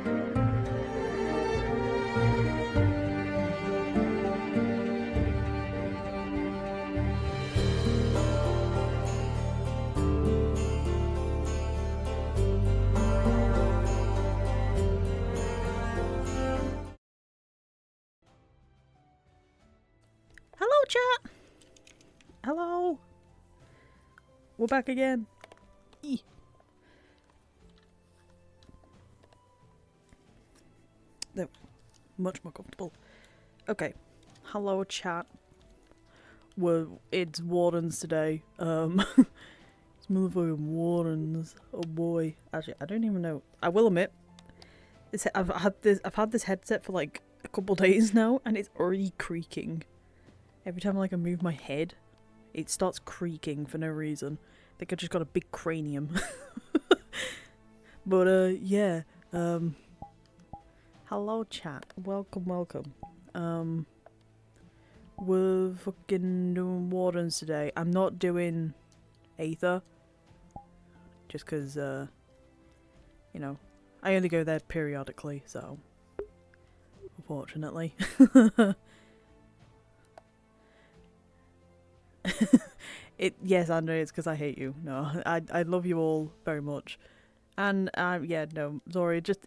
Hello, chat. Hello. We're back again. Eee. They're much more comfortable. Okay. Hello, chat. It's Wardens today. It's motherfucking Wardens. Oh boy. Actually, I don't even know. I will admit, I've had this headset for like a couple days now, and it's already creaking. Every time like I move my head, it starts creaking for no reason. I think I just got a big cranium. But yeah. Hello chat. Welcome. We're fucking doing Wardens today. I'm not doing Aether. Just cause you know, I only go there periodically, so unfortunately. Yes, Andre, it's because I hate you. No, I love you all very much, and yeah, no, sorry, just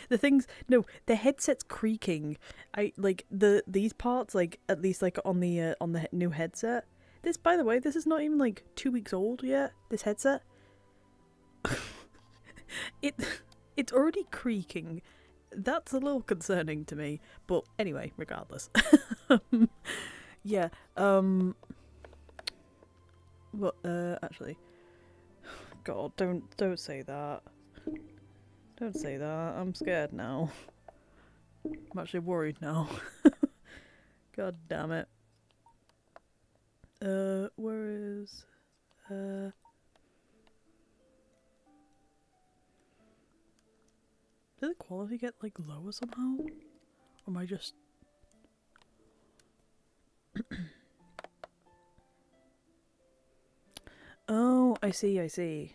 the things. No, the headset's creaking. I like these parts, like at least like on the new headset. This, by the way, this is not even like 2 weeks old yet. This headset, it's already creaking. That's a little concerning to me, but anyway, regardless. Yeah. But actually, God, don't say that. Don't say that. I'm scared now. I'm actually worried now. God damn it. Where is did the quality get like lower somehow? Or am I just Oh, I see. Actually,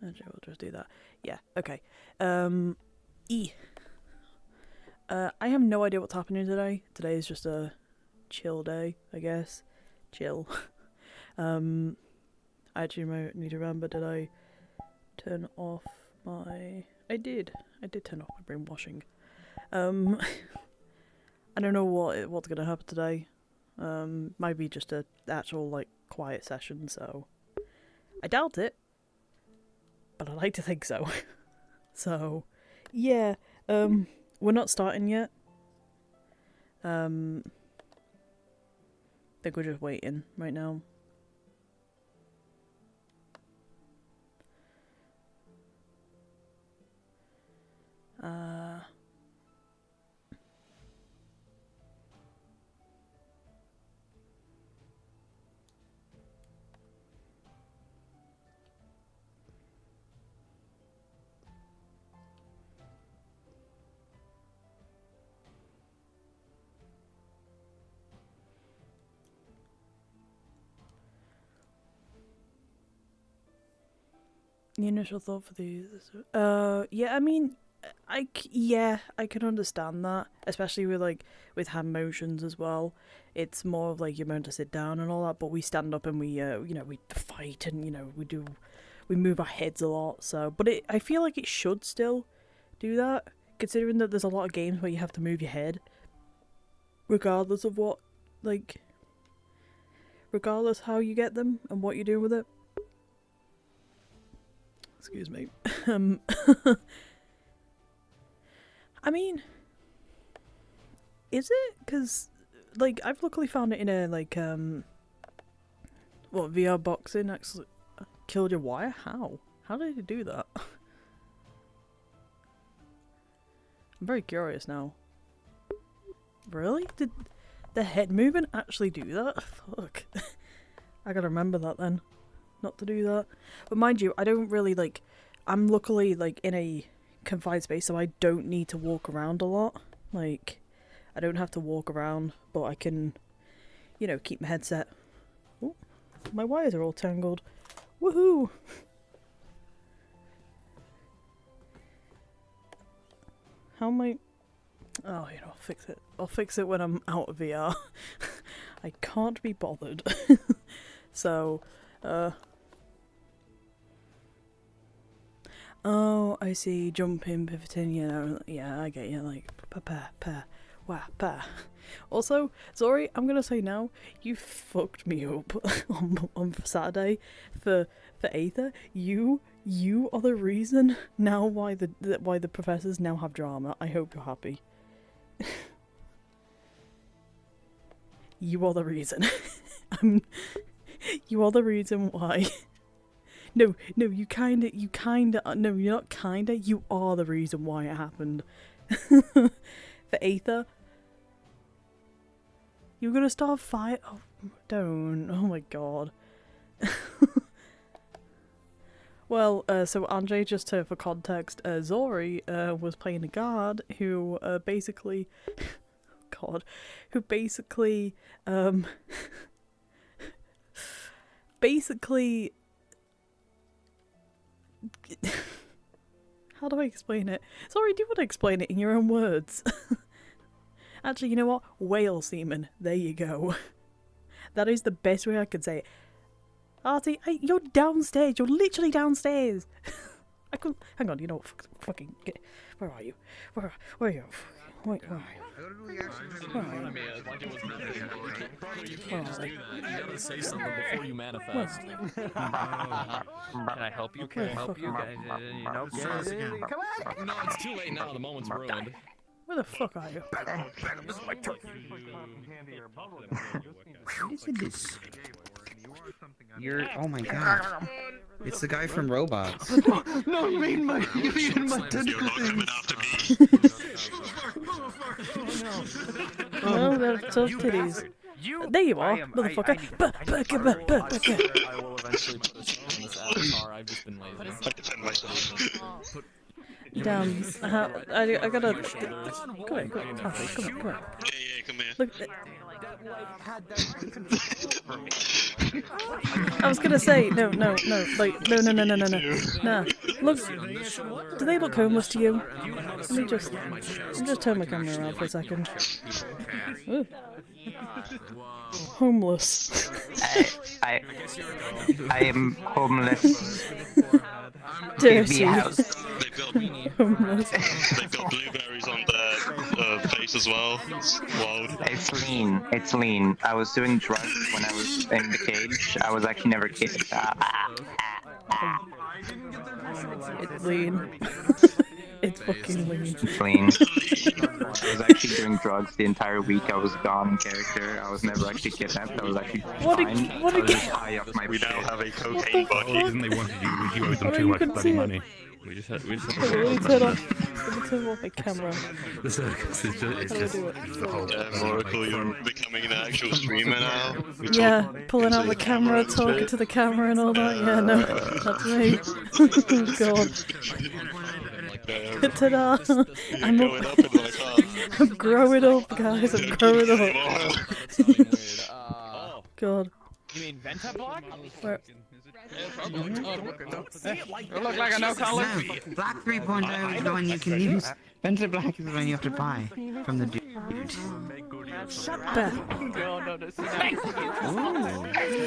we'll just do that. Yeah, okay. I have no idea what's happening today. Today is just a chill day, I guess. Chill. I actually need to remember, did I turn off my... I did turn off my brainwashing. I don't know what's gonna happen today. Might be just a actual like quiet session, so I doubt it, but I like to think so. So yeah, we're not starting yet. I think we're just waiting right now. The initial thought for these, yeah, I mean, I can understand that, especially with hand motions as well. It's more of like you're meant to sit down and all that, but we stand up and we we fight and we move our heads a lot. So, but I feel like it should still do that, considering that there's a lot of games where you have to move your head, regardless of regardless how you get them and what you do with it. Excuse me. I mean, is it? Because, like, I've luckily found it in a, VR boxing actually killed your wire? How? How did it do that? I'm very curious now. Really? Did the head movement actually do that? Fuck. I gotta remember that then. Not to do that. But mind you, I don't really I'm luckily in a confined space, so I don't need to walk around a lot. I don't have to walk around, but I can, keep my headset. Ooh, my wires are all tangled. Woohoo! How am I... Oh, you know, I'll fix it. I'll fix it when I'm out of VR. I can't be bothered. So, oh, I see. Jumping, pivoting, you know. Yeah, I get you. Like, pa. Also, sorry, I'm gonna say now, you fucked me up on Saturday for Aether. You are the reason now why the professors now have drama. I hope you're happy. You are the reason. You are the reason why. No, you kinda, no, you're not kinda, you are the reason why it happened. For Aether, you're gonna start a fight? Oh, don't. Oh my god. Well, so Andre, just for context, Zori was playing a guard who basically... God. Who basically... basically... How do I explain it? Sorry, do you want to explain it in your own words? Actually, you know what? Whale semen. There you go. That is the best way I could say it. Artie, you're downstairs. You're literally downstairs. I couldn't... Hang on, you know what? Fucking... Where are you? Where are you? Wait, where are you? Where are you? You gotta say something before you manifest. Can I help you? Can I help you? You know, come on! No, it's too late now. The moment's ruined. Where the fuck are you? This is my turn. What is this? You're... Oh my god. It's the guy from Robots. No, you mean my tentacle thing. No, they're those titties. There you are, motherfucker. I will eventually put a shot on this avatar. I've just been lazy. I defend myself. Damn, I gotta... Come here. Yeah, come here. Look, I was gonna say, no, like, no. Nah, look, do they look homeless to you? Let me just turn my camera around for a second. Ooh. Homeless. I am homeless. Dirty. They've got Homeless. they've got blueberries on their face as well. It's wild. It's lean. I was doing drugs when I was in the cage. I was actually never kidding. It's lean. It's fucking lean. Lean. I was actually doing drugs the entire week. I was gone in character. I was never actually kidnapped. I was actually fine. I was just high off my We now shit. have a cocaine body. And they wanted you owed them too much bloody money. We just had Let me turn off my camera. the circus is How do I do it? Oracle, you're becoming an actual streamer now. Yeah, pulling out the camera, talking to the camera and all that. Yeah, no, that's me. Oh god. Ta-da! I'm Going up in my car. I'm growing up, guys. I'm growing up. God. You mean Venta Block? Where? Look like a no collar. Black 3.0 is the one you can use. Venta Black is the one you have to buy from the dude. Shut the...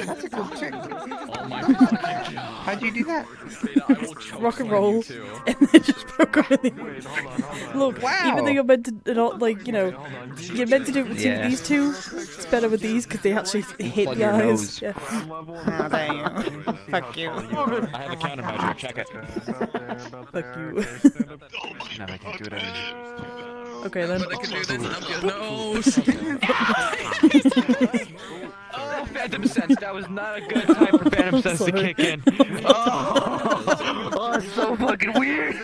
That's a good trick. Oh my How'd you do that? Rock and roll, and then just broke up in the... Look, even though you're meant to not, like, you know, you're meant to do it with these two, it's better with these because they actually hit the eyes. Yeah. Oh, there you go. Fuck you. I have a countermeasure. Check it. Fuck you. No, I can't do it anymore. Okay then. But I can do this up your nose. Oh, Phantom Sense. That was not a good time for Phantom Sense to kick in. Oh, it's so fucking weird.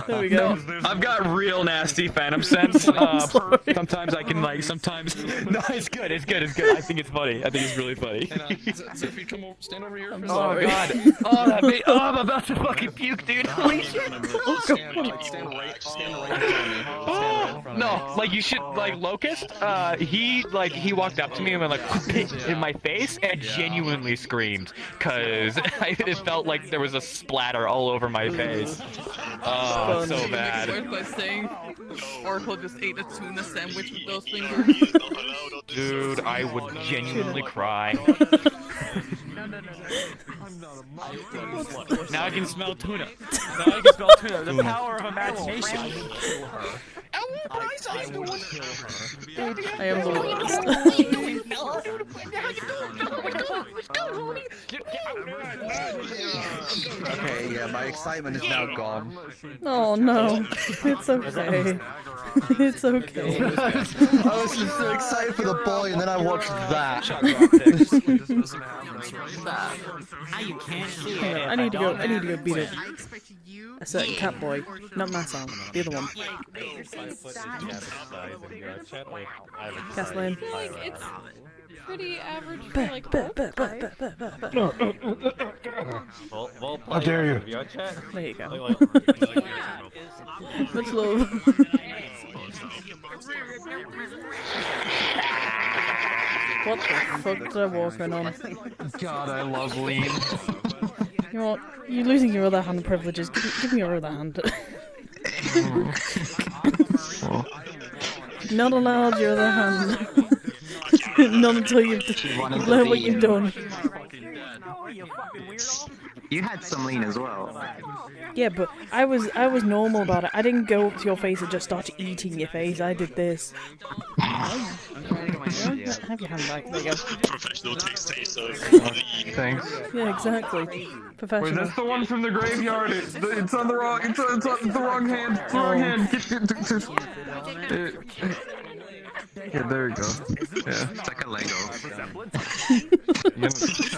There we go. I've got real nasty Phantom Sense. Sometimes I can sometimes. No, it's good. I think it's funny. I think it's really funny. So if you come over, stand over here. Oh god. Oh, I'm about to fucking puke, dude. Holy shit. Stand right in front of me. No, like you should like Locust. He walked up to me and went like in my face and genuinely screamed because it felt like there was a splatter all over my face. Oh, it's so bad. Make it worse by saying Oracle just ate a tuna sandwich with those fingers. Dude, I would genuinely cry. Now I can smell tuna. Now I can smell tuna. The power of imagination. I am the worst. Okay, yeah, my excitement is now gone. Oh no, it's okay. It's okay. I was just so excited for the boy, and then I watched that. Hang on, I need to go beat it. A certain cat boy, not my song, the other one. Kathleen. It's pretty average for like How dare you? There you go. Much love. What the fuck did I walk in on? God, I love lean. You know what? You're losing your other hand privileges. Give me your other hand. Not allowed your other hand. Not until you've learned what you've done. You had some lean as well. Yeah, but I was normal about it. I didn't go up to your face and just start eating your face. I did this. Have your hand back. There you go. Professional taste of Thanks. Yeah, exactly. Professional. Wait, that's the one from the graveyard. It's on the wrong. It's on the wrong hand. It's the wrong hand. Yeah, there we go. Yeah. It's like a Lego. This is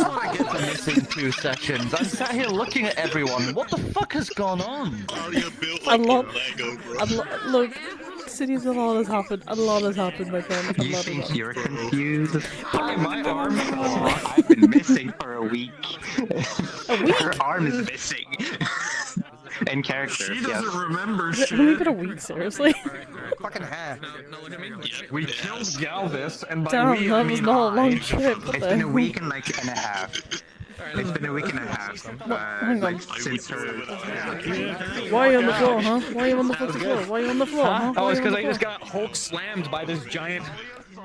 what I get for missing 2 sessions. I'm sat here looking at everyone. What the fuck has gone on? A lot. Look, Cities, a lot has happened. A lot has happened, my friend. You think you're confused? My arm. I've been missing for a week. A week? Her arm is missing. In character. She doesn't yes. remember Has it shit. only been a week, seriously? Fucking hair. We killed Galvis, and by Damn, we, that I was mean not a long I. trip. What It's the been a hell? week and like and a half. It's been a week and a half. Hang on. Like since her. Why are you on the floor, huh? Why are you on the fucking floor? Why are you on the floor, huh? Oh, Why it's are you on because the I just floor? got Hulk slammed by this giant.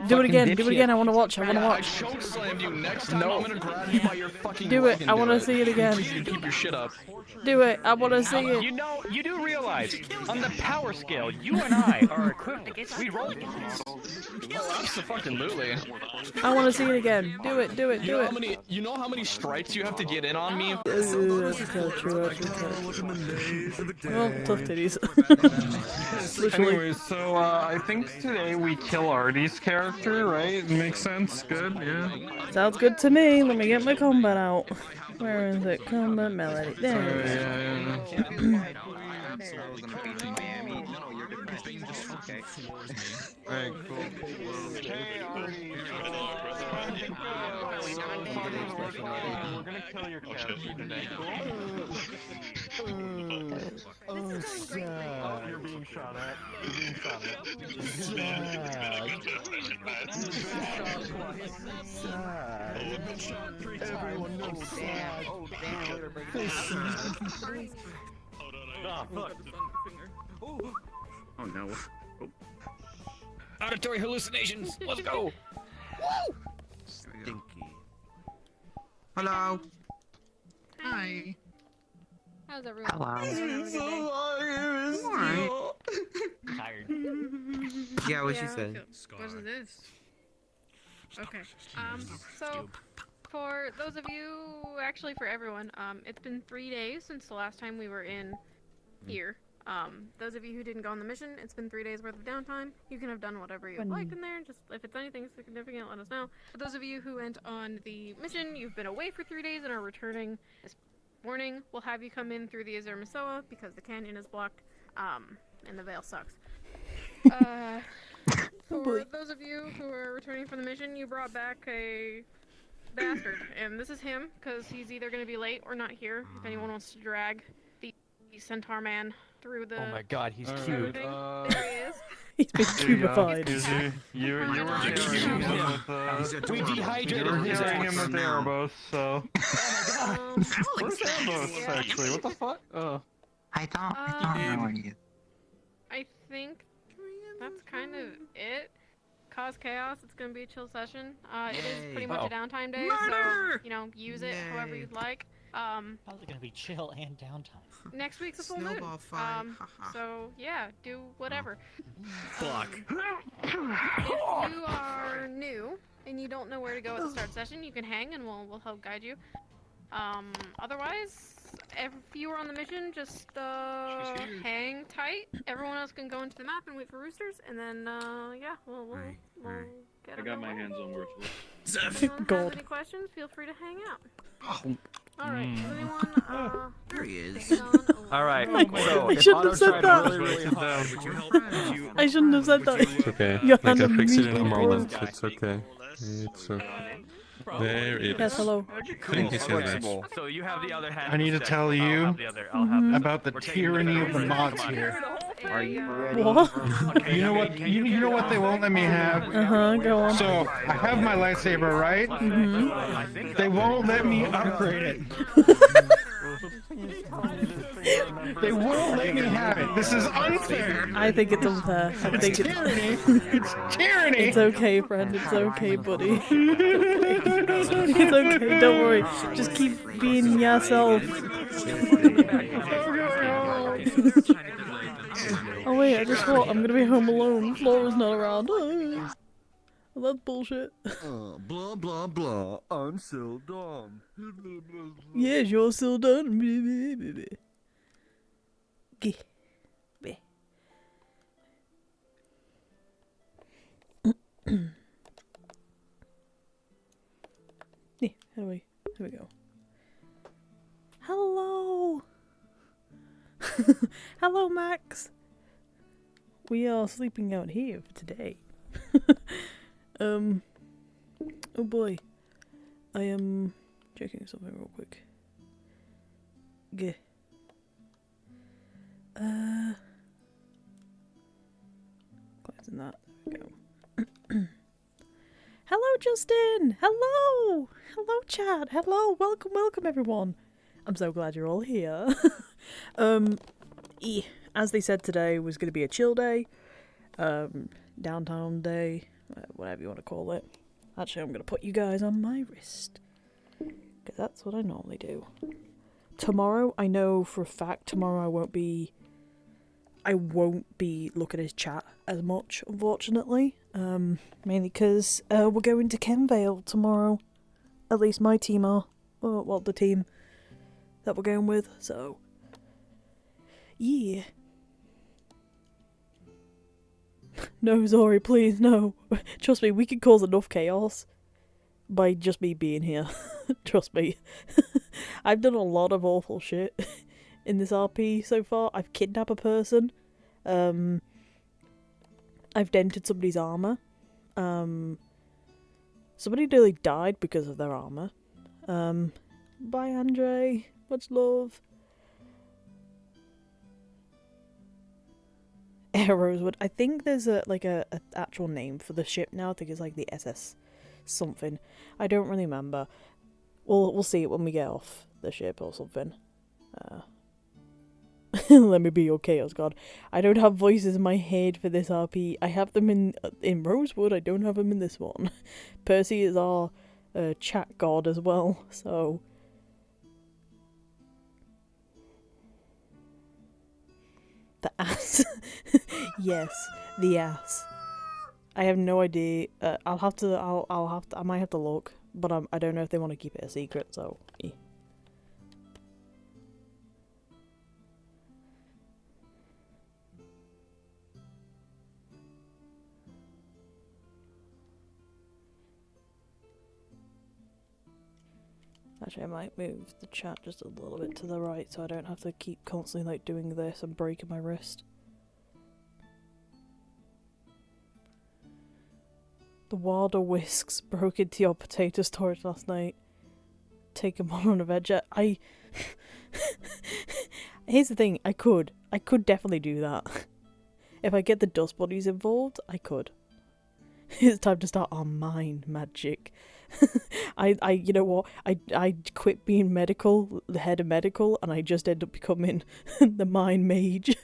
Do it again, do it dipshit. again. I want to watch. I want to I watch. choke slammed you. Next time I'm gonna grab you by your fucking Do leg it. and I want to see it again. You keep your shit up. Do it. I want to see it. You know, you do realize on the power scale, you and I are equivalent. We roll. Absolutely. I want to see it again. Do it. Do it. Do it. You know how many strikes you have to get in on me? That's kind of true, actually. Well, tough titties. Literally. Anyways, so I think today we kill Artie's character, right? Makes sense. Good. Yeah. Sounds good to me. Let me get my combat out. Where is it? Combat melody. There it is. Alright, cool. We're gonna kill your character today. Oh, sad. You're being shot at. You're being shot at. Sad. Everyone knows sad. Oh, Oh no. Auditory hallucinations. Let's go. Stinky. Hello. Hi. How's everyone? Hello. Tired. Yeah, what she said. What is this? Okay. So for those of you, actually for everyone, it's been 3 days since the last time we were in here. Those of you who didn't go on the mission, it's been 3 days worth of downtime. You can have done whatever you'd liked in there. Just if it's anything significant, let us know. For those of you who went on the mission, you've been away for 3 days and are returning this morning. We'll have you come in through the Azure Masoa because the canyon is blocked, and the veil sucks. For those of you who are returning from the mission, you brought back a bastard, and this is him because he's either going to be late or not here. If anyone wants to drag the centaur man through the. Oh my god, he's through cute. everything. There he is. He's been There you go. cubified. You were carrying him with We you were dehydrated his carrying ass. him with Erebos, so. Where's Erebos yeah. actually? What the fuck? Oh. I don't know where he is. I think that's kind of it. Cause chaos. It's gonna be a chill session. It is pretty much a downtime day, so you know, use it however you'd like. How's it gonna be chill and downtime? Next week's a full moon. Snowball fight. So yeah, do whatever. Fuck. If you are new and you don't know where to go at the start session, you can hang and we'll help guide you. Otherwise, if you are on the mission, just hang tight. Everyone else can go into the map and wait for roosters, and then yeah, we'll get. I got my hands on Worthless. If anyone has any questions, feel free to hang out. All right, is anyone There he is. taking on a- All right. I So if shouldn't have Otto said tried that. really, really hard, would you help? I shouldn't have said that. It's okay. Your Like hand I fixed it in a immediately moment. broke. It's okay. It's there it Yes, is. hello. Thank you so much. Flexible. So you have the other hand. I need to tell you about the tyranny of the mods here. Are you ready? What? You know what? You know what they won't let me have. Go on. So I have my lightsaber, right? They won't let me upgrade it. They won't let me have it. This is unfair. I think it's unfair. I think it's Tyranny. It's tyranny. It's okay, friend. It's okay, buddy. It's okay. Don't worry. Just keep being yourself. Oh wait, I just thought I'm gonna be home alone. Flora's not around. Oh, that's bullshit. Blah blah blah. I'm so dumb. Yes, you're still done. Geh. Beh. Yeah, here we go. Hello! Hello, Max! We are sleeping out here for today. Oh boy. I am checking something real quick. Geh. Closing that. There we go. Hello, Justin! Hello! Hello, chat! Hello! Welcome, welcome, everyone! I'm so glad you're all here. As they said, today was going to be a chill day. Downtown day. Whatever you want to call it. Actually, I'm going to put you guys on my wrist. Because that's what I normally do. Tomorrow, I know for a fact, tomorrow I won't be looking at chat as much, unfortunately. Mainly because we're going to Kenvale tomorrow. At least my team are. Well, the team that we're going with, so. Yeah. No, Zori, please, no. Trust me, we can cause enough chaos by just me being here. Trust me. I've done a lot of awful shit in this RP so far. I've kidnapped a person. I've dented somebody's armor. Somebody nearly died because of their armor. Bye, Andre. Much love. Rosewood. I think there's a actual name for the ship now. I think it's like the SS something. I don't really remember. We'll see it when we get off the ship or something. Let me be your Chaos God. I don't have voices in my head for this RP. I have them in Rosewood. I don't have them in this one. Percy is our chat god as well, so. The ass. Yes, the ass. I have no idea. I might have to look, but I don't know if they want to keep it a secret, so. Yeah. Actually, I might move the chat just a little bit to the right so I don't have to keep constantly like doing this and breaking my wrist. The Wilder Whisks broke into your potato storage last night. Take him on an adventure. Here's the thing, I could definitely do that. If I get the dust bodies involved, I could. It's time to start our mind magic. You know what? I quit being medical, the head of medical, and I just end up becoming the mind mage.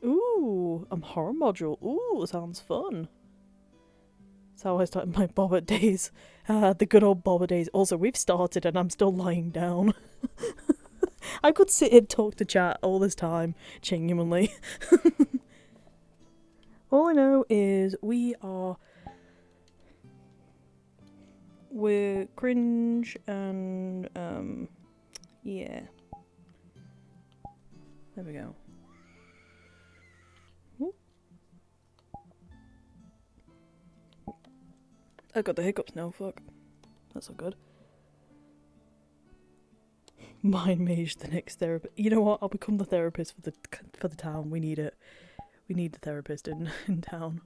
Ooh, horror module. Ooh, sounds fun. That's how I started my Bobber days. The good old Bobber days. Also, we've started and I'm still lying down. I could sit and talk to chat all this time, genuinely. All I know is we're cringe and yeah. There we go. Ooh. I got the hiccups now, fuck. That's not good. Mind mage the next therapist. You know what? I'll become the therapist for the town. We need it. We need the therapist in town.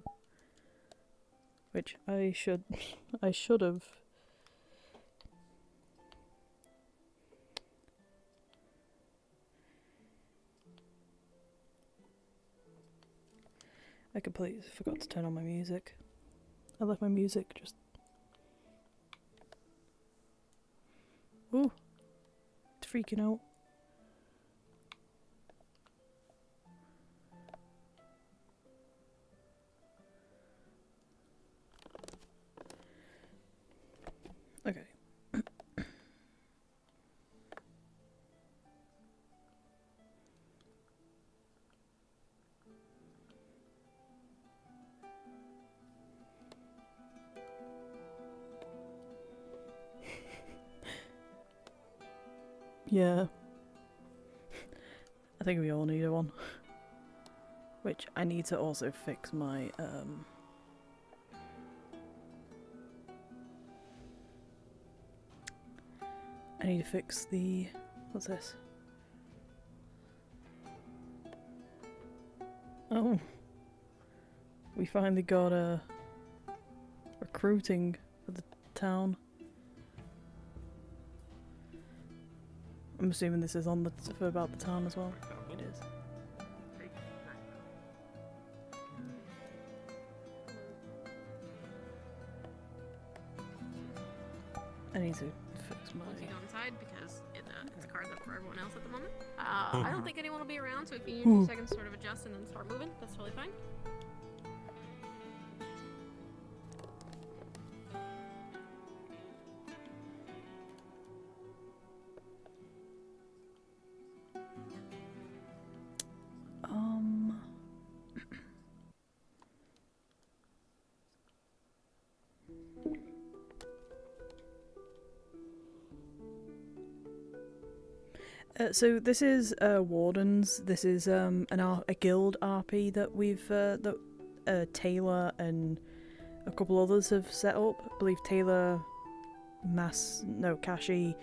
Which I should have. I completely forgot to turn on my music. I left my music just. Ooh. It's freaking out. Okay. Yeah. I think we all need one. Which I need to also fix my I need to fix the what's this? Oh. We finally got a recruiting for the town. I'm assuming this is on for about the town as well. It is. I need to fix my. Once you go inside, because it's cards up for everyone else at the moment. I don't think anyone will be around, so if you need a few seconds to sort of adjust and then start moving, that's totally fine. So this is Wardens. This is a guild RP that we've that Taylor and a couple others have set up. I believe Taylor, Kashi,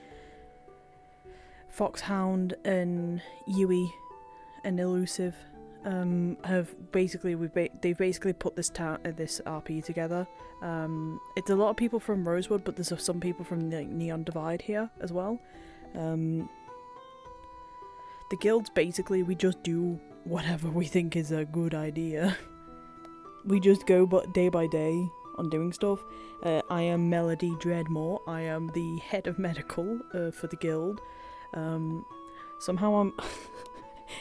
Foxhound, and Yui, and Elusive have basically they've basically put this this RP together. It's a lot of people from Rosewood, but there's some people from the Neon Divide here as well. The guilds, basically, we just do whatever we think is a good idea. We just go day by day on doing stuff. I am Melody Dreadmore. I am the head of medical for the guild. Somehow I'm...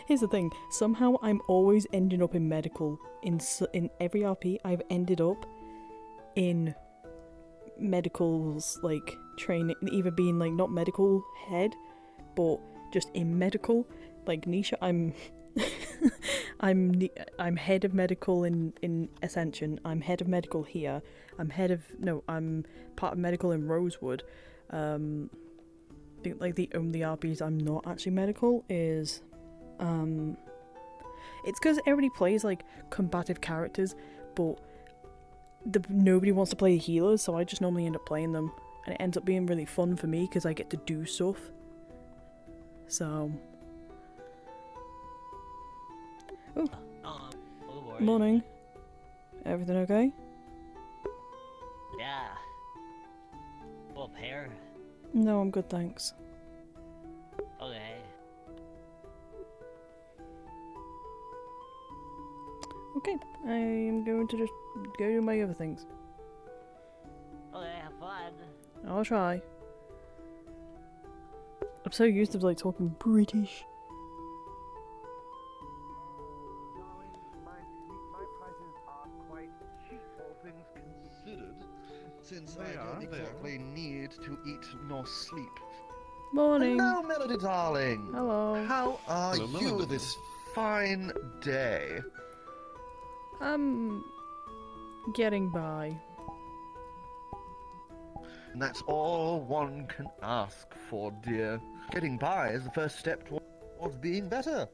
Here's the thing. Somehow I'm always ending up in medical. In every RP, I've ended up in medicals, like, training, either being, like, not medical head, but just in medical. Like Nisha, I'm I'm head of medical in Ascension. I'm head of medical here. I'm part of medical in Rosewood. I think like the only RPs I'm not actually medical is it's because everybody plays like combative characters, but nobody wants to play the healers, so I just normally end up playing them, and it ends up being really fun for me because I get to do stuff. So. Oh. Morning. Everything okay? Yeah. Full of hair. No, I'm good, thanks. Okay, I am going to just go do my other things. Okay, have fun. I'll try. I'm so used to like talking British. My prices are quite cheap, all things considered, since I don't exactly need to eat nor sleep. Morning. Hello, Melody darling. Hello. How are Hello, you Melody. this fine day? I'm getting by. And that's all one can ask for, dear. Getting by is the first step towards being better.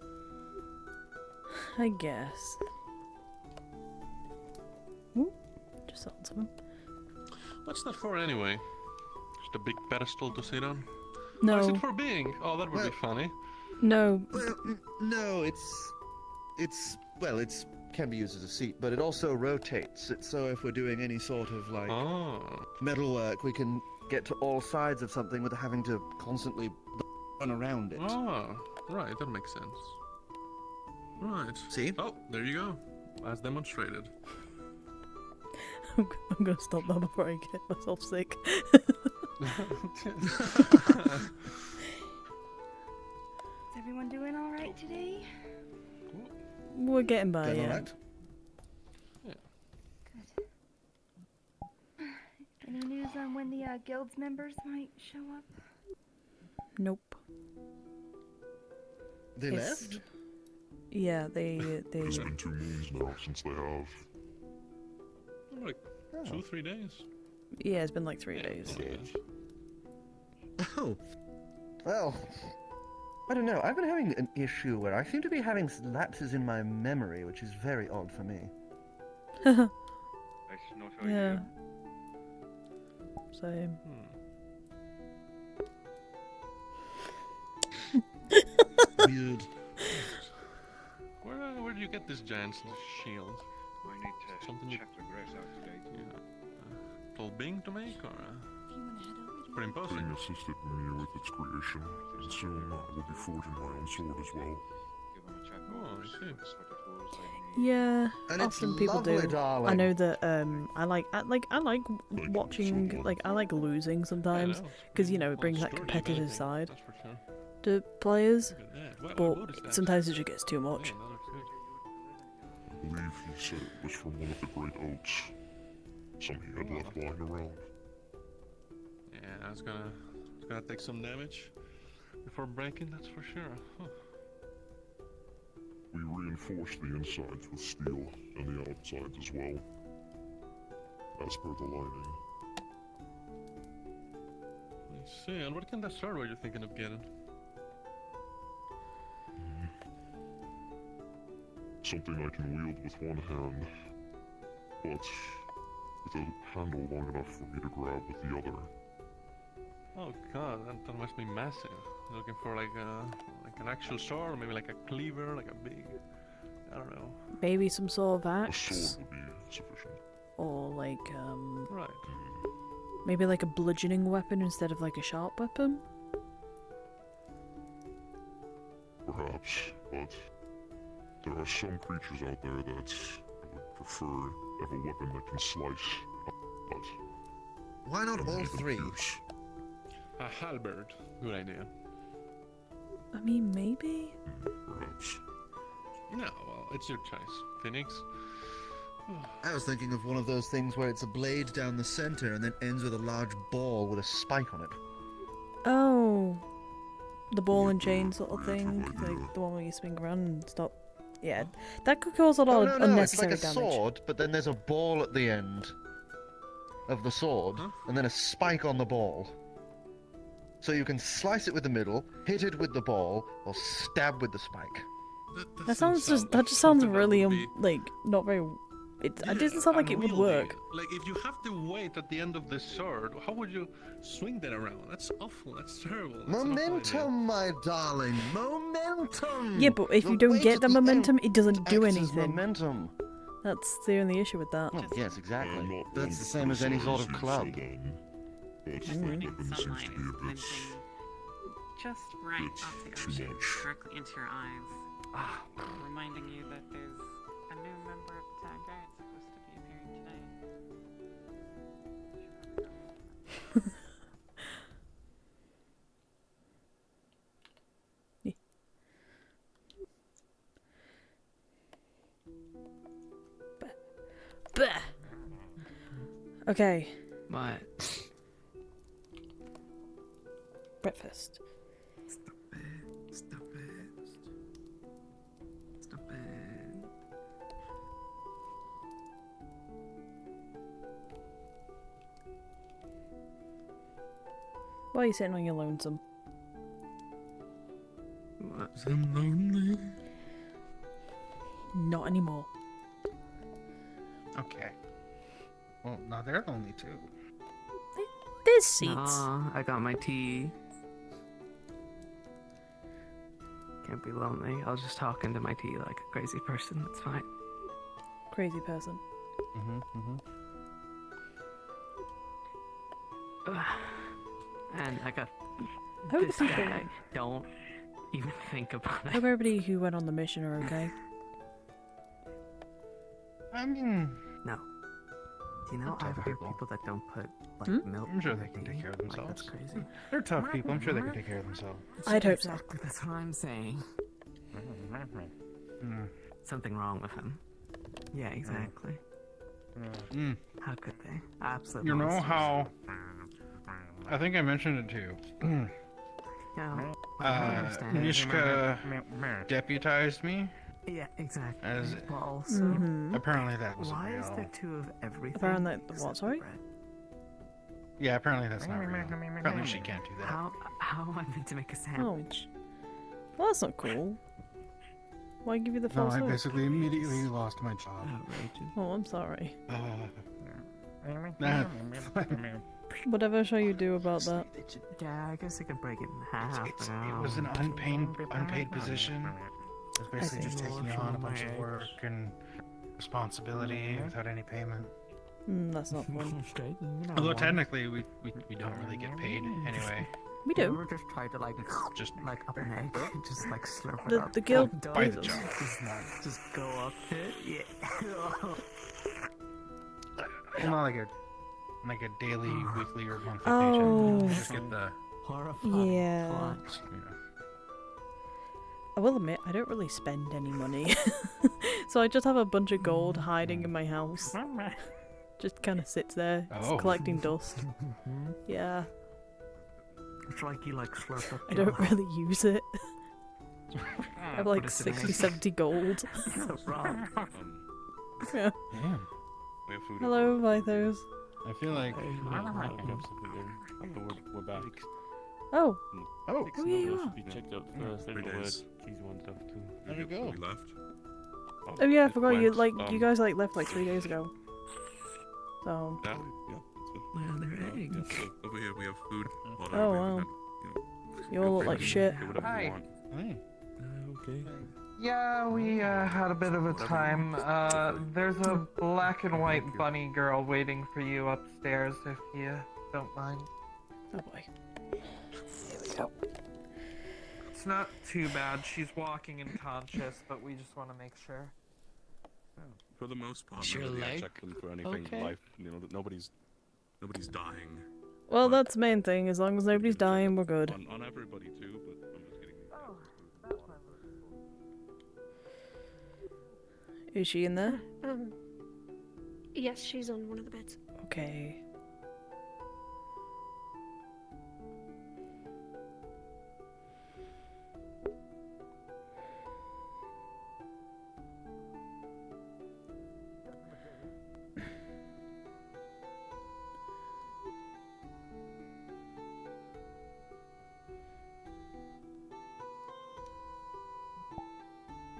I guess. Ooh, just saw something. What's that for anyway? Just a big pedestal to sit on? No. Or is it for being? Oh, that would be funny. No. Well, no, it's can be used as a seat, but it also rotates. So if we're doing any sort of like metalwork, we can get to all sides of something without having to constantly run around it. Oh, right, that makes sense. Right. See? Oh, there you go. As demonstrated. I'm gonna stop that before I get myself sick. Is everyone doing all right today? We're getting by, Doing yeah. all right? Any news on when the guild's members might show up? Nope. They It's- left? Yeah, they. It's been 2 moons now since they have. Like 2-3 days. Yeah, it's been like 3 days. Oh. Well, I don't know. I've been having an issue where I seem to be having lapses in my memory, which is very odd for me. Yeah. Same. Weird. Where did you get this giant shield? We need to Something check the grass out today. Told Bing to make, or? It's pretty imposing. Bing assisted me with its creation, and soon I will be forging my own sword as well. Oh, I see. Yeah, And it's often people lovely, do. darling. I know that I like watching I like losing sometimes because you know it brings that competitive side to players, but sometimes it just gets too much. I believe he said it was from one of the great oaks. Some he had left lying around. Yeah, it's gonna take some damage before breaking, that's for sure. Huh. We reinforced the insides with steel and the outsides as well, as per the lining. Let's see, and what kind of sword were you thinking of getting? Something I can wield with one hand, but with a handle long enough for me to grab with the other. Oh god, that must be massive. Looking for like an actual sword, or maybe like a cleaver, like a big, I don't know. Maybe some sort of A axe, sword would be sufficient. or like Right. maybe like a bludgeoning weapon instead of like a sharp weapon. Perhaps, but there are some creatures out there that would prefer to have a weapon that can slice, but Why not all even three? pierce. A halberd. Good idea. I mean, maybe. Perhaps. No, well, it's your choice, Phoenix. I was thinking of one of those things where it's a blade down the center and then ends with a large ball with a spike on it. Oh, the ball and chain sort of thing, like the one where you swing around and stop. Yeah, that could cause a lot Oh, of no, no, it's like unnecessary a damage. sword, but then there's a ball at the end of the sword, and then a spike on the ball. So you can slice it with the middle, hit it with the ball, or stab with the spike. That just sounds really like not very. It doesn't sound like it would work. Like, if you have to wait at the end of the sword, how would you swing that around? That's awful. That's terrible. That's an awful idea. Momentum, my darling, momentum. Yeah, but if you don't get the momentum, it doesn't do acts as anything. Momentum. That's the only issue with that. Well, yes, exactly. That's the same as any sort of club. But Mhm. that weapon seems to be a bit just right off the ocean, directly into your eyes, reminding you that there's a new member of the town guard supposed to be appearing tonight. Bah. Okay. What? Breakfast. Stop it. Stop it. Stop it. Why are you sitting on your lonesome? What? I'm lonely. Not anymore. Okay. Well, now they're lonely too. There's seats. Aw, I got my tea. Can't be lonely. I'll just talk into my tea like a crazy person. That's fine. Crazy person. And I got How are this the people? guy. Don't even think about Hope it. everybody who went on the mission are okay. I mean, No. Do you know They're I've tough heard people. people that don't put like Hmm? milk? I'm sure in they their can take tea? care of Like, themselves. that's crazy. They're tough people. I'm sure they can take care of themselves. I'd hope so. Exactly. That's what I'm saying. Mm. Something wrong with him. Yeah, exactly. Mm. How could they? Absolutely. You know how? I think I mentioned it to you. Yeah. I understand. Nishka deputized me. Yeah, exactly. As But also, Mhm. apparently that was why real. is there two of everything? Apparently, what? except Sorry. bread? Yeah, apparently that's not real. Apparently she can't do that. How am I meant to make a sandwich? Well, that's not cool. Why give you the No, false I hope? basically immediately lost my job. Outrageous. Oh, I'm sorry. Nah. Whatever shall you do about that? Yeah, I guess I could break it in half. It was an unpaid position. It was basically see. just taking on a bunch of work and responsibility without any payment. That's not fun. Although technically we don't really get paid anyway. We You do. ever just try to like up an egg, just like slurp it The- up. the guild By does the it. job. Just go up to it. Yeah. Well, not like a daily, weekly, or monthly Oh. paycheck. Just get the Horrifying. Yeah. plot. I will admit, I don't really spend any money. So I just have a bunch of gold hiding in my house. Just kind of sits there, it's Oh. collecting dust. Yeah, It's like you like slurp up. I don't your- really use it. I have like But it's an 60, egg. 70 gold. So wrong. Yeah. Damn. We have food. Hello, Vithos. I feel like. We're back. Oh, Oh, oh yeah, you are. Should be checked out first. There's 3 the days. keys one stuff too. there we go. We left. Oh yeah, I it forgot you went, you guys like left like 3 days ago. So Yeah, yeah, that's good. Yeah, they're eggs. Yeah, so over here we have food. Water, Oh, we wow. have, you all look like shit. do whatever Hi. you want. Hey. Okay. Yeah, we had a bit of a time. There's a black and white bunny girl waiting for you upstairs if you don't mind. Oh boy. Here we go. It's not too bad. She's walking unconscious, but we just want to make sure. For the most part, Is your nobody leg checked them for anything okay? life. You know, that nobody's dying. Well, that's the main thing. As long as nobody's dying, we're good. On everybody too, but I'm just kidding. Oh, that's Is she in there? Yes, she's on one of the beds. Okay.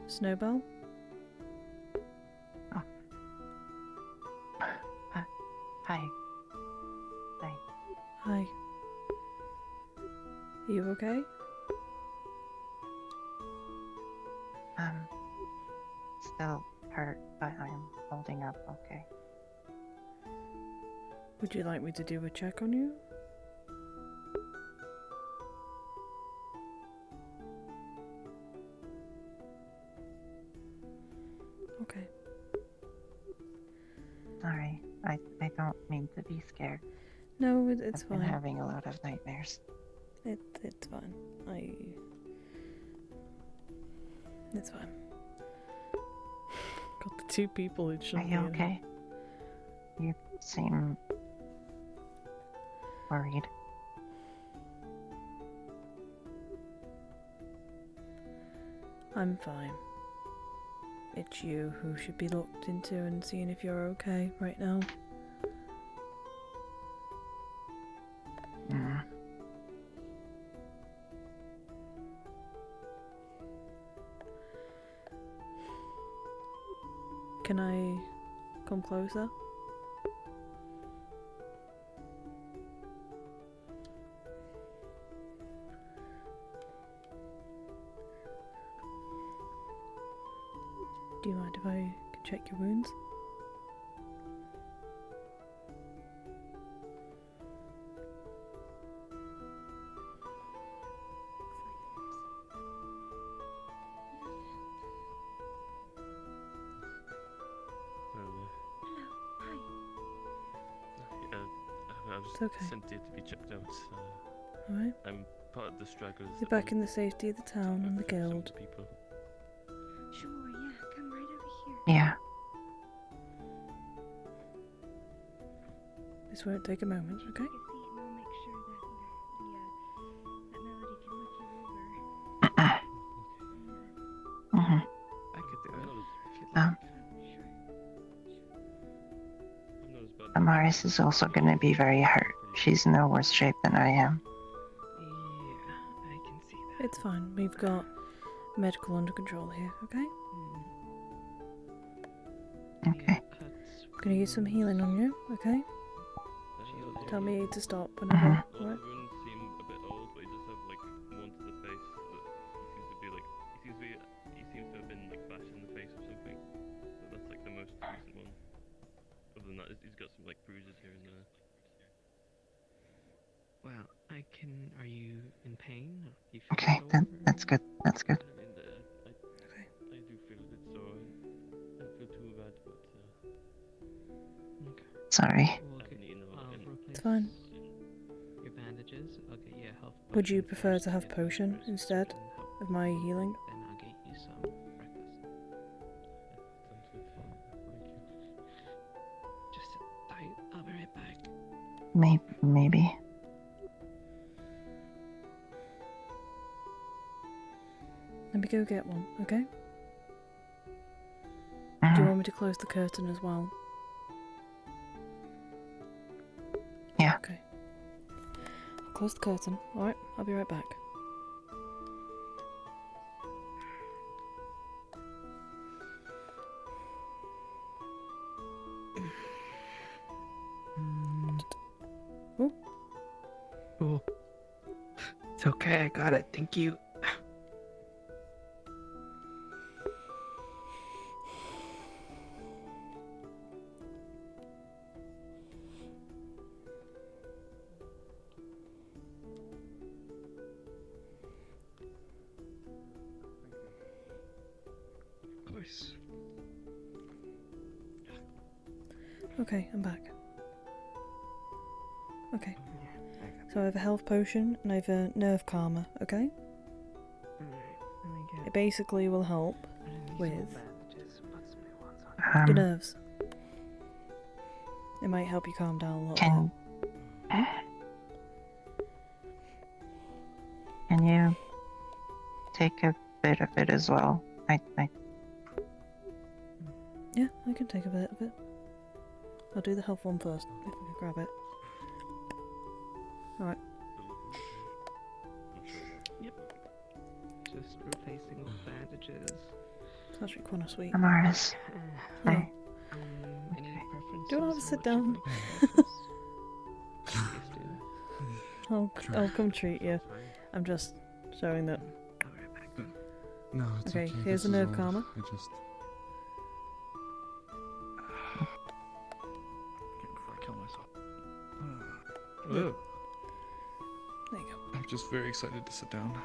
Snowball? Hi. Hi. Are you okay? Still hurt, but I'm holding up okay. Would you like me to do a check on you? Okay. don't mean to be scared. No, it's I've been fine. having a lot of nightmares. It's fine. It's fine. Got the two people who Are shouldn't you be in okay? You seem worried. I'm fine. It's you who should be looked into and seeing if you're okay right now. Mm. Can I come closer? Do you mind if I can check your wounds? I was It's okay. sent here to be checked out. Alright. I'm part of the stragglers. You're back in the safety of the town and the guild. People. Sure, yeah, come right over here. Yeah. This won't take a moment, okay? Take a seat and I'll make sure that that Melody can look you over. Mm-hmm. I could do it if you'd like. Amaris is also going to be very hurt. She's in no worse shape than I am. Yeah, I can see that. It's fine. We've got medical under control here, okay? Okay. Gonna use some healing on you, okay? Tell me to stop whenever. All Alright? the wounds seem a bit old, but he does have like one to the face that he seems to have been like bashed in the face or something. But that's like the most recent one. Other than that, he's got some like bruises here and there. Well, I can. Are you in pain? Do you feel Okay, that's good. That's good. I mean, I do feel a bit sore. I don't feel too bad, but Sorry. It's fine. Your bandages. I'll get you a health. Would you prefer to have potion instead of my healing? Then I'll get you some breakfast. Just sit tight. I'll be right back. Maybe. Let me go get one, okay? Mm-hmm. Do you want me to close the curtain as well? Yeah. Okay. I'll close the curtain. Alright, I'll be right back. Oh. Oh. It's okay, I got it. Thank you. Of course. Okay, I'm back. Okay. So I have a health potion and I have a nerve calmer, okay? It basically will help with your nerves. It might help you calm down a little Can you take a bit of it as well? Yeah, I can take a bit of it. I'll do the health one first, if I can grab it. Alright. Yep. Just replacing all bandages. It's actually quite sweet. Amaris. Oh. Any preference? Do you want to have a sit down? I'll come treat you. I'm just showing that. No, it's Okay, okay. here's this a is nerve all- calmer. I just. Before I kill myself. Ooh. There you go. I'm just very excited to sit down.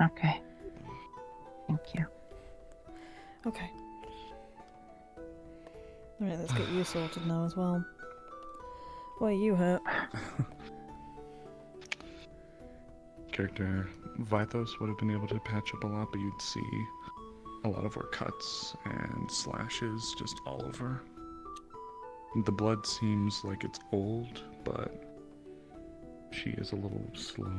Okay. Thank you. Okay. Alright, let's get you sorted now as well. Why are you hurt? Character Vithos would have been able to patch up a lot, but you'd see a lot of her cuts and slashes just all over. The blood seems like it's old, but she is a little slow.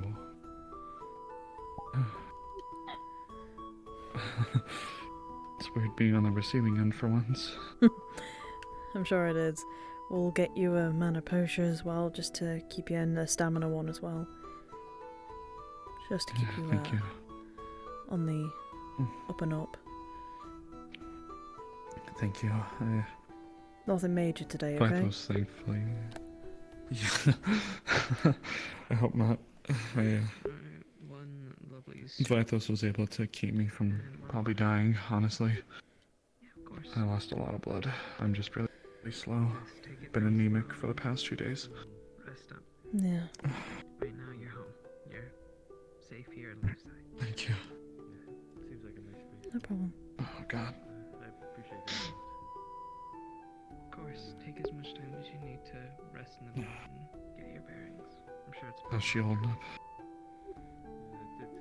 It's weird being on the receiving end for once. I'm sure it is. We'll get you a mana potion as well, just to keep you in a stamina one as well. Just to keep you, Thank you. on the up and up. Thank you. Nothing major today, okay? Vithos, thankfully. Yeah. I hope not. Vithos was able to keep me from probably dying, honestly. I lost a lot of blood. I'm just really slow. Been anemic for the past 2 days. Rest up. Yeah. Right now you're home. You're safe here at Left Side. Thank you. Seems like a nice place. No problem. Oh god. I appreciate that. Of course, take as much time as you need to rest in the bed and get your bearings. I'm sure it's How's she holding up?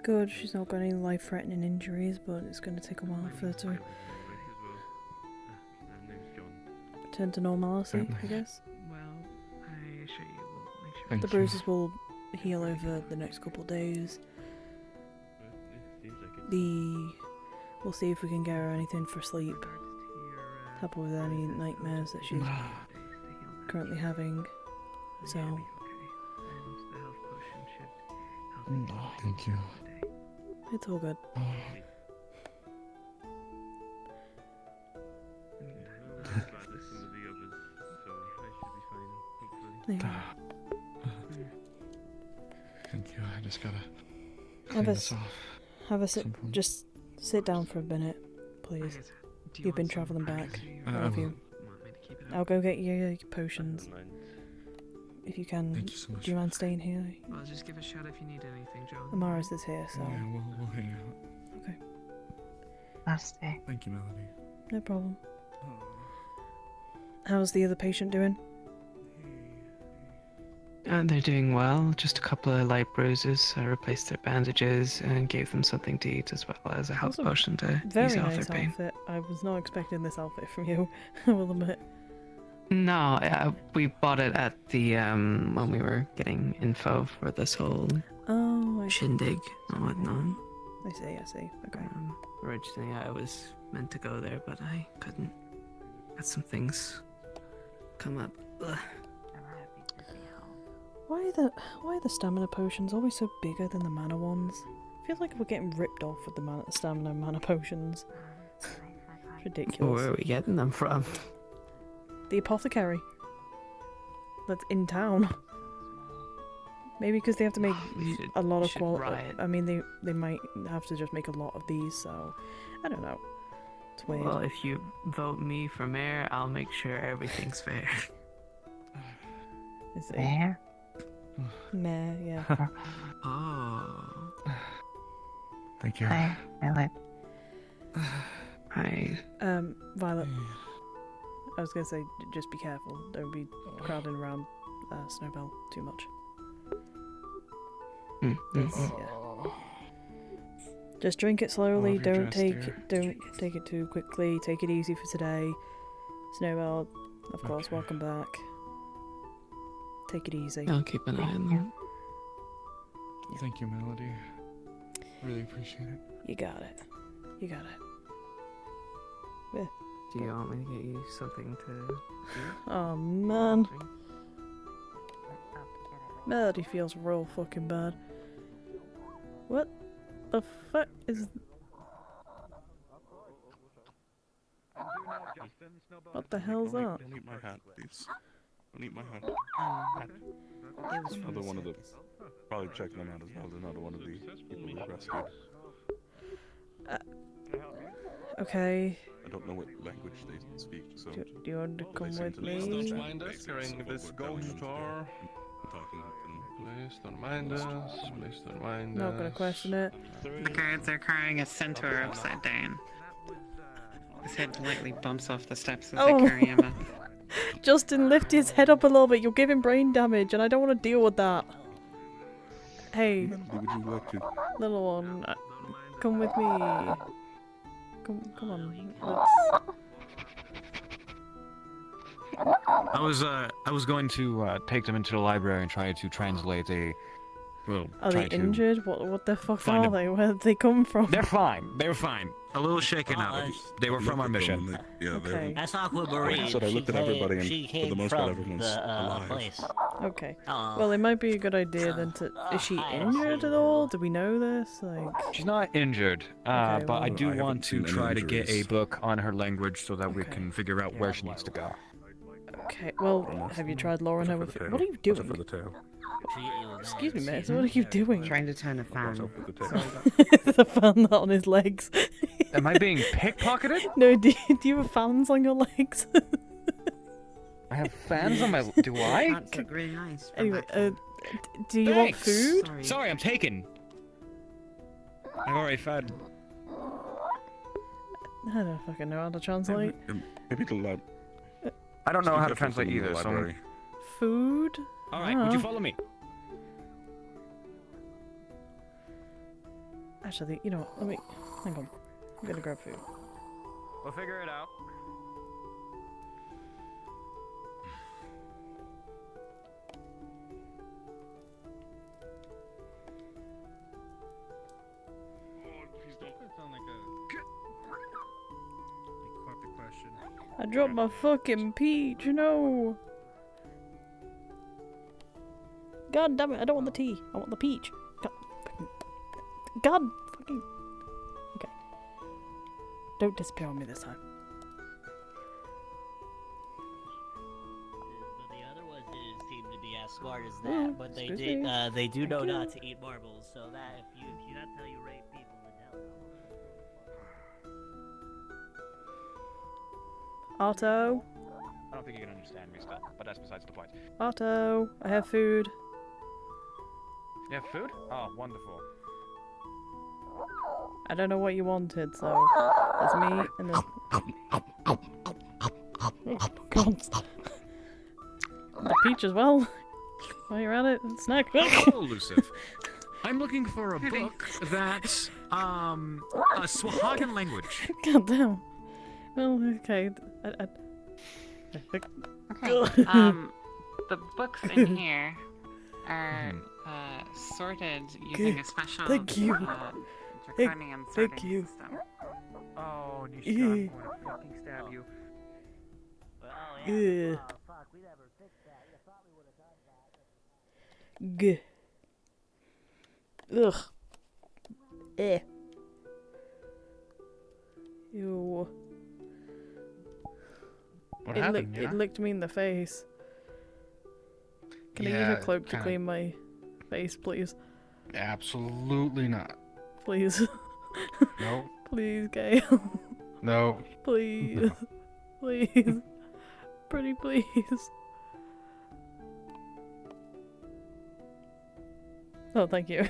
Good, she's not got any life-threatening injuries, but it's going to take a while for her to return to normality, I guess. Well, I assure you we'll make sure. The bruises will heal over the next couple of days. We'll see if we can get her anything for sleep. Help her with any nightmares that she's currently having. So. Oh, thank you. It's all good. Yeah. Thank you. I just gotta Have clean a, this off. have a sit. Just sit down for a minute, please. You've been travelling back. All of you. I'll go get you your potions. If you can. Thank you so much. Do you mind staying here? Well, just give a shout if you need anything, John. Amaris is here, so. Yeah, we'll hang out. Okay. I'll stay. Thank you, Melody. No problem. How's the other patient doing? They're doing well. Just a couple of light bruises. I replaced their bandages and gave them something to eat as well as a health potion to Very ease off nice their pain. outfit. I was not expecting this outfit from you, I will admit. No, we bought it at the when we were getting info for this whole shindig and whatnot. I see. Okay. Originally, I was meant to go there, but I couldn't. Had some things come up. Ugh. Why are the stamina potions always so bigger than the mana ones? I feel like we're getting ripped off with the stamina mana potions. It's ridiculous. Where are we getting them from? The apothecary. That's in town. Maybe because they have to make a lot of quality. I mean, they might have to just make a lot of these, so I don't know. It's weird. Well, if you vote me for mayor, I'll make sure everything's fair. Mayor? Meh, yeah. Oh. Thank you. Hi, Violet. Hi. Violet. I was gonna say, just be careful. Don't be crowding around Snowbell too much. Yeah. Just drink it slowly. Don't take it too quickly. Take it easy for today. Snowbell, of course, welcome back. Take it easy. I'll keep an eye on them. Thank you, Melody. Really appreciate it. You got it. You got it. Yeah. Do you want me to get you something to do? Oh man. Melody feels real fucking bad. What the fuck is... What the hell's that? Don't eat my hat, please. Don't eat my hat. Another one of the... Probably check them out as well. Another one of the people we rescued. Okay. I don't know what language they speak, so... Do you want to come with me? Please don't mind us carrying this ghost tour. Please don't mind us. Please don't mind us. Not gonna question it. The guards are carrying a centaur upside down. His head lightly bumps off the steps as Oh. I carry him up. Justin, lift his head up a little bit. You'll give him brain damage, and I don't want to deal with that. Hey, Would you like to? little one, come with me. Come on. Let's... I was going to take them into the library and try to translate a. Well, Are they try to injured? What the fuck find are a- they? Where did they come from? They're fine. They were fine. A little shaken up. They were from our mission. Okay. That's Aquamarine. Like I said, I looked at everybody, and She for came the most part, from everyone's the alive. place. Okay. Oh. Well, it might be a good idea then to. Is she injured at all? Do we know this? Like. She's not injured, Okay, but I well- do I want haven't to seen any try to get a injuries. book on her language so that we can figure out where she needs to go. Okay. Well, have you tried luring her with? What are you Watch out doing? for the tail. Excuse me, mate. What are you doing? Trying to turn a fan. The fan that on his legs. Am I being pickpocketed? No, do you have fans on your legs? I have fans on my. Do I? Pants look really nice. from Anyway, back here. do you want Thanks. food? Sorry, I'm taken. I've already fed. I don't fucking know how to translate. Maybe the lab. I don't know Be how to careful translate in the either. So. library. Food? All right, would you Oh. follow me? Actually, you know what? Let me. Hang on. I'm gonna grab food. We'll figure it out. I dropped my fucking peach, no! God damn it, I don't want the tea. I want the peach. God fucking... Okay. Don't disappear on me this time. But the other ones didn't seem to be as smart as Mm, that, but they excuse did. me. They do know Thank not you. to eat marbles, so that if that's how you rate people, then hell. Otto? I don't think you can understand me still, but that's besides the point. Otto, I have food. You have food? Oh, wonderful. I don't know what you wanted, so there's me and there's... Oh, God. The peach as well. While you're at it, snack. Hello, Lucifer. I'm looking for a book that's a Swahagan language. God damn. Well, okay. Okay. The books in here are sorted using a special Thank you. draconian sorting Thank you. system. Oh, Nishka, I'm gonna fucking stab you. Good. Good. Ugh. Eh. Ew. What It happened, licked, yeah? it licked me in the face. Can I use Yeah, a cloak to kinda- clean my face, please? Absolutely not. Please. No. Please, Gail. No. Please. Please. Pretty please. Oh, thank you.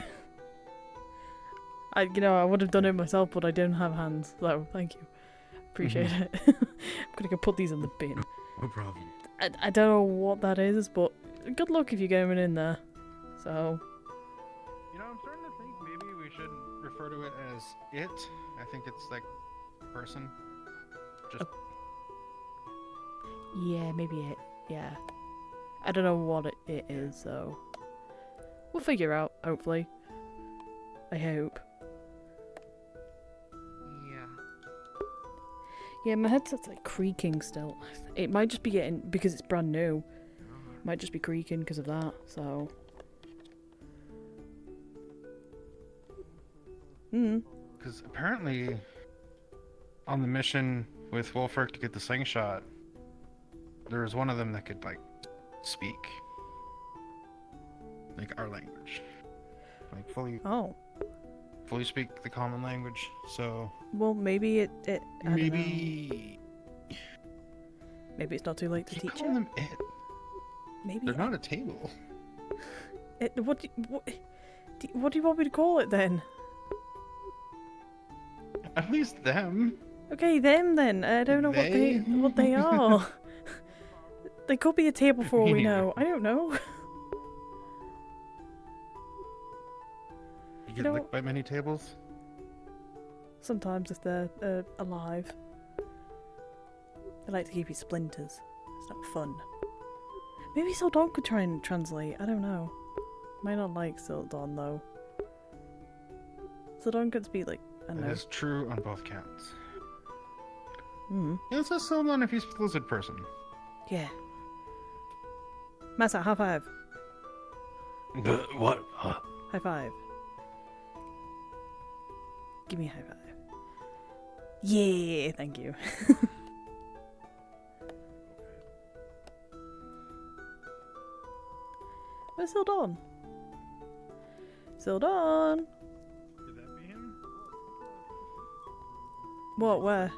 I would have done it myself, but I don't have hands, so thank you. Appreciate it. I'm gonna go put these in the bin. No problem. I don't know what that is, but good luck if you're going in there. So, You know, I'm starting to think maybe we should refer to it as it. I think it's like person. Just yeah, maybe it. Yeah. I don't know what it is, so we'll figure out, hopefully. I hope. Yeah. Yeah, my headset's like creaking still. It might just be getting, because it's brand new, it might just be creaking because of that, so. because apparently on the mission with Wolfric to get the slingshot, there was one of them that could like speak like our language, like fully speak the common language. So Well, maybe it I don't know. maybe Maybe it's not too late to keep teach calling it. them it. Maybe They're not a table. What do you want me to call it then? At least them. Okay, them then. I don't know what they are. They could be a table for all we know. I don't know. You get licked by many tables? Sometimes if they're alive. They like to give you splinters. It's not fun. Maybe Sildon could try and translate. I don't know. Might not like Sildon though. Sildon could speak like I don't know. That is true on both counts. Hmm. Yeah, it's a Sildon if he's a lizard person. Yeah. Massa, high five. What? Huh? High five. Give me a high five. Yeah, thank you. Where's Sildon? Sildon! Could that be him? What, where?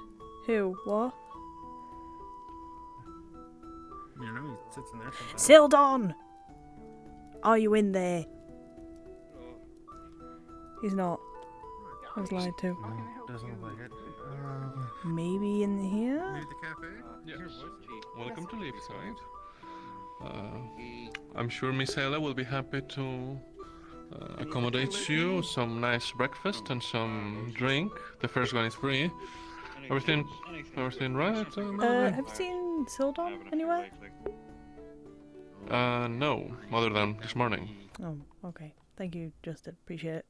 Who? What? You know, he sits in there sometimes. Sildon! Are you in there? He's not. I was lied to. No, doesn't look like it. Maybe in here? Maybe the cafe? Yes. Welcome to Leafside. I'm sure Miss Ella will be happy to accommodate you. Some nice breakfast and some drink. The first one is free. Everything right? Have you seen Sildon anywhere? No, other than this morning. Oh, okay. Thank you, Justin. Appreciate it.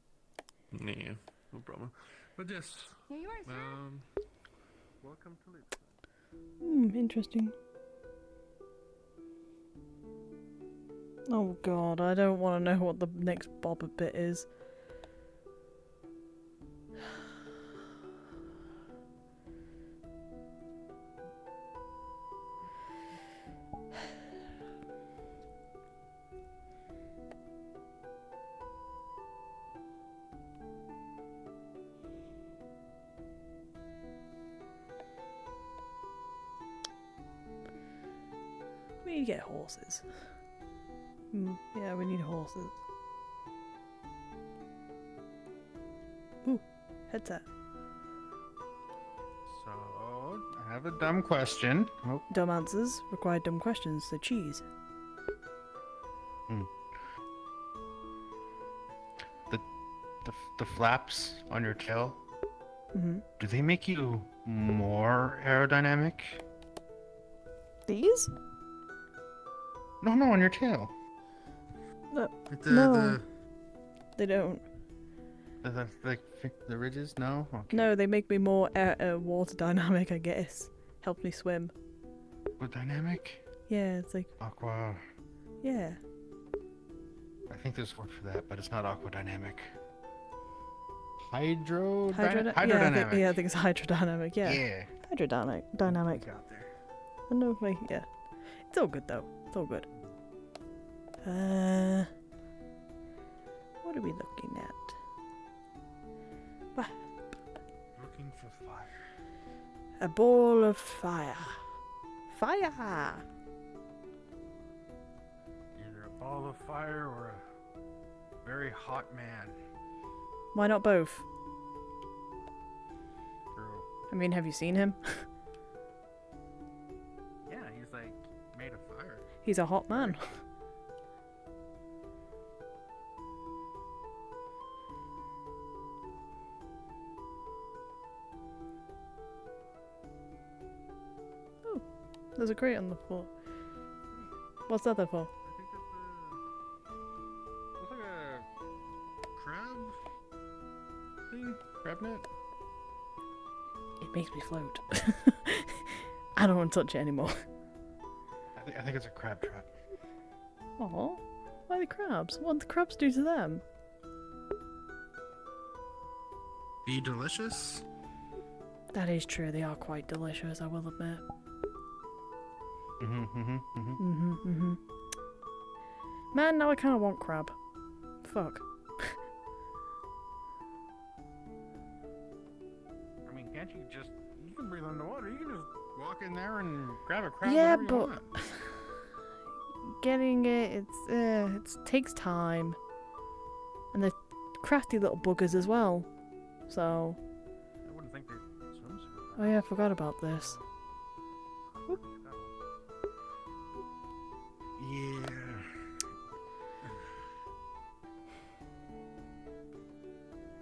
Yeah, no problem. But yes. Here you are, sir. Welcome to Leafside. Interesting. Oh god, I don't want to know what the next bobber bit is. We need to get horses. Yeah, we need horses. Ooh, headset. So, I have a dumb question. Oh. Dumb answers require dumb questions, so cheese. The flaps on your tail, Mm-hmm. do they make you more aerodynamic? These? No, on your tail. No, The they don't. The ridges? No? Okay. No, they make me more water dynamic, I guess. Help me swim. What dynamic? Yeah, it's like... Aqua. Yeah. I think there's word for that, but it's not aqua dynamic. Hydrodynamic. Yeah, I think it's hydrodynamic, yeah. Yeah. Hydrodynamic. Got there. I know, like, yeah. It's all good, though. It's all good. What are we looking at? Looking for fire. A ball of fire. Fire! Either a ball of fire or a very hot man. Why not both? True. I mean, have you seen him? Yeah, he's like made of fire. He's a hot man. Oh, there's a crate on the floor. What's that there for? I think that's looks like a crab thing? Crab net? It makes me float. I don't want to touch it anymore. I think it's a crab trap. Aw, why the crabs? What did the crabs do to them? Be delicious? That is true, they are quite delicious, I will admit. Man, now I kind of want crab. Fuck. I mean, can't you just... You can breathe underwater. You can just walk in there and grab a crab Yeah, whenever you but... want. Getting it takes time. And they're crafty little buggers as well. So... I wouldn't think they swim super fast. Oh yeah, I forgot about this. Yeah.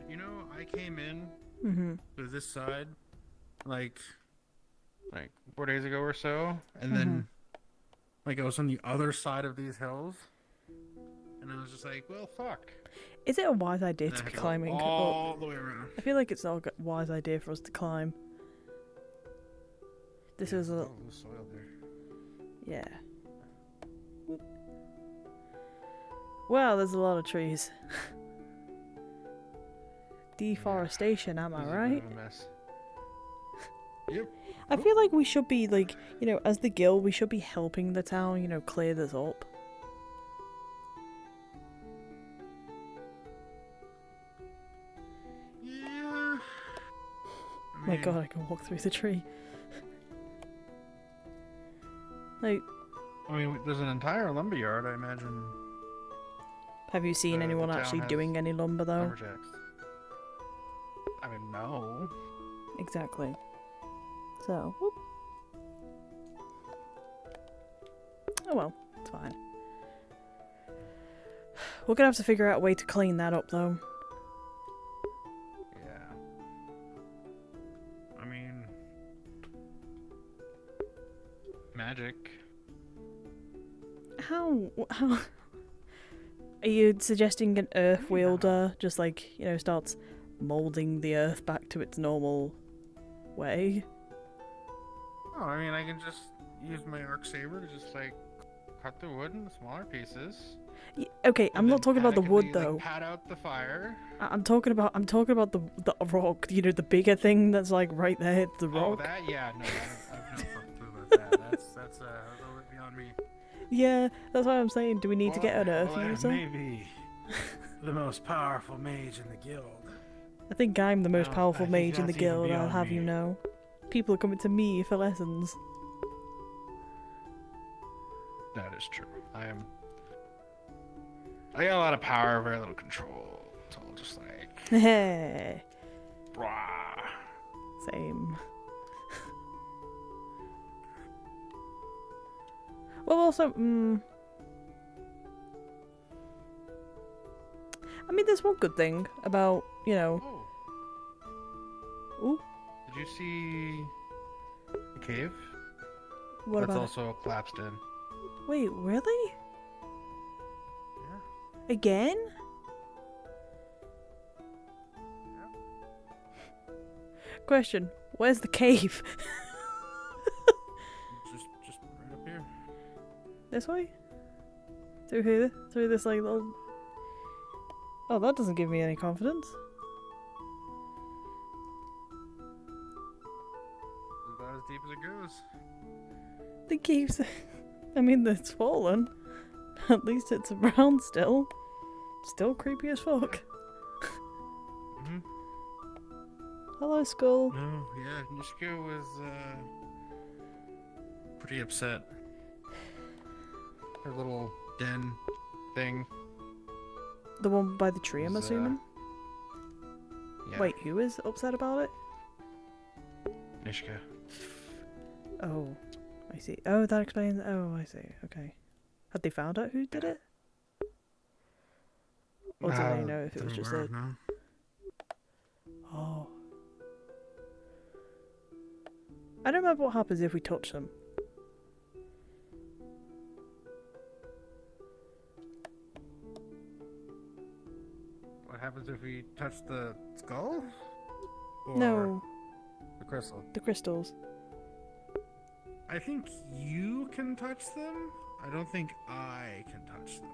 You know, I came in to this side like 4 days ago or so, and then like I was on the other side of these hills, and I was just like, well, fuck. Is it a wise idea And to I be had go climbing all up? the way around. I feel like it's not a wise idea for us to climb. This is a... soil there. Yeah. Wow, there's a lot of trees. Deforestation, am I right? Yep. I feel like we should be, like, you know, as the guild, we should be helping the town, you know, clear this up. Yeah. My god, I can walk through the tree. Like... I mean, there's an entire lumberyard, I imagine. Have you seen anyone actually doing any lumber, though? Lumberjacks. I mean, no. Exactly. So, whoop. Oh well, it's fine. We're gonna have to figure out a way to clean that up, though. Yeah. I mean... magic. How... Are you suggesting an earth wielder just, like, you know, starts moulding the earth back to its normal way? Oh, I mean, I can just use my arc saber to just, like, cut the wood into smaller pieces. Yeah, okay, I'm not talking about the wood, though. Like, pat out the fire. I'm talking about the rock, you know, the bigger thing that's, like, right there, the rock. Oh, that? Yeah, no, I've no fucking clue about that. That's a little bit beyond me. Yeah, that's what I'm saying. Do we need to get an earth user? Maybe the most powerful mage in the guild. I think I'm the most powerful I think mage in the that's even guild, I'll beyond have me. you know. People are coming to me for lessons. That is true. I got a lot of power, very little control. It's all just like... Hey. Brah. Same. Well, also, I mean, there's one good thing about, you know... Ooh. Did you see the cave? What That's about also collapsed in. Wait, really? Yeah. Again? Question, where's the cave? just right up here. This way? Through here? Through this, like, little... Oh, that doesn't give me any confidence. About as deep as it goes. The cave's... I mean, it's fallen. At least it's around still. Still creepy as fuck. Hello, Skull. No, yeah, Nishka was, pretty upset. Her little den thing. The one by the tree, I'm Was, assuming? Yeah. Wait, who is upset about it? Nishka. Oh, I see. Oh, that explains... Oh, I see. Okay. Had they found out who did it? Or do they know if it was just a... No. Oh. I don't remember what happens if we touch them. What happens if we touch the skull? Or No. the crystal? The crystals. I think you can touch them. I don't think I can touch them.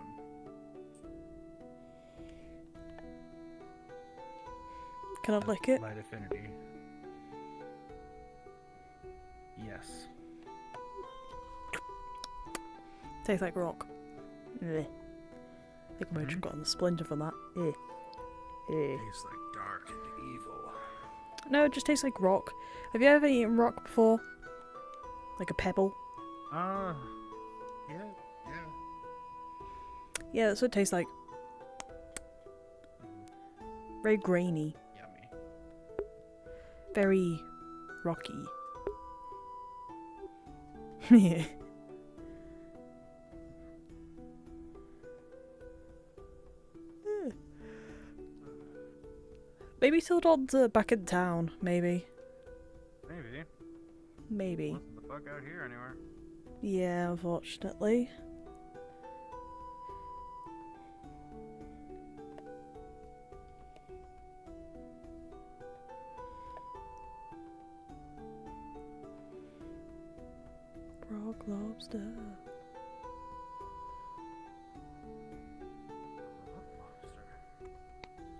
Can I lick it? Light affinity. Yes. Tastes like rock. Blech. I think I might have gotten the splinter from that. Eh. Tastes like dark and evil. No, it just tastes like rock. Have you ever eaten rock before? Like a pebble? Yeah. Yeah, that's what it tastes like. Very grainy. Yummy. Very Rocky. Yeah. Maybe Sildon's back in town, maybe. Maybe. Maybe. Wasn't the fuck out here anywhere. Yeah, unfortunately. Frog lobster.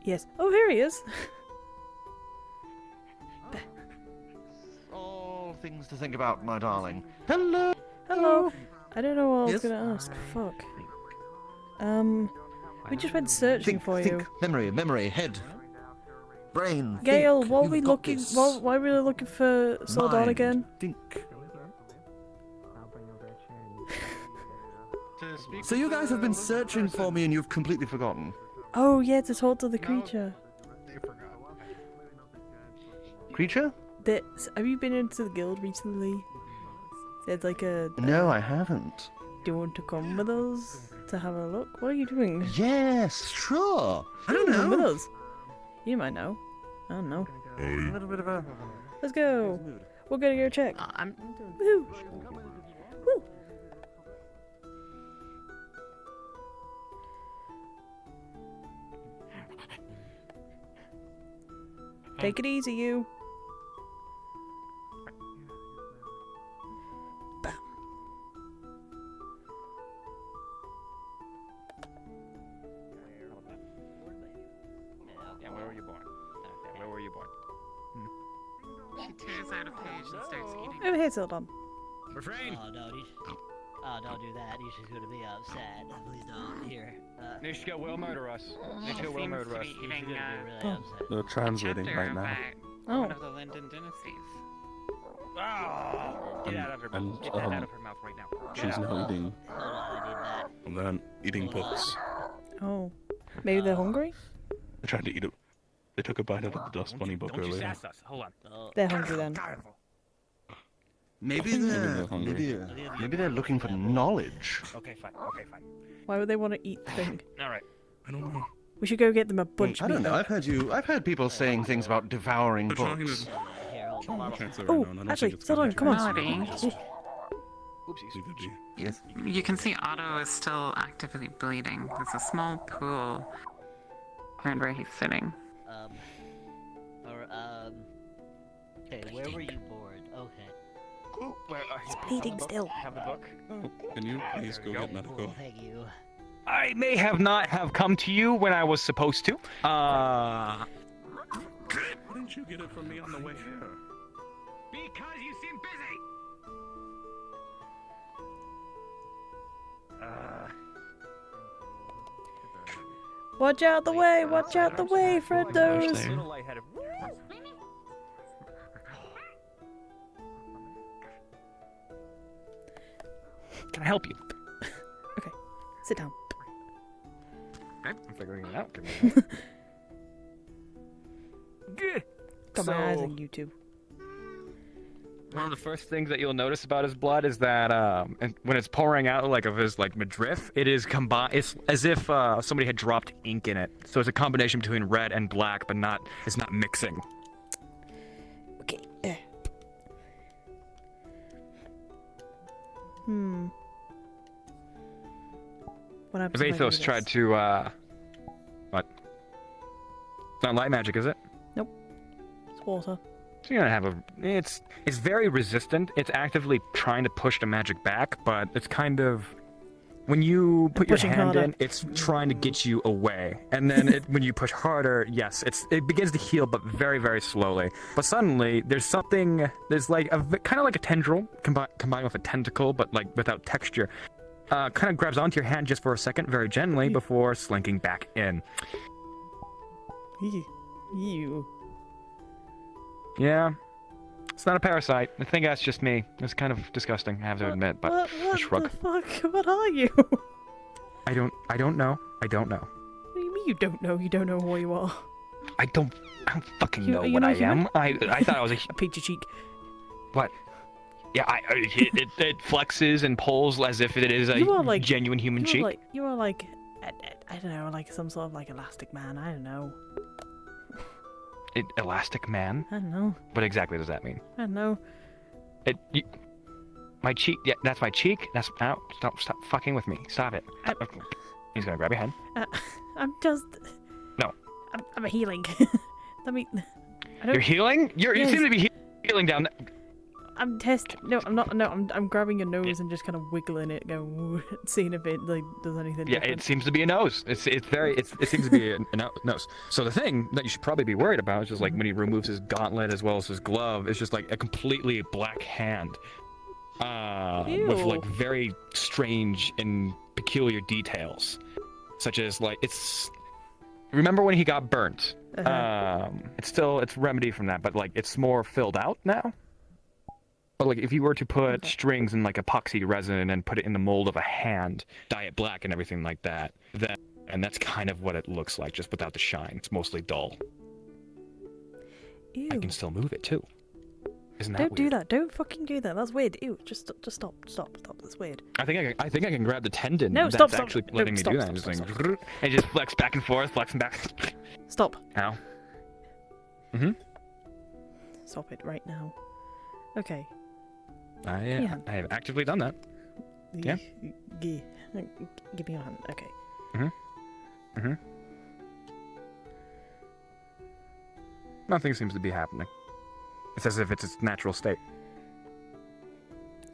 Yes. Oh, here he is. All things to think about, my darling. Hello. Hello. I don't know what I was Yes? gonna ask. Fuck. We just went searching for you. Memory, head, brain. Gale, think. what are You've we got looking? this. Why are we looking for Sildon Mind, again? Think. So you guys have been searching for me and you've completely forgotten. Oh yeah, to talk to the creature. Creature? Have you been into the guild recently? There's like a. No, I haven't. Do you want to come with us to have a look? What are you doing? Yes, sure. I don't Come with know. us. You might know. I don't know. A little bit of a. Let's go. We're gonna go check. Woo. Woo. Take it easy, you. Yeah, where were you born? Yeah, where were you born? She tears out a page and starts eating. Over here, Sildon. Refrain! Oh, no, don't do that. She's gonna be upset. Please don't. Here. Nishka will murder us. Nishka will Seems murder to us. be eating really upset. They're translating chapter right now. about one of the Linden dynasties. Oh, get out of her And, mouth. Get that out of her mouth right now. Get She's out. now eating. And then eating books. Oh. Maybe they're hungry? They tried to eat it. They took a bite out of the Dust Bunny book Don't you earlier. sass us. Hold on. They're hungry then. Maybe they're maybe they're looking for knowledge. Okay, fine. Okay, fine. Why would they want to eat the thing? All right. I don't know. We should go get them a bunch I of don't meat. know. I've heard people saying things about devouring They're trying books. I can't say right Oh, now, and I don't actually, think it's Sildon, come on. Melody. Oopsies. Yes. You can see Otto is still actively bleeding. There's a small pool around where he's sitting. Okay, where were you born? Okay. Ooh, where are He's bleeding still. Have the book. Oh, can you please go get medical? Thank you. I may have not have come to you when I was supposed to. Why didn't you get it from me on the way here? Because you seem busy. Watch out the way! Watch out the way, friendos! Little lightheaded. Can I help you? Okay, sit down. Okay, I'm figuring it out. Got my eyes on you two. One of the first things that you'll notice about his blood is that and when it's pouring out like of his like midriff, it is combined. It's as if somebody had dropped ink in it. So it's a combination between red and black, but it's not mixing. Okay. What happens if I do Vathos this? tried to what? It's not light magic, is it? Nope. It's water. So you're gonna have it's very resistant. It's actively trying to push the magic back, but it's kind of when you put your Pushing hand harder. in, it's trying to get you away. And then when you push harder, yes, it begins to heal, but very, very slowly. But suddenly, there's like kind of like a tendril combined with a tentacle, but like without texture. Kind of grabs onto your hand just for a second, very gently, before slinking back in. You. Yeah. It's not a parasite. I think that's just me. It's kind of disgusting, I have to admit, but I shrug. What the fuck? What are you? I don't know. What do you mean you don't know? You don't know who you are. I don't fucking know You're what not I am. human? I thought I was a I peeked your cheek. What? Yeah, it flexes and pulls as if it is a You are like genuine human cheek. You are like, I don't know, like some sort of like elastic man. I don't know. Elastic man? I don't know. What exactly does that mean? I don't know. My cheek. Yeah, that's my cheek. That's no. Stop fucking with me. Stop it. He's gonna grab your head. I'm just. No. I'm healing. Let me. You're healing? You seem to be healing down there. I'm testing. No, I'm not. No, I'm grabbing your nose and just kind of wiggling it, going, seeing if it like does anything. Yeah, different. it seems to be a nose. It seems to be a nose. So the thing that you should probably be worried about is just like when he removes his gauntlet as well as his glove, it's just like a completely black hand, with like very strange and peculiar details, such as like it's. Remember when he got burnt? It's remedied from that, but like it's more filled out now. But like if you were to put strings in like epoxy resin and put it in the mold of a hand, dye it black and everything like that, and that's kind of what it looks like, just without the shine. It's mostly dull. Ew. I can still move it too. Isn't that Don't weird? do that. Don't fucking do that. That's weird. Ew. Just stop. That's weird. I think I can grab the tendon. No, that's stop. actually letting me do that. And just flex back and forth, flexing back. Stop. Ow. Stop it right now. Okay. I have actively done that. Yeah. Give me your hand. Okay. Nothing seems to be happening. It's as if it's its natural state.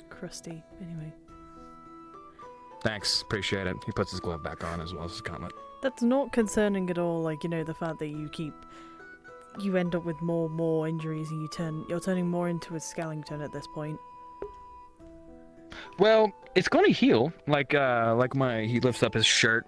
Crusty. Anyway. Thanks, appreciate it. He puts his glove back on as well as his gauntlet. That's not concerning at all. Like, you know, the fact that you end up with more injuries and you're turning more into a skeleton at this point. Well, it's going to heal. He lifts up his shirt.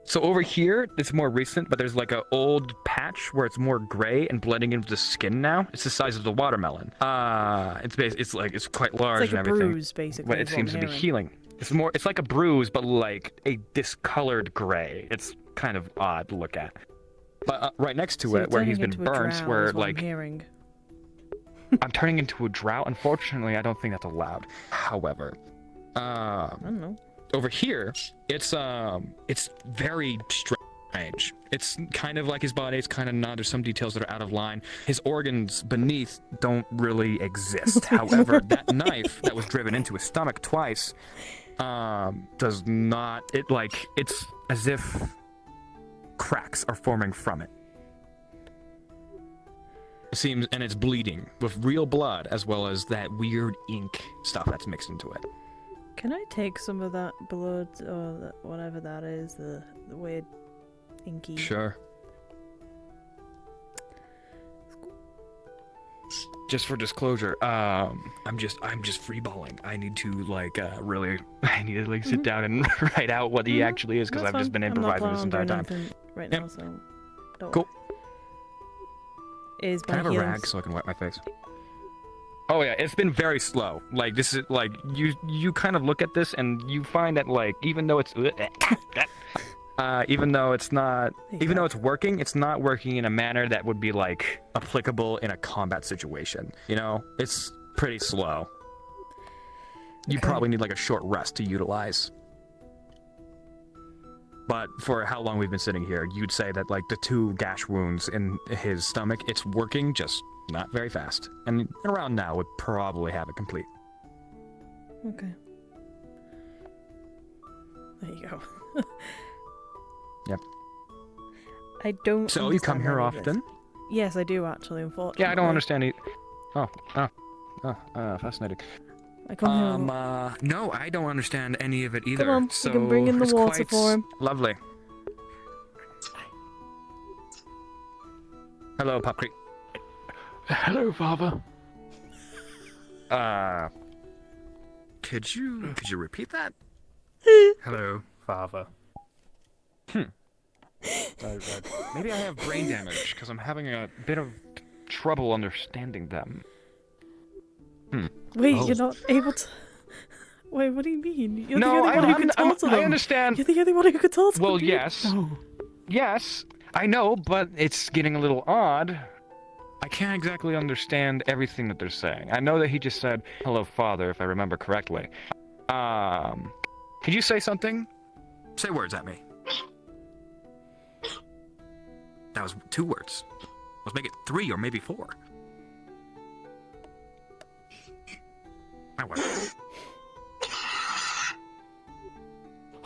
So over here, it's more recent, but there's like an old patch where it's more gray and blending into the skin now. It's the size of the watermelon. It's quite large It's like and a everything. bruise, basically. But it seems to be healing. It's like a bruise, but like a discolored gray. It's kind of odd to look at. But right next to it, where he's been burnt, where like I'm turning into a drought. Unfortunately, I don't think that's allowed. However, I don't know. Over here, it's very strange. It's kind of like his body. It's kind of not. There's some details that are out of line. His organs beneath don't really exist. However, that knife that was driven into his stomach twice does not. It's as if cracks are forming from it. It seems, and it's bleeding with real blood as well as that weird ink stuff that's mixed into it. Can I take some of that blood or whatever that is, the weird inky? Sure. Just for disclosure, I'm just freeballing. I need to really sit down and write out what he actually is, because I've just been improvising this entire time. Right now, so don't cool. Is Can I have a rag so I can wipe my face? Oh yeah, it's been very slow. Like this is like you kind of look at this and you find that like even though it's working, it's not working in a manner that would be like applicable in a combat situation. You know, it's pretty slow. You probably need like a short rest to utilize. But for how long we've been sitting here, you'd say that like the 2 gash wounds in his stomach, it's working, just not very fast. And around now would probably have it complete. Okay. There you go. Yep. I don't. So you come here often? Yes, I do actually. Unfortunately. Yeah, I don't understand it. Fascinating. I come here. No, I don't understand any of it either. Come on, so you can bring in the it's water quite for him. Lovely. Hello, Pop Creek. Hello, Father. Could you repeat that? Hello, Father. Maybe I have brain damage because I'm having a bit of trouble understanding them. Wait, you're not able to. Wait, what do you mean? You're No, the only one who can talk to them. I understand. You're the only one who can talk to them. Well, yes. No. Yes, I know, but it's getting a little odd. I can't exactly understand everything that they're saying. I know that he just said, hello, father, if I remember correctly. Could you say something? Say words at me. That was 2 words. Let's make it 3 or maybe 4. My word.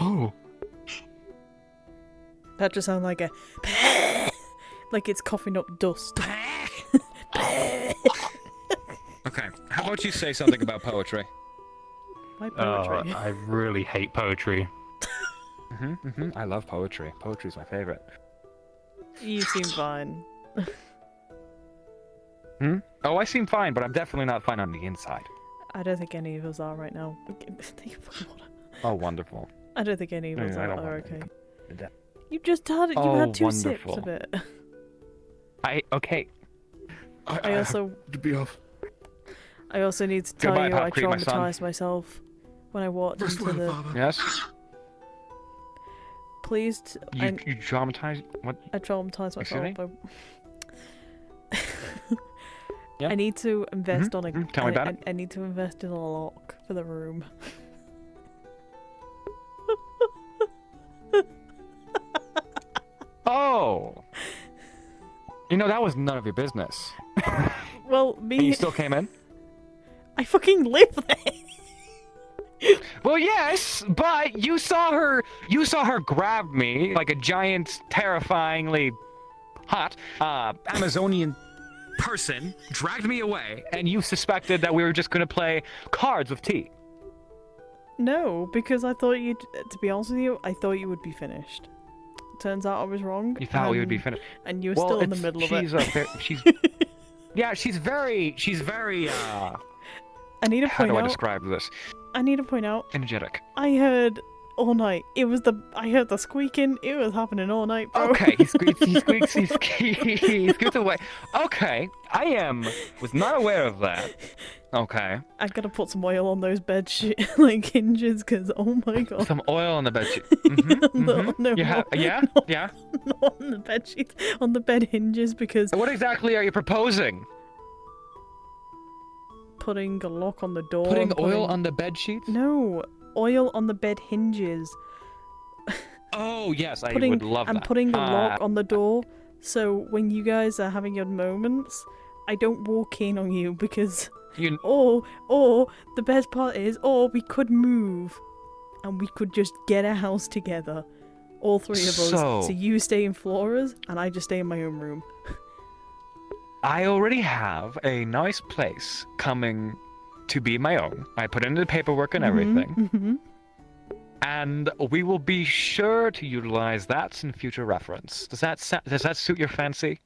Oh. That just sounds like a like it's coughing up dust. Okay, how about you say something about poetry? My poetry. I really hate poetry. I love poetry. Poetry's my favorite. You seem fine. Oh, I seem fine, but I'm definitely not fine on the inside. I don't think any of us are right now. Take a fucking water. Oh, wonderful. I don't think any of us I don't are want okay. that. You just had it. You Oh, had 2 wonderful. sips of it. Okay. I also to be off. I also need to tell Goodbye, you I Pop Creep, my son. traumatized myself when I walked into the. Yes? Please. You traumatized? What? I traumatized Excuse me? myself. Yeah? I need to invest on a. Tell me about it. I need to invest in a lock for the room. Oh! You know, that was none of your business. Well, me. And you still came in? I fucking live there. Well, yes, but you saw her grab me like a giant, terrifyingly hot, Amazonian person, dragged me away, and you suspected that we were just gonna play cards with tea. No, because I thought you'd. To be honest with you, I thought you would be finished. Turns out I was wrong. You thought we would be finished. And you were still in the middle of it. She's very, I need to how point do I out. describe this? I need to point out. Energetic. I heard all night. I heard the squeaking. It was happening all night, bro. Okay, he squeaks, he scoots away. Okay, was not aware of that. Okay. I gotta put some oil on those bed like hinges, cause oh my god. Some oil on the bed sheet. No, Yeah. not on the bed sheets, on the bed hinges, because. What exactly are you proposing? Putting a lock on the door. Putting oil on the bed sheets? No, oil on the bed hinges. Oh yes, I would love that. I'm putting a lock on the door, so when you guys are having your moments, I don't walk in on you because. Or the best part is, we could move, and we could just get a house together, all 3 of us. So you stay in Flora's, and I just stay in my own room. I already have a nice place coming to be my own. I put in the paperwork and everything. And we will be sure to utilize that in future reference. Does that suit your fancy?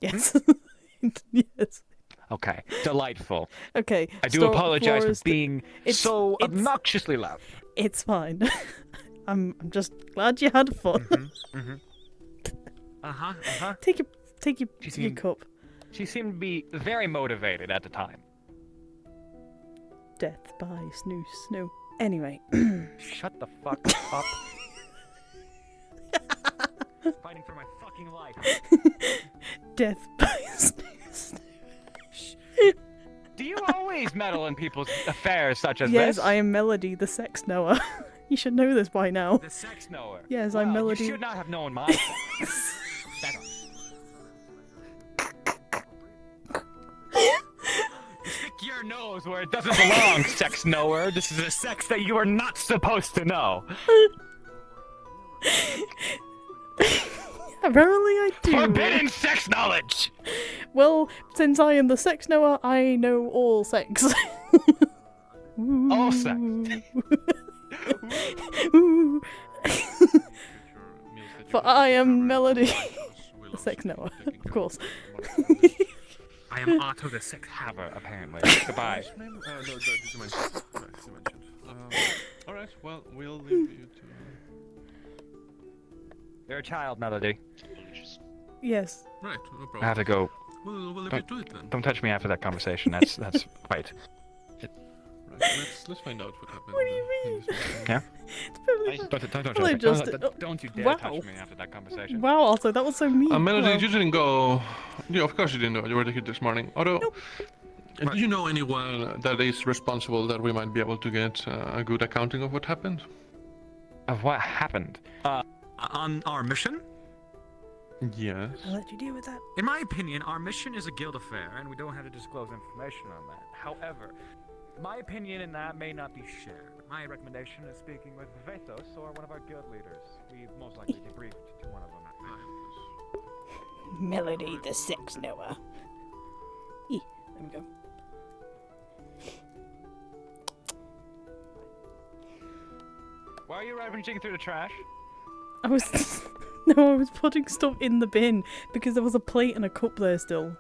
Yes. Yes. Okay. Delightful. Okay. I do apologize for being so obnoxiously loud. It's fine. I'm just glad you had fun. Take your cup. She seemed to be very motivated at the time. Death by snooze. No. Anyway. Shut the fuck up. Fighting for my fucking life. Death by snooze. Do you always meddle in people's affairs such as Yes, this? I am Melody, the sex knower. You should know this by now. The sex knower. Yes, I'm Melody. You should not have known my sex. Stick your nose where it doesn't belong, sex knower. This is a sex that you are not supposed to know. Apparently I do. Forbidden sex knowledge! Well, since I am the sex knower, I know all sex. All sex. For I am Melody, the sex knower, of course. I am Otto the sex haver, apparently. Goodbye. No, did you mention? Alright, well, we'll leave you to... You're a child, Melody. Yes. Right, no problem. I have to go. We'll leave you to it then. Don't touch me after that conversation. That's right. Right. Let's find out what happened. What do you mean? Yeah. It's probably Don't you dare Wow. touch me after that conversation. Wow, also that was so mean. Melody, Wow. you didn't go. Yeah, of course you didn't know. You were here this morning. Although, do you know anyone that is responsible that we might be able to get a good accounting of what happened? Of what happened? On our mission? Yes. I'll let you deal with that. In my opinion, our mission is a guild affair, and we don't have to disclose information on that. However, my opinion in that may not be shared. My recommendation is speaking with Vetos or one of our guild leaders. We've most likely debriefed to one of them. Melody the sex knower. There we go. Why are you rummaging through the trash? I was no, I was putting stuff in the bin because there was a plate and a cup there still.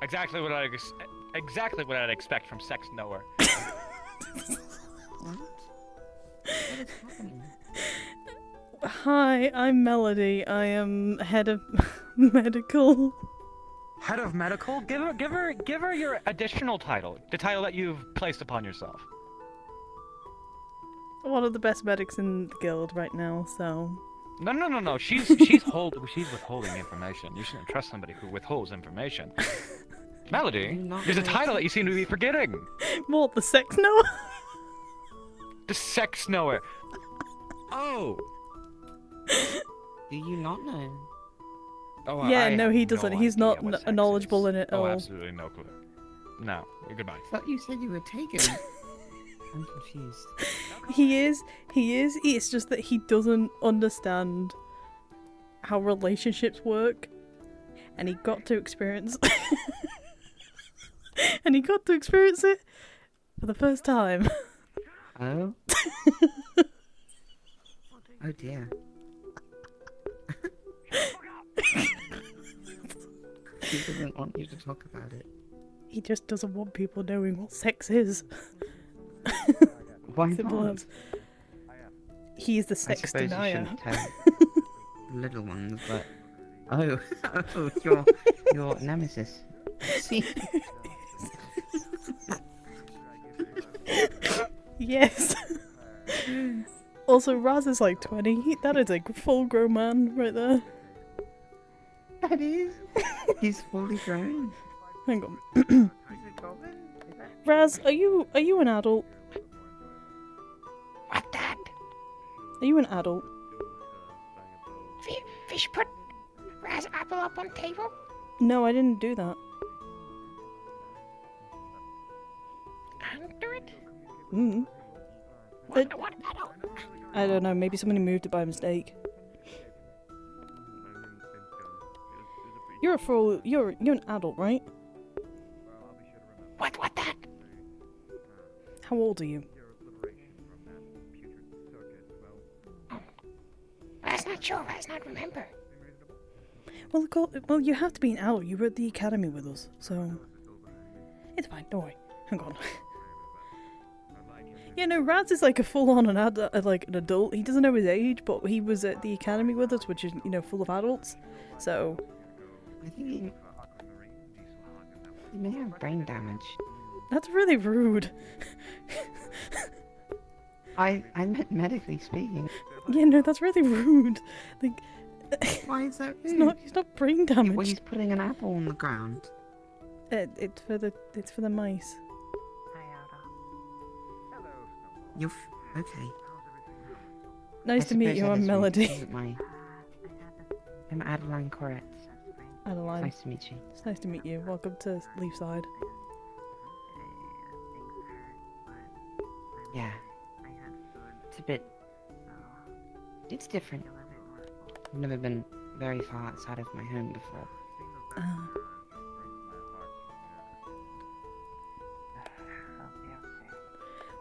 Exactly what I'd expect from sex knower. Hi, I'm Melody. I am head of medical. Head of medical? Give her your additional title. The title that you've placed upon yourself. One of the best medics in the guild right now, so. No. She's withholding information. You shouldn't trust somebody who withholds information. Melody, there's a title that you seem to be forgetting. What, the sex knower? The sex knower. Oh. Do you not know? Oh, Yeah, I no, have he doesn't. no He's idea not what sex knowledgeable is. in it at Oh, all. absolutely no clue. No, goodbye. I thought you said you were taken. I'm confused. He is. It's just that he doesn't understand how relationships work, and he got to experience. And he got to experience it for the first time. Oh. Oh dear. He doesn't want you to talk about it. He just doesn't want people knowing what sex is. Why Simple not? as. He is the I sex suppose you denier. shouldn't tell little ones, but oh, your nemesis. See. Yes. Also, Raz is like 20. That is a full-grown man right there. That is. He's fully grown. Hang on. Raz, are you an adult? What that? Are you an adult? Fish put Raz apple up on table? No, I didn't do that. Under it? What adult? I don't know, maybe somebody moved it by mistake. You're an adult, right? What that? How old are you? Raz not sure, Raz not remember. Well, you have to be an adult. You were at the academy with us, so it's fine. Don't worry. Hang on. Yeah, no, Raz is like a full-on an adult. He doesn't know his age, but he was at the academy with us, which is full of adults. So I think he may have brain damage. that's really rude. I meant medically speaking. Yeah, no, that's really rude. Like, why is that rude? He's not brain damaged. Well, he's putting an apple on the ground. It's for the mice. You're okay. Nice to meet you, I'm Melody. I'm Adeline Corrett. Adeline. Nice to meet you. It's nice to meet you. Welcome to Leafside. Yeah. It's a bit. It's different. I've never been very far outside of my home before.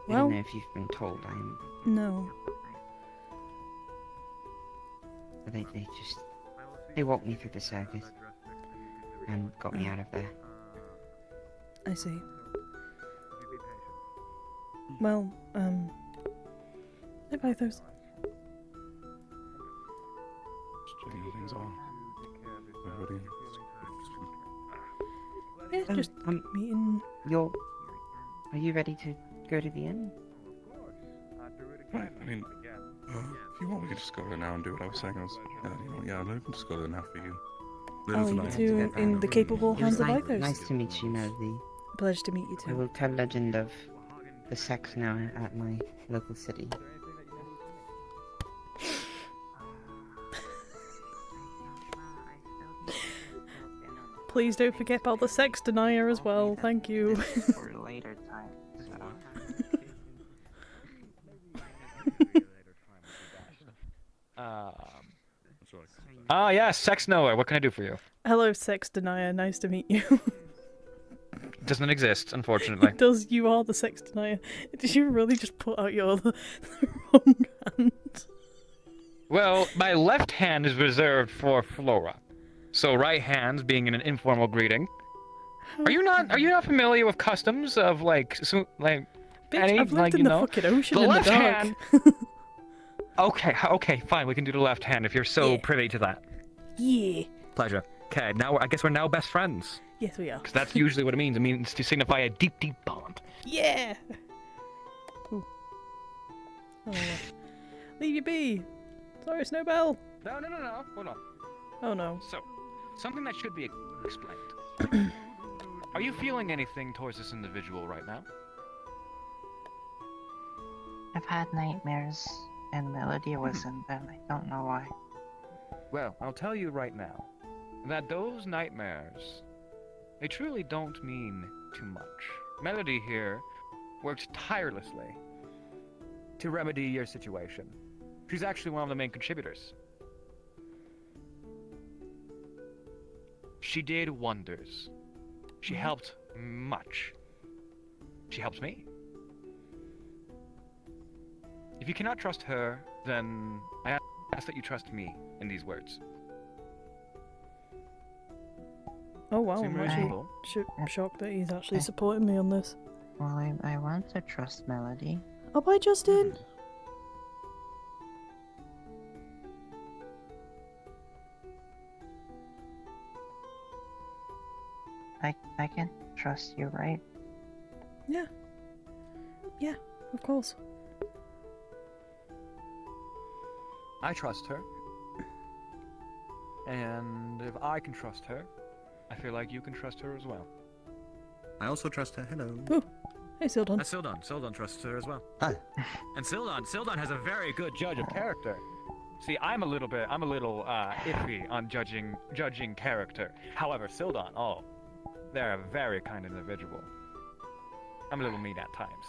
I Well, don't know if you've been told I am. no. They walked me through the circus and got me out of there. I see. Well, hey, Pythos. Just checking things off. Everybody. Yeah, just meeting. Are you ready to go to the inn? Right, I mean, if you want, we could just go there now and do what I was saying. Yeah, we can just go there now for you. Oh, you two in the capable hands of Ithos. Nice to meet you, Melody. Pleasure to meet you too. I will tell legend of the sex now at my local city. Please don't forget about the sex denier as well. Thank you. For later time. Yeah, sex knower. What can I do for you? Hello, sex denier. Nice to meet you. Doesn't exist, unfortunately. Does you are the sex denier? Did you really just put out your the wrong hand? Well, my left hand is reserved for Flora, so right hand being in an informal greeting. Are you not familiar with customs of Bitch, any, I've lived like, in you the know? fucking ocean The in the left dark. hand. Okay, fine. We can do the left hand if you're so privy to that. Yeah. Pleasure. Okay, now I guess we're now best friends. Yes, we are. Because that's usually what it means. It means to signify a deep, deep bond. Yeah. Ooh. Oh, leave you be. Sorry, Snowbell. No. Hold on. Oh no. So, something that should be explained. Are you feeling anything towards this individual right now? I've had nightmares, and Melody was in them. I don't know why. Well, I'll tell you right now that those nightmares, they truly don't mean too much. Melody here worked tirelessly to remedy your situation. She's actually one of the main contributors. She did wonders. She helped much. She helped me. If you cannot trust her, then I ask that you trust me in these words. Oh wow, Seem I'm reasonable. actually shocked that he's actually supporting me on this. Well, I want to trust Melody. Oh, bye, Justin. I can trust you, right? Yeah. Yeah, of course. I trust her. And if I can trust her, I feel like you can trust her as well. I also trust her. Hello. Ooh. Hey, Sildon. Sildon trusts her as well. Hi. And Sildon has a very good judge of character. See, I'm a little iffy on judging character. However, Sildon, they're a very kind individual. I'm a little mean at times.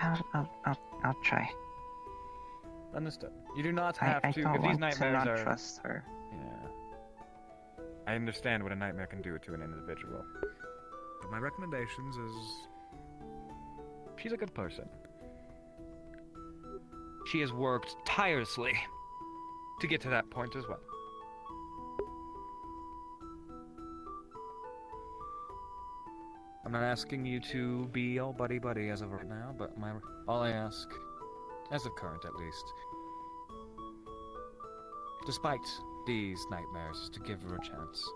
I'll try. Understood. You do not have I to. don't If these want nightmares to not are. trust her. Yeah. I understand what a nightmare can do to an individual. But my recommendations is... She's a good person. She has worked tirelessly to get to that point as well. I'm not asking you to be all buddy-buddy as of right now, but all I ask, as of current at least, despite these nightmares, is to give her a chance.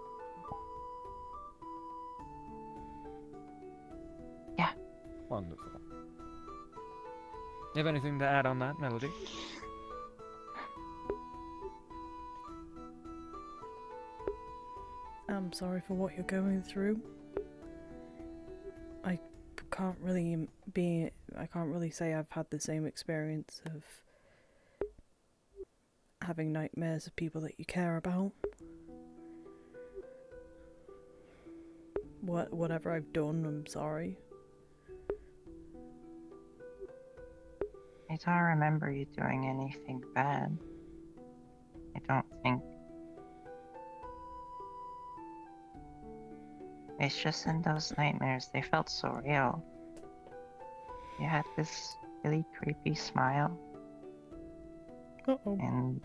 Yeah. Wonderful. You have anything to add on that, Melody? I'm sorry for what you're going through. I can't really say I've had the same experience of having nightmares of people that you care about. Whatever I've done, I'm sorry. I don't remember you doing anything bad. I don't think. It's just in those nightmares, they felt so real. You had this really creepy smile. Uh-oh. And...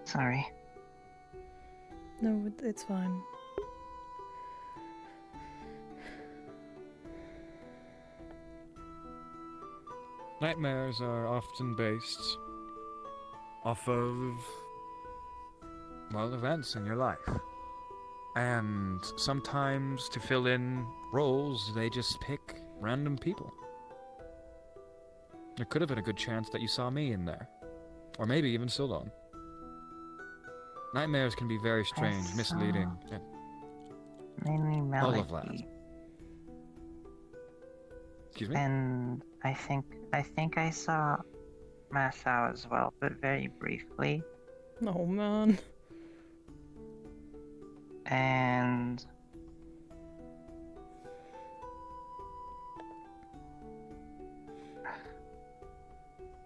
sorry. No, it's fine. Nightmares are often based off of, well, events in your life. And sometimes to fill in roles, they just pick random people. There could have been a good chance that you saw me in there. Or maybe even Sildon. Nightmares can be very strange, misleading, and mainly all Melody. of that. Excuse me? And I think I saw Masao as well, but very briefly. Oh man. And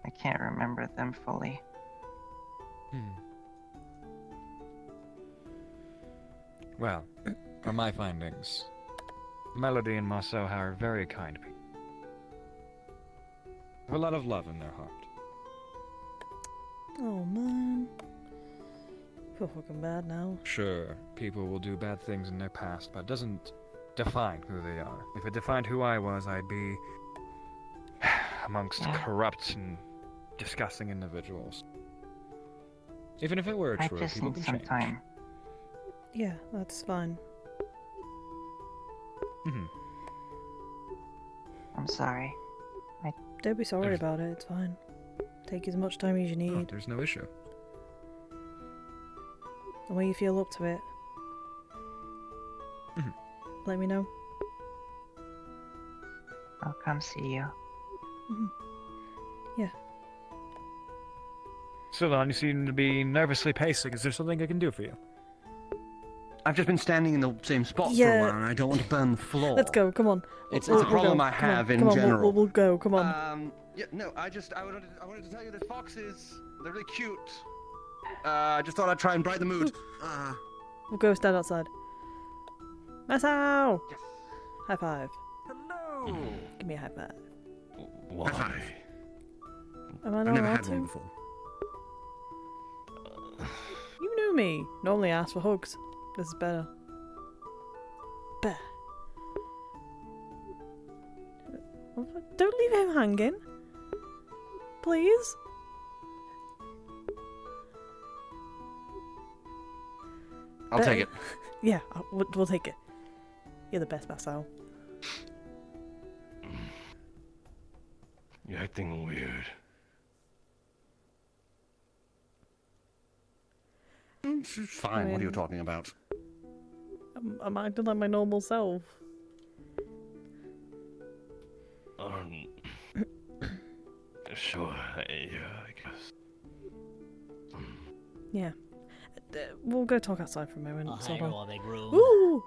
I can't remember them fully. Well, from my findings, Melody and Marceau are very kind people. Have a lot of love in their heart. Oh man. I feel fucking bad now. Sure, people will do bad things in their past, but it doesn't define who they are. If it defined who I was, I'd be amongst corrupt and disgusting individuals. Even if it were I true, just people need can some change. time. Yeah, that's fine. I'm sorry. Don't be sorry about it, it's fine. Take as much time as you need. Oh, there's no issue. And when you feel up to it, let me know. I'll come see you. Yeah. Sildon, you seem to be nervously pacing. Is there something I can do for you? I've just been standing in the same spot for a Yeah. while, and I don't want to burn the floor. Let's go, come on. It's We'll a problem go. I Come on, have in come on, general. We'll go, come on. Yeah, no, I wanted to tell you that foxes, they're really cute. I just thought I'd try and brighten the mood. We'll go stand outside. Masao! Yes. High five. Hello! Give me a high five. High five. Am I I've not never allowed had one to? before. You knew me. Normally I ask for hugs. This is better. Better. Don't leave him hanging. Please. I'll take it. Yeah, we'll take it. You're the best, Masao. You're acting weird. She's fine. What are you talking about? I'm acting like my normal self. Sure, yeah, I guess. Yeah. We'll go talk outside for a moment. I'll Hold hire on. all big room. Ooh!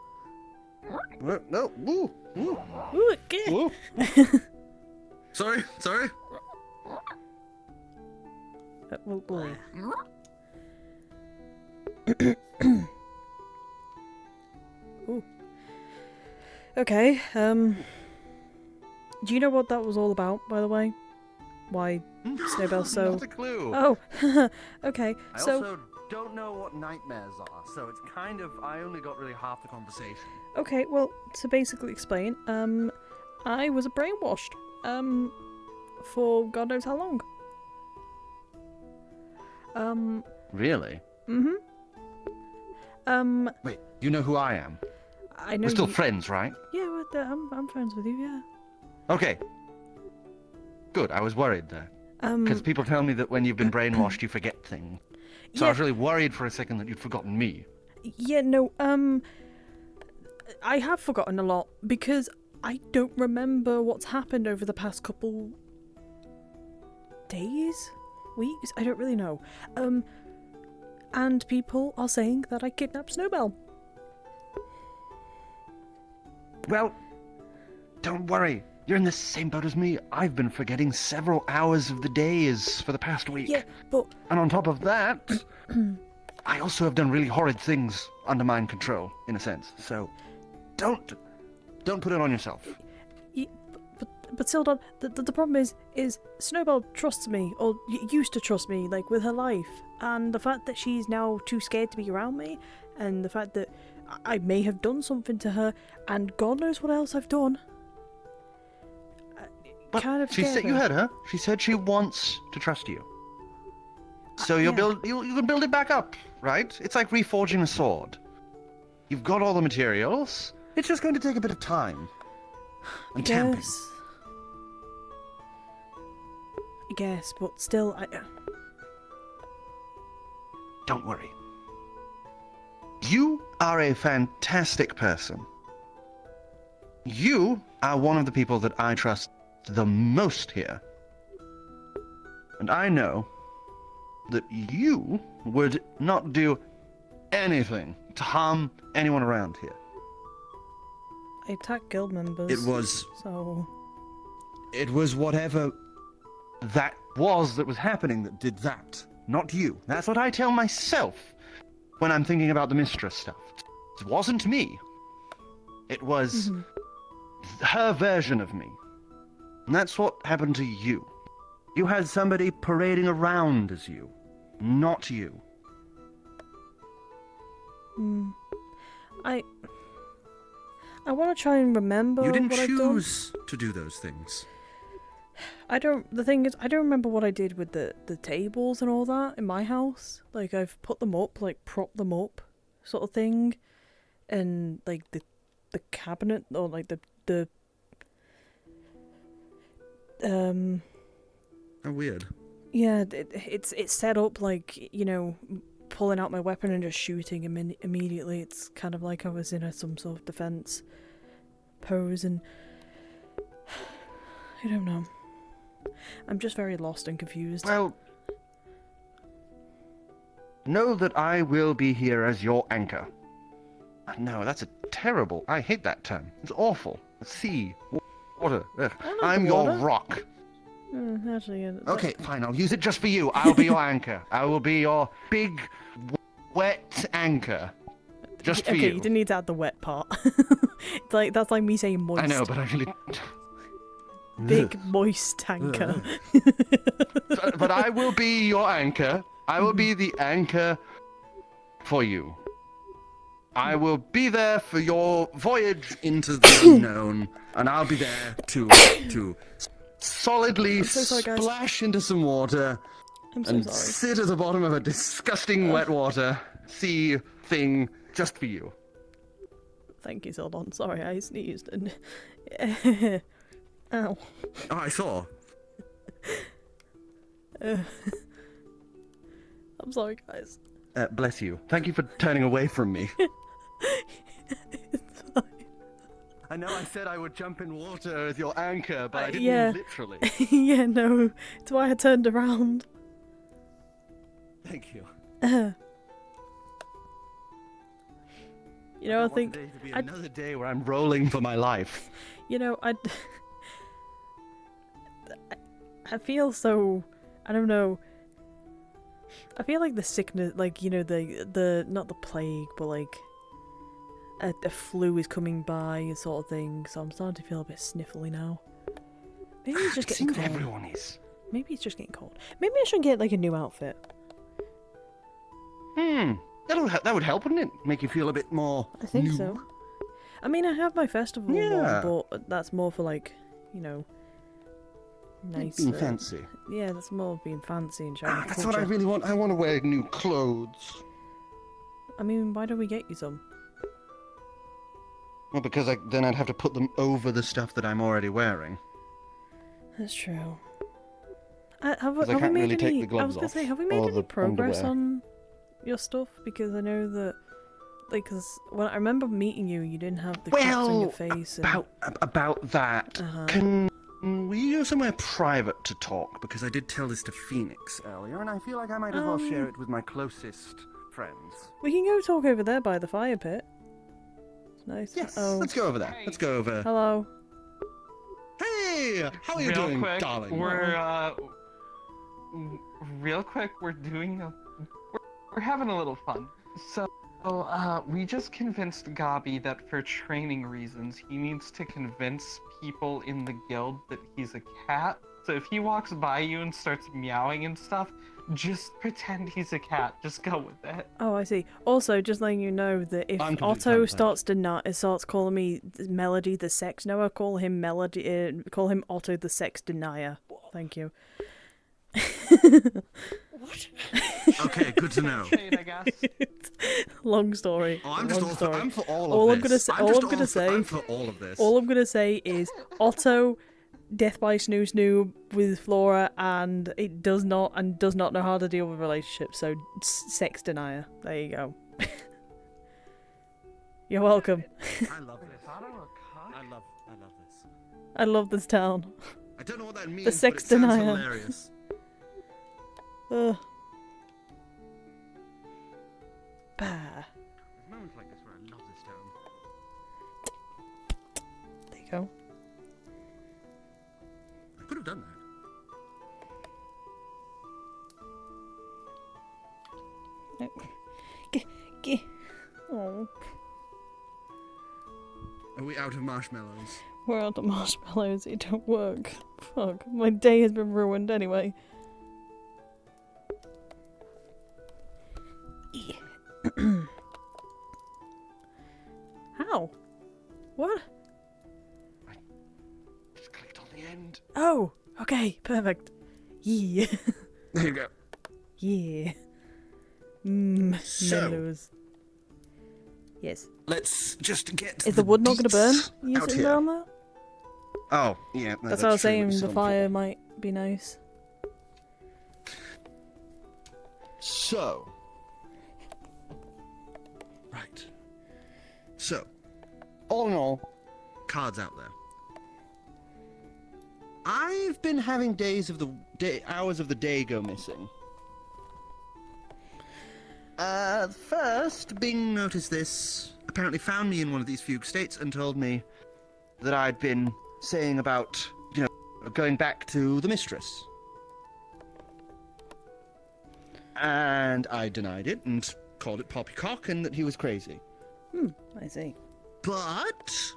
No, woo, woo. Ooh, get. Woo. Sorry. We'll Ooh. Okay, do you know what that was all about, by the way? Why Snowbell's so... Not a clue. Oh, okay, I so... also don't know what nightmares are, so it's kind of... I only got really half the conversation. Okay, well, to basically explain, I was brainwashed, for God knows how long. Really? Wait, you know who I am? I know We're still you- friends, right? Yeah, I'm friends with you, yeah. Okay. Good, I was worried there. Um, Because people tell me that when you've been brainwashed, you forget things. So I was really worried for a second that you'd forgotten me. Yeah, no, I have forgotten a lot, because I don't remember what's happened over the past couple... days? Weeks? I don't really know. And people are saying that I kidnapped Snowbell. Well, don't worry. You're in the same boat as me. I've been forgetting several hours of the days for the past week. Yeah, but... And on top of that, I also have done really horrid things under mind control, in a sense. So, don't put it on yourself. But Sildon, the problem is Snowbell trusts me, or used to trust me, like, with her life. And the fact that she's now too scared to be around me, and the fact that I may have done something to her, and God knows what else I've done. Kind of She scared said you her. heard her. She said she wants to trust you. So you can build it back up, right? It's like reforging a sword. You've got all the materials. It's just going to take a bit of time. And tamping. I guess, but still, Don't worry. You are a fantastic person. You are one of the people that I trust the most here. And I know that you would not do anything to harm anyone around here. I attacked guild members. It was whatever that was happening that did that, not you. That's what I tell myself when I'm thinking about the mistress stuff. It wasn't me. It was her version of me. And that's what happened to you. You had somebody parading around as you, not you. I want to try and remember. You didn't what choose to do those things. The thing is, I don't remember what I did with the tables and all that in my house. Like, I've put them up, like, propped them up, sort of thing. And, like, the cabinet, or, like, the How weird. Yeah, it's set up, like, you know, pulling out my weapon and just shooting immediately. It's kind of like I was in some sort of defense pose, and I don't know. I'm just very lost and confused. Well, know that I will be here as your anchor. No, that's a terrible... I hate that term. It's awful. Sea, water. I'm your rock. Actually, Okay, fine, I'll use it just for you. I'll be your anchor. I will be your big, wet anchor. Just for you. Okay, you didn't need to add the wet part. It's like, that's like me saying moist. I know, but I really... Big, moist anchor. but I will be your anchor. I will be the anchor for you. I will be there for your voyage into the unknown, and I'll be there to solidly splash into some water and sit at the bottom of a disgusting wet water sea thing just for you. Thank you, Zildon. Sorry, I sneezed and... Ow. Oh, I saw. I'm sorry, guys. Bless you. Thank you for turning away from me. It's fine. I know I said I would jump in water as your anchor, but I didn't mean literally. Yeah, no. It's why I turned around. Thank you. You know, I think... Today to be another day where I'm rolling for my life. You know, I feel so... I don't know. I feel like the sickness, like, you know, the not the plague, but like a flu is coming by, sort of thing. So I'm starting to feel a bit sniffly now. Maybe it's just getting cold. Everyone is. Maybe it's just getting cold. Maybe I should get like a new outfit. That would help, wouldn't it? Make you feel a bit more. I think new. so. I mean, I have my festival one, but that's more for like, you know, nice. Being fancy. Yeah, that's more being fancy and showing That's what I really want. I want to wear new clothes. I mean, why don't we get you some? Well, because then I'd have to put them over the stuff that I'm already wearing. That's true. Have I we can't made really take any? the gloves I was gonna off, say, have we made or any the progress underwear. on your stuff? Because I know that, like, because when I remember meeting you, you didn't have the cuts on your face. About that, can we go somewhere private to talk? Because I did tell this to Phoenix earlier, and I feel like I might as well share it with my closest friends. We can go talk over there by the fire pit. It's nice. Yes, Oh. let's go over there. Let's go over. Hello. Hey, how are you Real doing, quick, darling? We're we're having a little fun. So we just convinced Gabi that for training reasons, he needs to convince people in the guild that he's a cat. So if he walks by you and starts meowing and stuff, just pretend he's a cat. Just go with it. Oh, I see. Also, just letting you know that if I'm completely Otto fine with starts calling me Melody the sex, no, I call him Melody. Call him Otto the sex denier. Thank you. What? Okay, good to know. Shade, I guess. Long story. Oh, I'm long just all story. for, I'm for all of all this. I'm gonna say. I'm All just I'm gonna all say. I'm for all of this. All I'm gonna say is Otto, Death by Snoo Snoo with Flora, and it does not know how to deal with relationships. So sex denier. There you go. You're welcome. I love this. I love this. I love this town. I don't know what that means, The sex but it sounds denier. hilarious. Bah. There's moments like this where I love this town. There you go. I could have done that. Oh. Are we out of marshmallows? We're out of marshmallows. It don't work. Fuck. My day has been ruined anyway. How? What? Just clicked on the end. Oh, okay, perfect. Yeah. There you go. Yeah. So- Mellows. Yes. Let's just get. Is the wood not going to burn? deets You out sitting here. down there? Oh, yeah. No, That's how I was true, saying it's the on fire might be nice. So. Right. So, all in all, cards out there. I've been having hours of the day go missing. First, Bing noticed this, apparently found me in one of these fugue states and told me that I'd been saying about, going back to the mistress. And I denied it and called it poppycock and that he was crazy. I see. But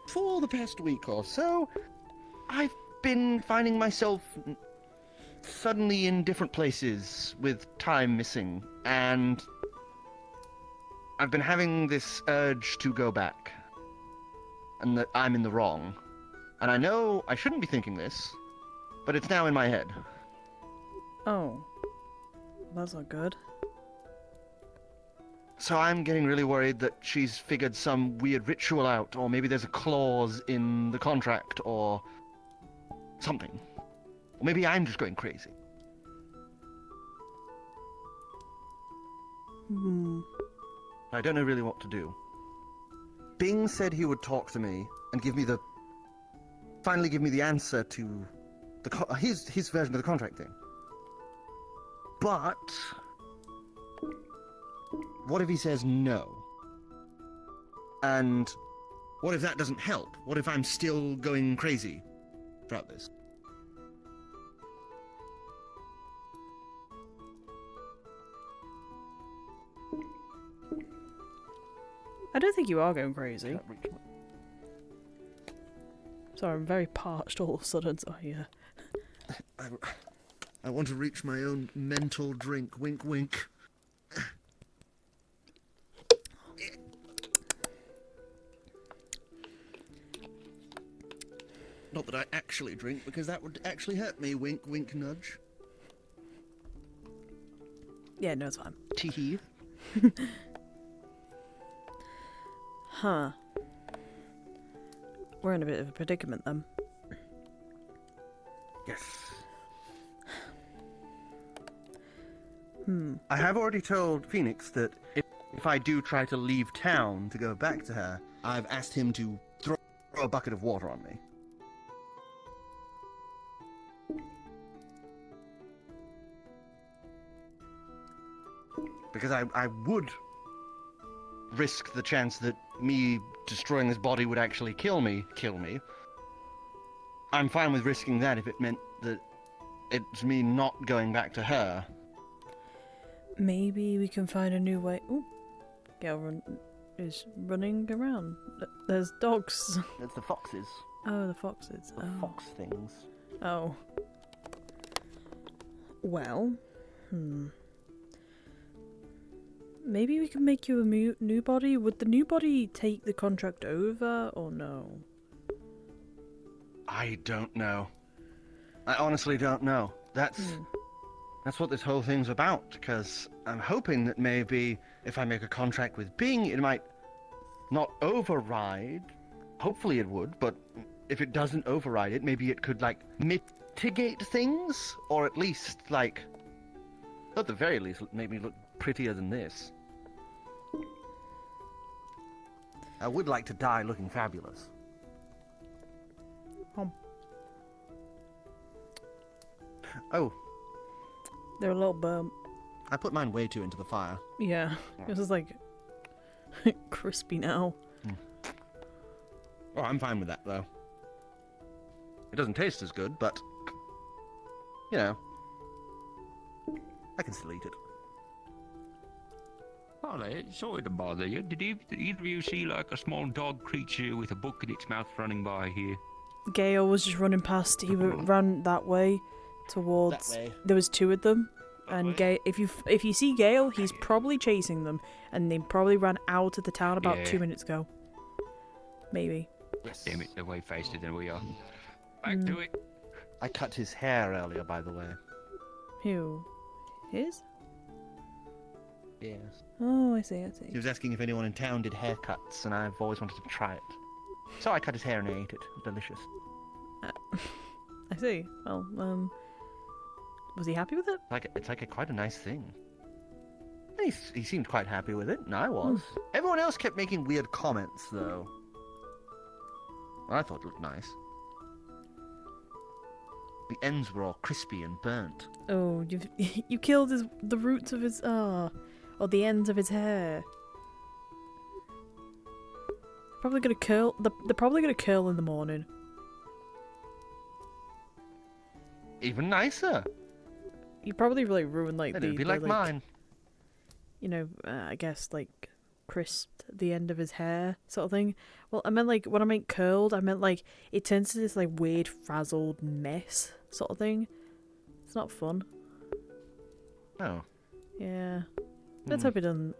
for the past week or so, I've been finding myself suddenly in different places with time missing, and I've been having this urge to go back, and that I'm in the wrong. And I know I shouldn't be thinking this, but it's now in my head. Oh. That's not good. So I'm getting really worried that she's figured some weird ritual out, or maybe there's a clause in the contract, or something. Or maybe I'm just going crazy. I don't know really what to do. Bing said he would talk to me and finally give me the answer to his version of the contract thing. But what if he says no? And what if that doesn't help? What if I'm still going crazy throughout this? I don't think you are going crazy. Sorry, I'm very parched all of a sudden, so yeah. I want to reach my own mental drink. Wink, wink. Not that I actually drink, because that would actually hurt me. Wink, wink, nudge. Yeah, no, it's fine. Tee-hee. Huh. We're in a bit of a predicament then. Yes. I have already told Phoenix that if I do try to leave town to go back to her, I've asked him to throw a bucket of water on me. Because I would risk the chance that me destroying this body would actually kill me. I'm fine with risking that if it meant that it's me not going back to her. Maybe we can find a new way. Ooh, Gal is running around. There's dogs. It's the foxes. Oh, the foxes. The fox things. Oh. Well, maybe we can make you a new body. Would the new body take the contract over or no? I don't know. I honestly don't know. That's That's what this whole thing's about, because I'm hoping that maybe if I make a contract with Bing, it might not override. Hopefully it would, but if it doesn't override it, maybe it could, like, mitigate things? Or at least, like, at the very least, make me look prettier than this. I would like to die looking fabulous. Oh. They're a little burnt. I put mine way too into the fire. Yeah, this is like crispy now. Oh, I'm fine with that, though. It doesn't taste as good, but, you know, I can still eat it. Ollie, sorry to bother you. Did either of you see, like, a small dog creature with a book in its mouth running by here? Gale was just running past. He ran that way towards. That way. There was two of them, and Gale. If you see Gale, he's probably chasing them, and they probably ran out of the town about 2 minutes ago. Maybe. Yes. Damn it, they're way faster than we are. Back to it. I cut his hair earlier, by the way. Who? His? Yes. Oh, I see. He was asking if anyone in town did haircuts, and I've always wanted to try it. So I cut his hair and I ate it. It was delicious. I see. Well, was he happy with it? It's quite a nice thing. He seemed quite happy with it, and I was. Everyone else kept making weird comments, though. I thought it looked nice. The ends were all crispy and burnt. Oh, you killed the roots of his or the ends of his hair. Probably gonna curl. They're probably gonna curl in the morning. Even nicer. You probably really ruined like It'd be like mine. You know, I guess like crisped the end of his hair sort of thing. Well, I meant like when I meant curled, I meant like it turns to this like weird frazzled mess sort of thing. It's not fun. Oh. Yeah. Let's hope it doesn't.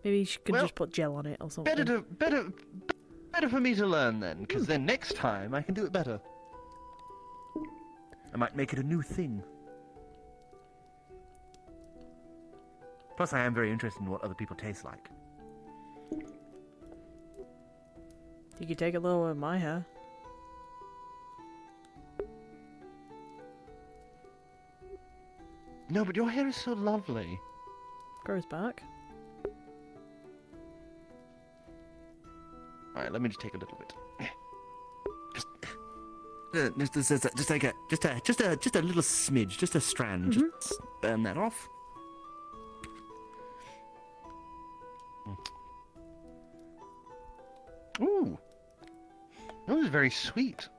Maybe you could just put gel on it or something. Better for me to learn then, because then next time I can do it better. I might make it a new thing. Plus, I am very interested in what other people taste like. You could take a little of my hair. No, but your hair is so lovely. Grows back. Alright, let me just take a little bit. Just like a little smidge, just a strand. Just burn that off. Ooh, that was very sweet.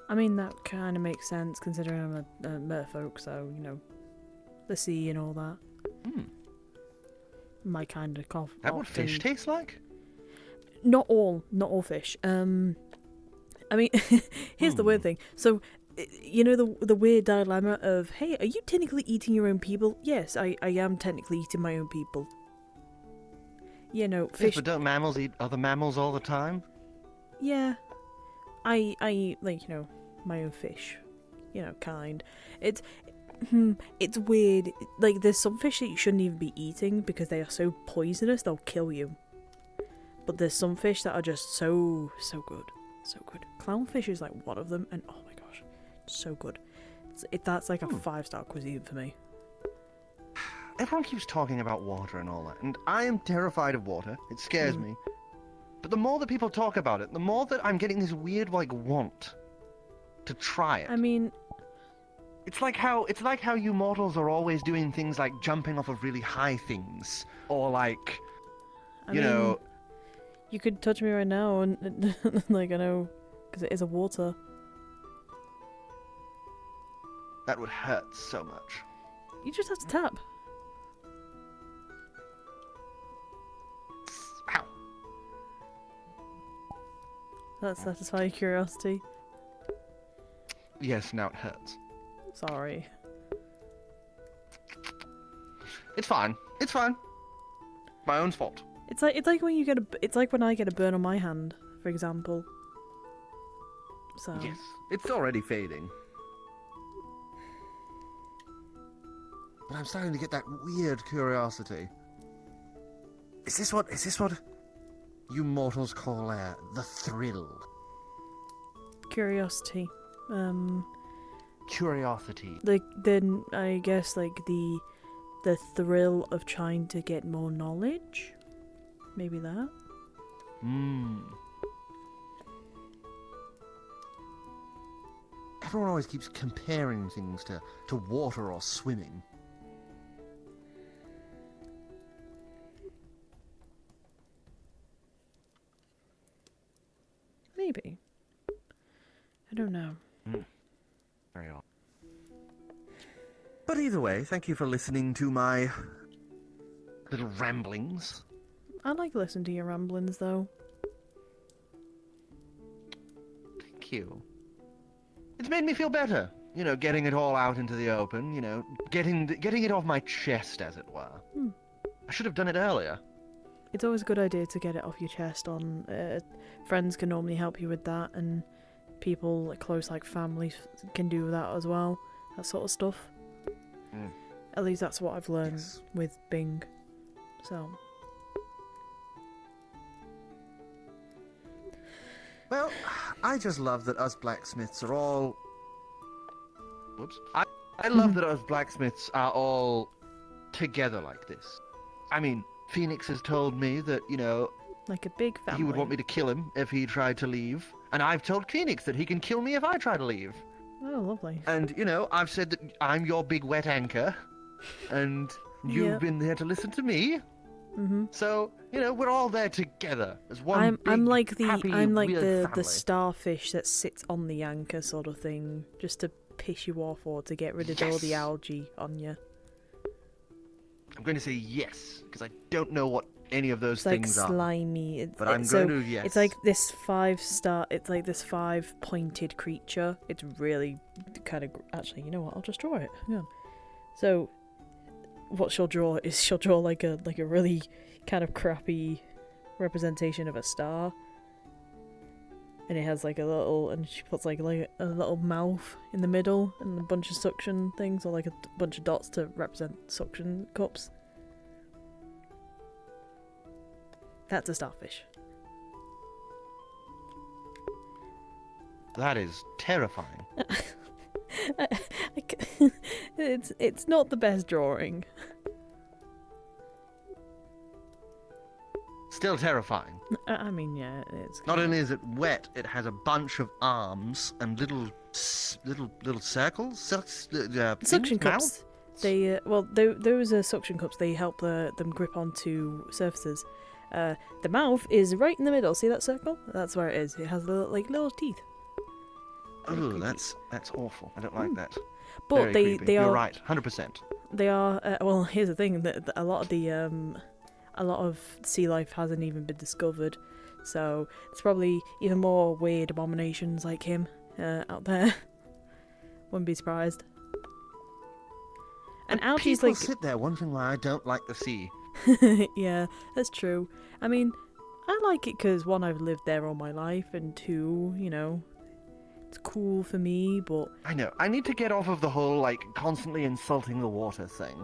I mean, that kind of makes sense considering I'm a merfolk, so you know, the sea and all that. My kind of cough. That what fish tastes like? Not all fish. I mean, here's the weird thing. So, you know the weird dilemma of, hey, are you technically eating your own people? Yes, I am technically eating my own people. You know, fish. Yes, but don't mammals eat other mammals all the time? Yeah, I eat like, you know, my own fish. You know, kind. It's weird. Like, there's some fish that you shouldn't even be eating because they are so poisonous they'll kill you. But there's some fish that are just so good, so good. Clownfish is like one of them, and oh my gosh, so good. That's like a 5-star cuisine for me. Everyone keeps talking about water and all that, and I am terrified of water. It scares me. But the more that people talk about it, the more that I'm getting this weird like want to try it. I mean, it's like how you mortals are always doing things like jumping off of really high things, or like, you know. You could touch me right now, and like I know, because it is a water. That would hurt so much. You just have to tap. Ow. That satisfy your curiosity. Yes, now it hurts. Sorry. It's fine. It's fine. My own fault. It's like when you get it's like when I get a burn on my hand, for example. So. Yes, it's already fading. but I'm starting to get that weird curiosity. Is this what you mortals call the thrill? Curiosity. Curiosity. Like, then I guess like the thrill of trying to get more knowledge. Maybe that. Everyone always keeps comparing things to water or swimming. Maybe. I don't know. Very odd. But either way, thank you for listening to my little ramblings. I like listening to your ramblings, though. Thank you. It's made me feel better. You know, getting it all out into the open. You know, getting it off my chest, as it were. I should have done it earlier. It's always a good idea to get it off your chest. Friends can normally help you with that, and people close, like family, can do that as well. That sort of stuff. At least that's what I've learned with Bing. So. Well, I just love that us blacksmiths are all... Whoops. I love that us blacksmiths are all together like this. I mean, Phoenix has told me that, you know... Like a big family. He would want me to kill him if he tried to leave. And I've told Phoenix that he can kill me if I try to leave. Oh, lovely. And, you know, I've said that I'm your big wet anchor. And you've been there to listen to me. So, you know, we're all there together as one I'm big, like happy, the family. starfish that sits on the anchor sort of thing, just to piss you off or to get rid of all the algae on you. I'm going to say yes, because I don't know what any of those It's like things slimy. But I'm going to yes. It's like this 5-star. It's like this 5-pointed creature. It's really kind of. Actually, you know what? I'll just draw it. Hang on. So, what she'll draw is she'll draw like a really kind of crappy representation of a star, and it has like a little, and she puts like a little mouth in the middle and a bunch of suction things, or like a bunch of dots to represent suction cups. That's a starfish. That is terrifying. It's not the best drawing. Still terrifying. I mean, yeah, it's. Not only is it wet, it has a bunch of arms and little circles. Suction cups. They those are suction cups. They help them grip onto surfaces. The mouth is right in the middle. See that circle? That's where it is. It has little teeth. Oh, that's awful. I don't like that. But Very creepy. You're right, 100%. They are. Well, here's the thing: that a lot of sea life hasn't even been discovered, so there's probably even more weird abominations like him out there. Wouldn't be surprised. And algae's people like sit there wondering why I don't like the sea. Yeah, that's true. I mean, I like it because 1, I've lived there all my life, and 2, you know, it's cool for me. But I know I need to get off of the whole like constantly insulting the water thing.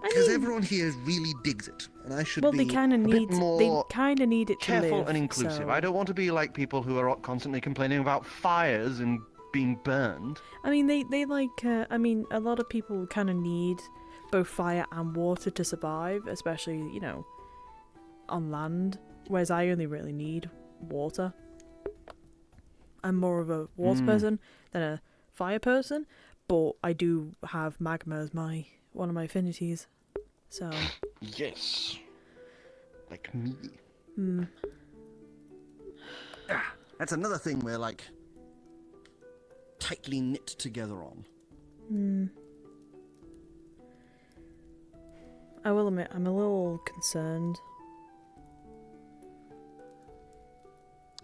Because everyone here really digs it, and I should be they kind of need it careful to live, and inclusive. so. I don't want to be like people who are constantly complaining about fires and being burned. I mean, they like. I mean, a lot of people kind of need both fire and water to survive, especially, you know, on land. Whereas I only really need water. I'm more of a water person than a fire person, but I do have magma as one of my affinities. So. Yes. Like me. That's another thing we're like tightly knit together on. I will admit, I'm a little concerned.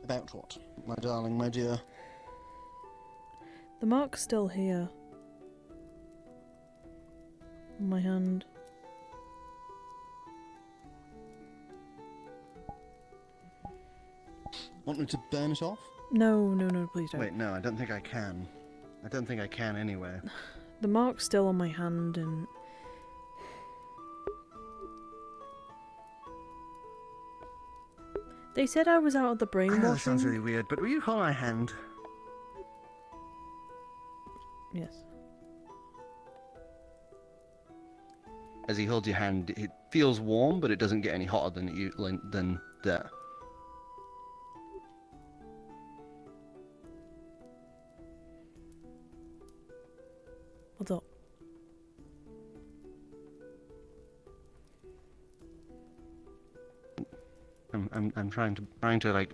About what, my darling, my dear? The mark's still here. On my hand. Want me to burn it off? No, please don't. Wait, no, I don't think I can. I don't think I can anyway. The mark's still on my hand, and They said I was out of the I know that brainwashing. sounds really weird, but will you hold my hand? Yes. As he holds your hand, it feels warm, but it doesn't get any hotter than that. What's up? I'm trying to like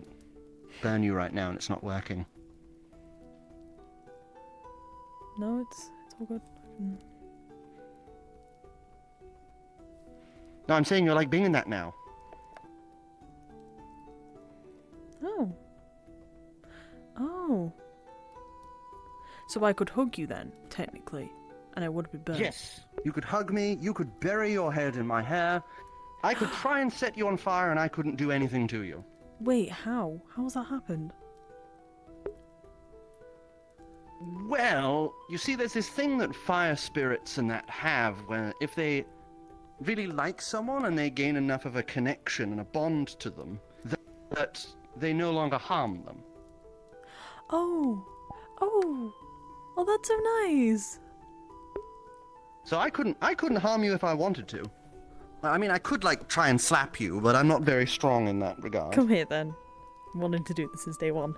burn you right now, and it's not working. No, it's all good. No, I'm saying you're like being in that now. Oh. Oh. So I could hug you then, technically, and I would be burned. Yes. You could hug me. You could bury your head in my hair. I could try and set you on fire, and I couldn't do anything to you. Wait, how? How has that happened? Well, you see, there's this thing that fire spirits and that have, where if they really like someone and they gain enough of a connection and a bond to them, that they no longer harm them. Oh. Oh. Oh, that's so nice. So I couldn't harm you if I wanted to. I mean, I could, like, try and slap you, but I'm not very strong in that regard. Come here, then. I'm wanting to do this since day one.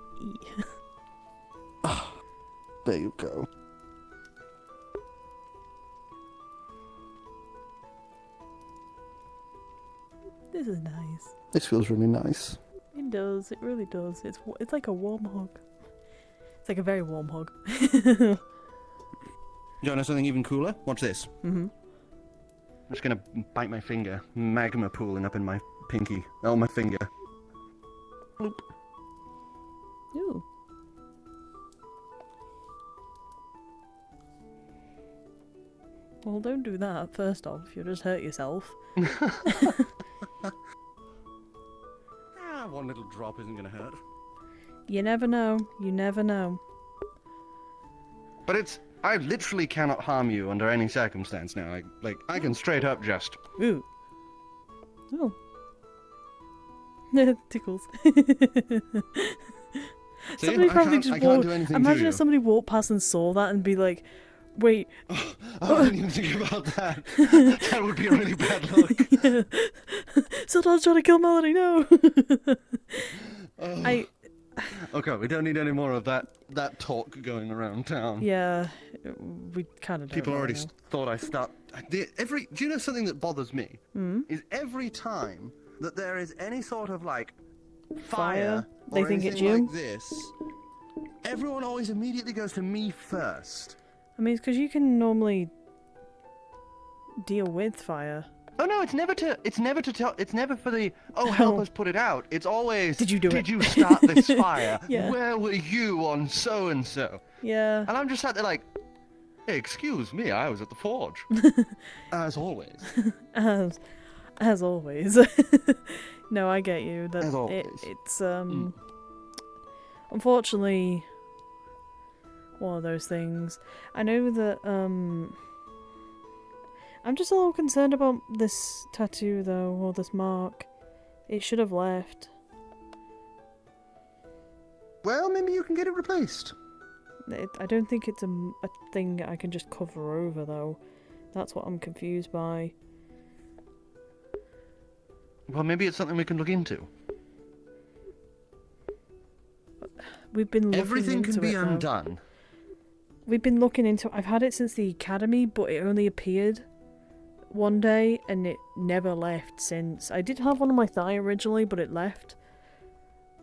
There you go. This is nice. This feels really nice. It does. It really does. It's like a warm hug. It's like a very warm hug. You want to know something even cooler? Watch this. Mm-hmm. I'm just gonna bite my finger. Magma pooling up in my pinky. Oh, my finger. Bloop. Ooh. Well, don't do that, first off. You'll just hurt yourself. One little drop isn't gonna hurt. You never know. You never know. But I literally cannot harm you under any circumstance now. I can straight up just... Ooh. Oh. Tickles. See? Somebody probably I can't do anything to imagine you. if somebody walked past and saw that and be like, wait. I didn't even think about that. That would be a really bad look. Yeah. Someone's trying to kill Melody, no. Okay, we don't need any more of that talk going around town. Yeah, we kind of don't. People know already now. thought I stopped. Do you know something that bothers me? Mm? Is every time that there is any sort of like Fire? fire They or think it's anything you? like this, everyone always immediately goes to me first. I mean, it's because you can normally deal with fire. Oh no, it's never for the, oh, help us put it out. It's always, Did you do it? Did you start this fire? Yeah. Where were you on so and so? Yeah. And I'm just sat there like, hey, excuse me, I was at the forge. As always. As always. No, I get you. That As always. It's unfortunately one of those things. I know that I'm just a little concerned about this tattoo though, or this mark. It should have left. Well, maybe you can get it replaced. I don't think it's a thing I can just cover over though. That's what I'm confused by. Well, maybe it's something we can look into. We've been looking Everything into can be it, though. undone. We've been looking into it. I've had it since the academy, but it only appeared one day and it never left since. I did have one on my thigh originally, but it left.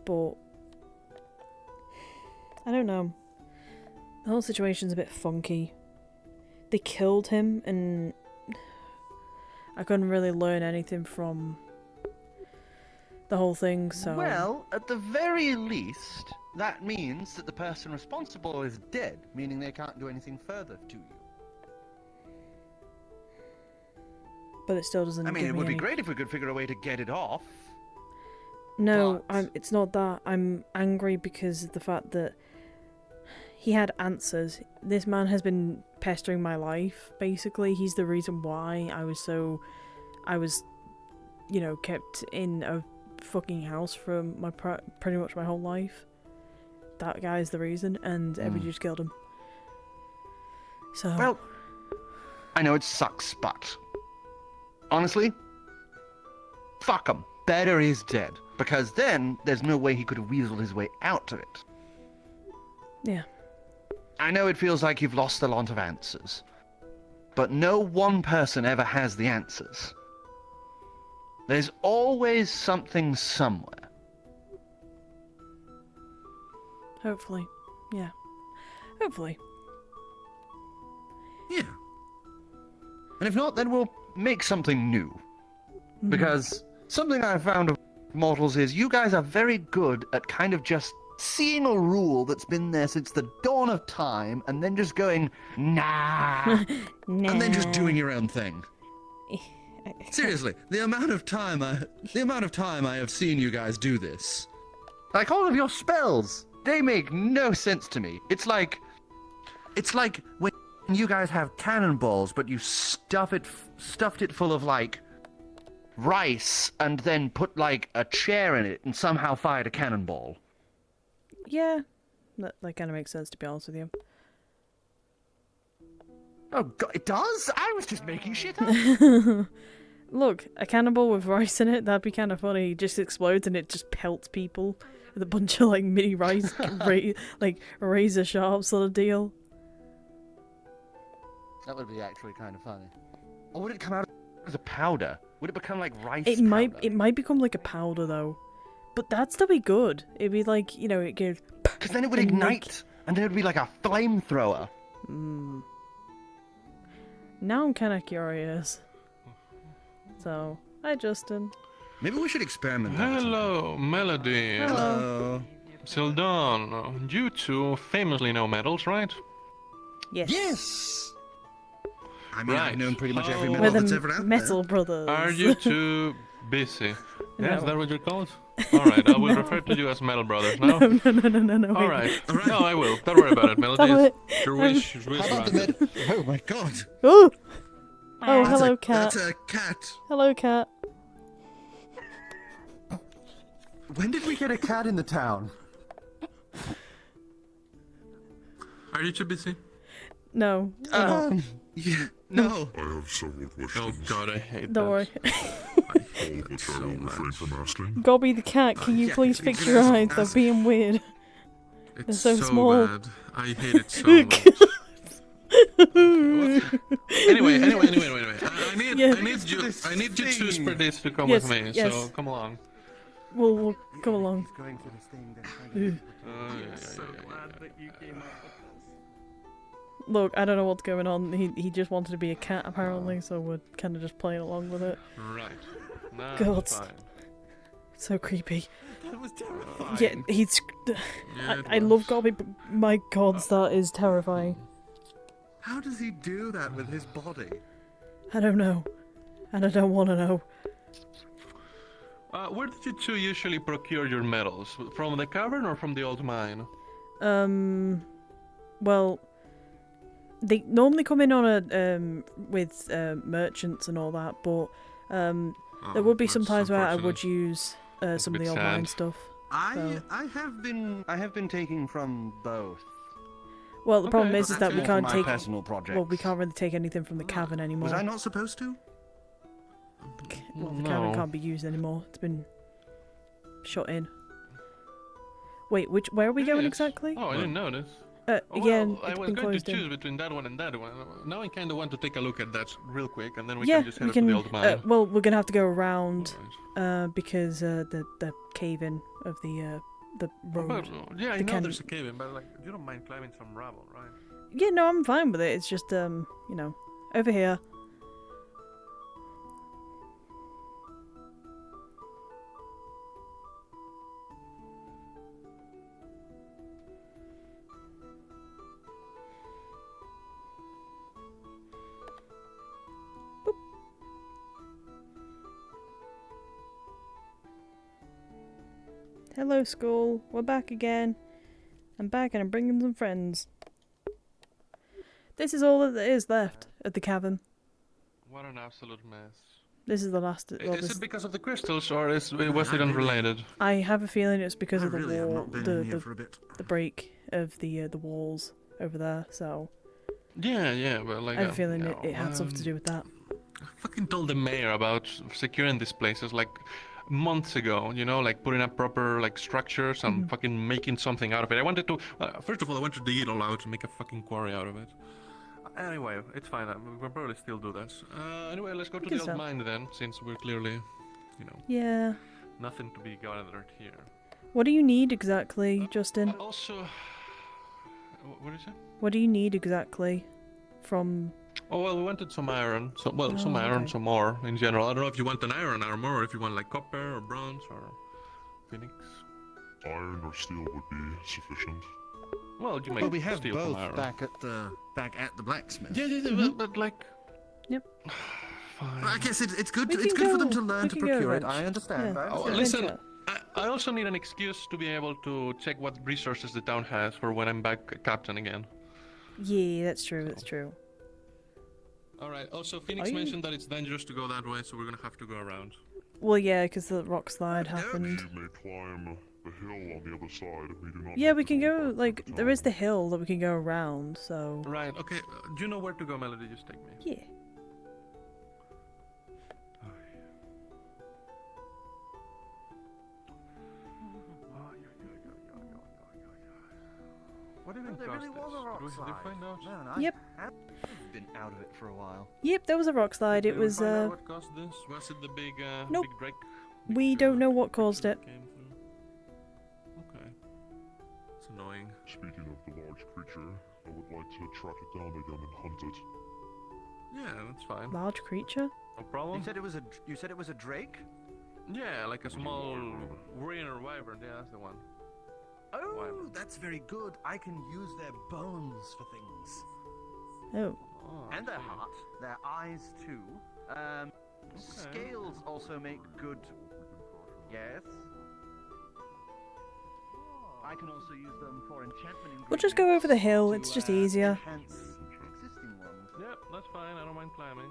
But I don't know. The whole situation's a bit funky. They killed him and I couldn't really learn anything from the whole thing, so... Well, at the very least, that means that the person responsible is dead, meaning they can't do anything further to you. But it still doesn't I mean, give it me would be any... great if we could figure a way to get it off. No, it's not that. I'm angry because of the fact that he had answers. This man has been pestering my life, basically. He's the reason why I was, you know, kept in a fucking house for pretty much my whole life. That guy's the reason, and everybody just killed him. So. Well, I know it sucks, but honestly, fuck him. Better he's dead, because then there's no way he could have weaseled his way out of it. Yeah. I know it feels like you've lost a lot of answers, but no one person ever has the answers. There's always something somewhere. Hopefully. Yeah. Hopefully. Yeah. And if not, then we'll make something new. Because something I've found of mortals is you guys are very good at kind of just seeing a rule that's been there since the dawn of time and then just going, nah. And then just doing your own thing. Seriously, the amount of time I have seen you guys do this. Like all of your spells, they make no sense to me. It's like when you guys have cannonballs, but you stuffed it full of like rice and then put like a chair in it and somehow fired a cannonball. Yeah, that kind of makes sense, to be honest with you. Oh god, it does? I was just making shit up. Look, a cannonball with rice in it, that'd be kind of funny. It just explodes and it just pelts people with a bunch of like mini rice, like razor sharp sort of deal. That would be actually kind of funny. Or would it come out as a powder? Would it become like rice It powder? might become like a powder though. But that'd still be good. It'd be like, you know, it goes... Because then it would ignite, and then it would be like a flamethrower. Now I'm kind of curious. So, hi Justin. Maybe we should experiment. Hello, Melody. Hello. Sildon, you two famously know metals, right? Yes. Yes! I mean, Right. I've known pretty much every How- metal We're that's the ever out Metal Brothers. Are you two busy? Yeah, is No. that what you're called? Alright, I will refer to you as Metal Brothers now. No. Alright. No, I will. Don't worry about it, Melody. Damn it. Your wish is wish How about the granted. Oh my god. Ooh! Oh, That's hello, a- cat. That's a cat. Hello, cat. When did we get a cat in the town? Are you too busy? No. Yeah, no. I have several questions. Oh god, I hate Don't worry. All of which I will refrain from asking. Gobby the cat, can you please fix your eyes? They're being weird. They're so small. bad. I hate it so much. Anyway. I need you two spreadies to come Yes, with me. yes. So come along. We'll come along. Going for this thing. Look, I don't know what's going on. He just wanted to be a cat apparently, so we're kind of just playing along with it. Right. No, God. it's fine. So creepy. That was terrifying. Yeah, he's. I love Gobby, but my god, that is terrifying. How does he do that with his body? I don't know. And I don't want to know. Where did you two usually procure your metals? From the cavern or from the old mine? Well, they normally come in on a with merchants and all that, but there would be some that's times where I would unfortunate. use some of bit the old mine sad. stuff. I have been taking from both. Well, the problem Okay, is that we More for can't my take. personal projects. Well, we can't really take anything from the cavern anymore. Was I not supposed to? Well, the cavern No. can't be used anymore. It's been shut in. Wait, where are we going Yes. exactly? Oh, I didn't notice. Again, I it's was been going to closed choose in. between that one and that one. Now I kind of want to take a look at that real quick, and then we Yeah, can just head we up to can. the old mine. Well, we're gonna have to go around because the cave-in of the road. But, yeah, I the know can- there's a cave in, but like, you don't mind climbing some rubble, right? Yeah, no, I'm fine with it. It's just you know, over here. Boop. Hello, school. We're back again. I'm back and I'm bringing some friends. This is all that there is left at the cavern. What an absolute mess. This is the last. Well, Is it because of the crystals, or was it unrelated? I have a feeling it's because of the really have wall, not been in here for a bit. the break of the walls over there. So Yeah, but like I have a feeling it had something to do with that. I fucking told the mayor about securing these places like months ago, you know, like putting up proper like structures and fucking making something out of it. I wanted to, first of all, I wanted to dig it all out and make a fucking quarry out of it. Anyway, it's fine. We'll probably still do this. Anyway, let's go to the old mine then, since we're clearly, you know, Yeah. nothing to be gathered here. What do you need exactly, Justin? Also, what is it? What do you need exactly from? Oh well, we wanted some iron. Some iron, some ore in general. I don't know if you want an iron armor or if you want like copper or bronze or phoenix. Iron or steel would be sufficient. Well, you make Well, we have steel both from iron. back at the blacksmith. Yeah, but like. Yep. Fine. I guess it's good. We It's can good for go- them to we learn to can go procure it. eventually. I understand. Yeah. I Oh, understand. listen, I also need an excuse to be able to check what resources the town has for when I'm back captain again. Yeah, that's true. That's true. Alright, also Phoenix Are you- mentioned that it's dangerous to go that way, so we're gonna have to go around. Well, yeah, because the rock slide happened. You may climb the hill on the other side. We do not. Yeah, we can go, like, there is the hill that we can go around, so... Right, okay, do you know where to go, Melody? Just take me. Yeah. What do you think There really was a rock Did we slide. find out? Man, Yep. I've been out of it for a while. Yep, there was a rock slide. It Did we was, find out what caused this? Was it the big, Nope. big Drake? we don't know what caused it. Came through? Okay. It's annoying. Speaking of the large creature, I would like to track it down again and hunt it. Yeah, that's fine. Large creature? No problem. You said it was a drake? Yeah, like a small warrior or wyvern. Yeah, that's the one. Oh, Wyvern. that's very good. I can use their bones for things. Oh. Oh, And their I see. heart, their eyes too. Scales also make good. Yes. I can also use them for enchantment. We'll just go over the hill. It's just easier. Enhance existing ones. Yep, that's fine. I don't mind climbing.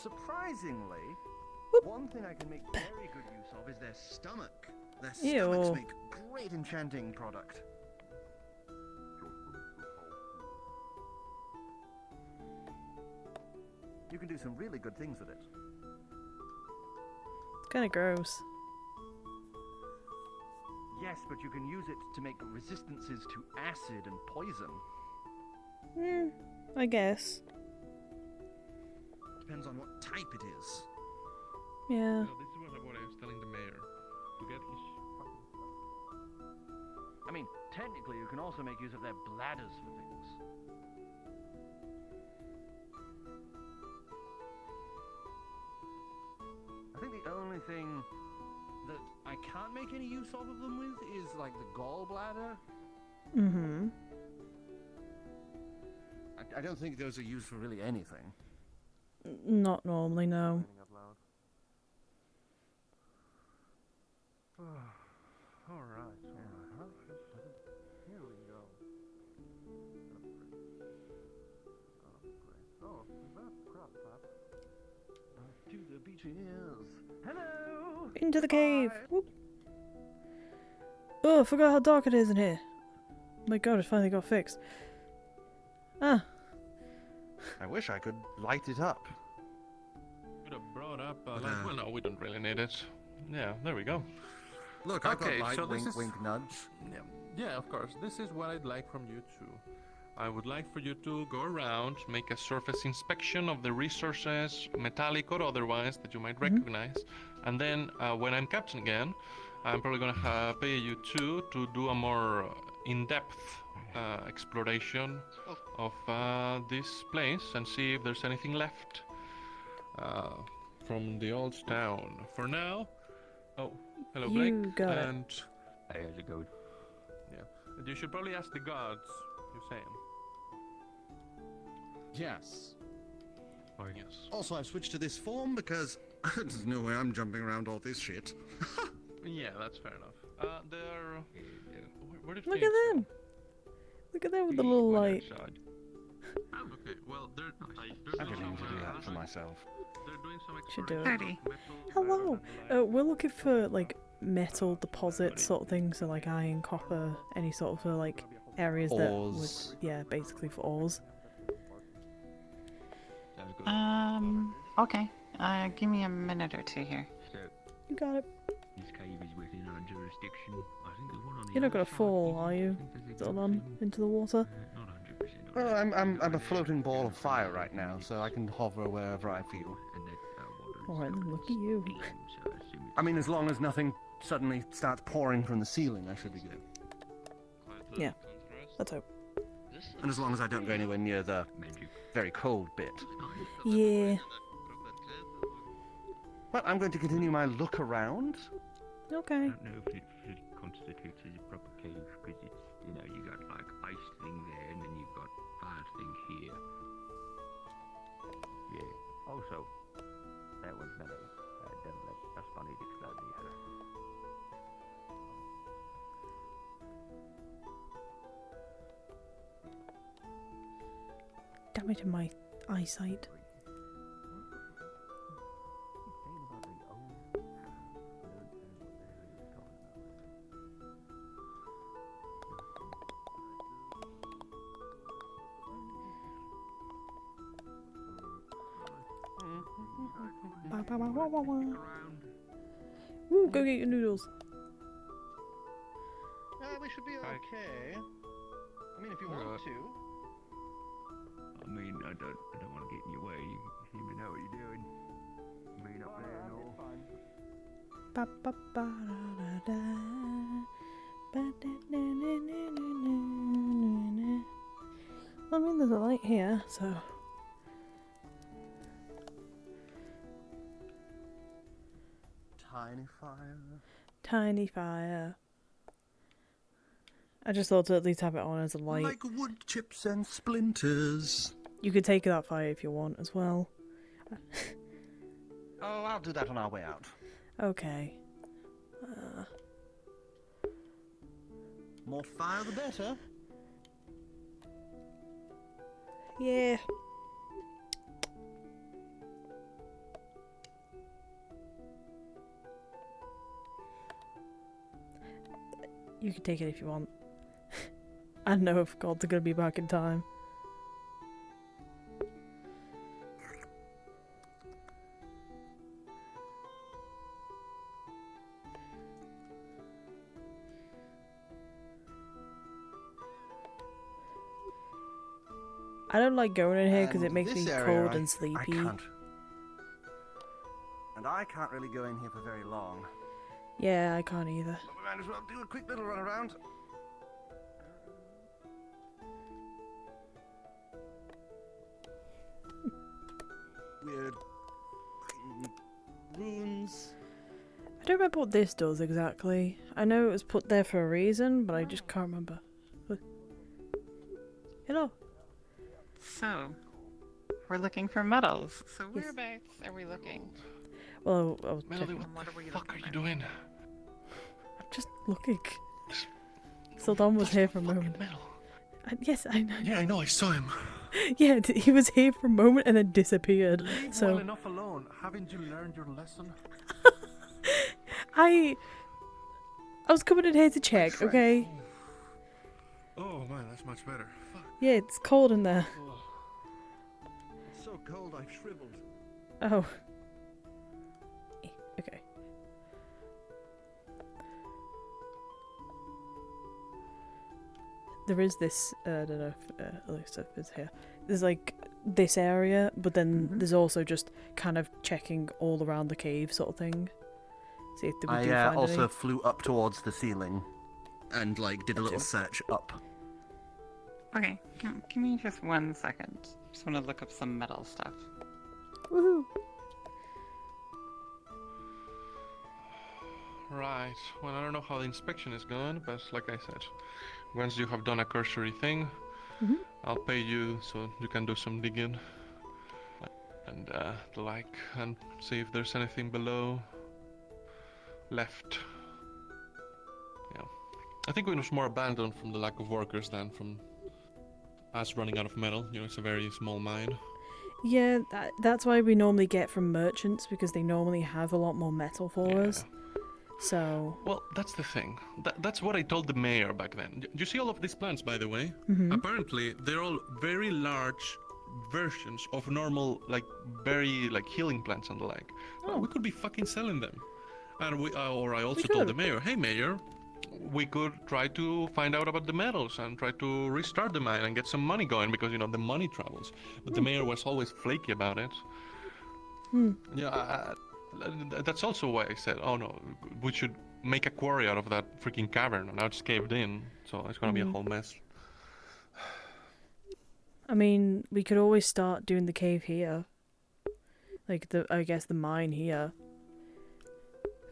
Surprisingly, one thing I can make very good use of is their stomach. Their stomachs Ew. make great enchanting product. You can do some really good things with it. It's kind of gross. Yes, but you can use it to make resistances to acid and poison. I guess. Depends on what type it is. Yeah. No, this is what I was telling the mayor. To get his fucking I mean, technically, you can also make use of their bladders for things. I think the only thing that I can't make any use of them with is like the gallbladder. Mm-hmm. I don't think those are used for really anything. Not normally, no. Alright. Here we go. Oh, is that crap trap? To the beaches. Hello. Into the cave. Whoop. Oh, I forgot how dark it is in here. My god, it finally got fixed. Ah. I wish I could light it up. Could have brought up, like, well, no, we don't really need it. Yeah, there we go. Look, I've got light, so wink, this is... wink, nudge. Yeah, of course. This is what I'd like from you two. I would like for you to go around, make a surface inspection of the resources, metallic or otherwise, that you might recognize. And then, when I'm captain again, I'm probably gonna pay you two to do a more in-depth exploration of this place and see if there's anything left from the old town. For now, hello Blake. You got it. And Hey, how's it going? yeah, you should probably ask the gods. You're saying? Yes. Oh yes. Also, I've switched to this form because there's no way I'm jumping around all this shit. Yeah, that's fair enough. They're where did Look Phoenix at them. Look at them with the little light. outside? Okay, well, they're I didn't need to do that for myself. They're doing some Should do it. 30. Hello. We're looking for like metal deposits sort of things, so like iron, copper, any sort of like areas that Ores. would, yeah, basically for ores. Okay. Give me a minute or two here. You got it. This cave is within our jurisdiction. I think there's one on the You're not other gonna side. fall, are you? Still on into the water? Well, I'm a floating ball of fire right now, so I can hover wherever I feel. Alright then, look at you. I mean, as long as nothing suddenly starts pouring from the ceiling, I should be good. Yeah. Let's hope. And as long as I don't go anywhere near the very cold bit. Yeah. Well, I'm going to continue my look around. Okay. I don't know if it constitutes as a proper cave, because it's, you know, you got like ice thing there, and then you've got fire thing here. Yeah. Also, that one's metal. Don't let us funny explode the other. Damage in my eyesight. Woo, go get your noodles. We should be okay. I mean, if you want to. I mean, I don't want to get in your way. You seem to know what you're doing. Being up there and all. Ba ba ba da da da. Ba da da da da da da. I mean, there's a light here, so. Tiny fire. Tiny fire. I just thought to at least have it on as a light. Like wood chips and splinters. You could take that fire if you want as well. Oh, I'll do that on our way out. Okay. More fire the better. Yeah. You can take it if you want. I don't know if gods are gonna be back in time. I don't like going in here because it makes me cold and sleepy. I can't. And I can't really go in here for very long. Yeah, I can't either. But we might as well do a quick little run around. Weird runes. I don't remember what this does exactly. I know it was put there for a reason, but I just can't remember. Hello. So, we're looking for metals. So whereabouts are we looking? Well, I was Melody, checking. what the fuck are you doing? I'm just looking. Sildon was here for a moment. Yes, I know. Yeah, I know. I saw him. Yeah, he was here for a moment and then disappeared. Leave So well enough alone. Haven't you learned your lesson? I was coming in here to check. Okay. Oh man, that's much better. Fuck. Yeah, it's cold in there. It's so cold I've shriveled. Oh. Okay. There is this, I don't know if Elisa is here. There's like this area, but then there's also just kind of checking all around the cave sort of thing. See if we do I find also any. flew up towards the ceiling and like did a little search up. Okay, give me just 1 second. Just want to look up some metal stuff. Woohoo! Right. Well, I don't know how the inspection is going, but like I said, once you have done a cursory thing, I'll pay you so you can do some digging and the like, and see if there's anything below left. Yeah. I think it was more abandoned from the lack of workers than from us running out of metal. You know, it's a very small mine. Yeah, that's why we normally get from merchants, because they normally have a lot more metal for us. So... Well, that's the thing. That's what I told the mayor back then. Do you see all of these plants, by the way? Mhm. Apparently, they're all very large versions of normal, like, very, like, healing plants and the like. Oh. We could be fucking selling them. And or I also We told could. the mayor, hey, mayor, we could try to find out about the metals and try to restart the mine and get some money going because, you know, the money travels. But the mayor was always flaky about it. Yeah, that's also why I said, oh no, we should make a quarry out of that freaking cavern, and now it's caved in, so it's gonna be a whole mess. I mean, we could always start doing the cave here. Like, I guess the mine here.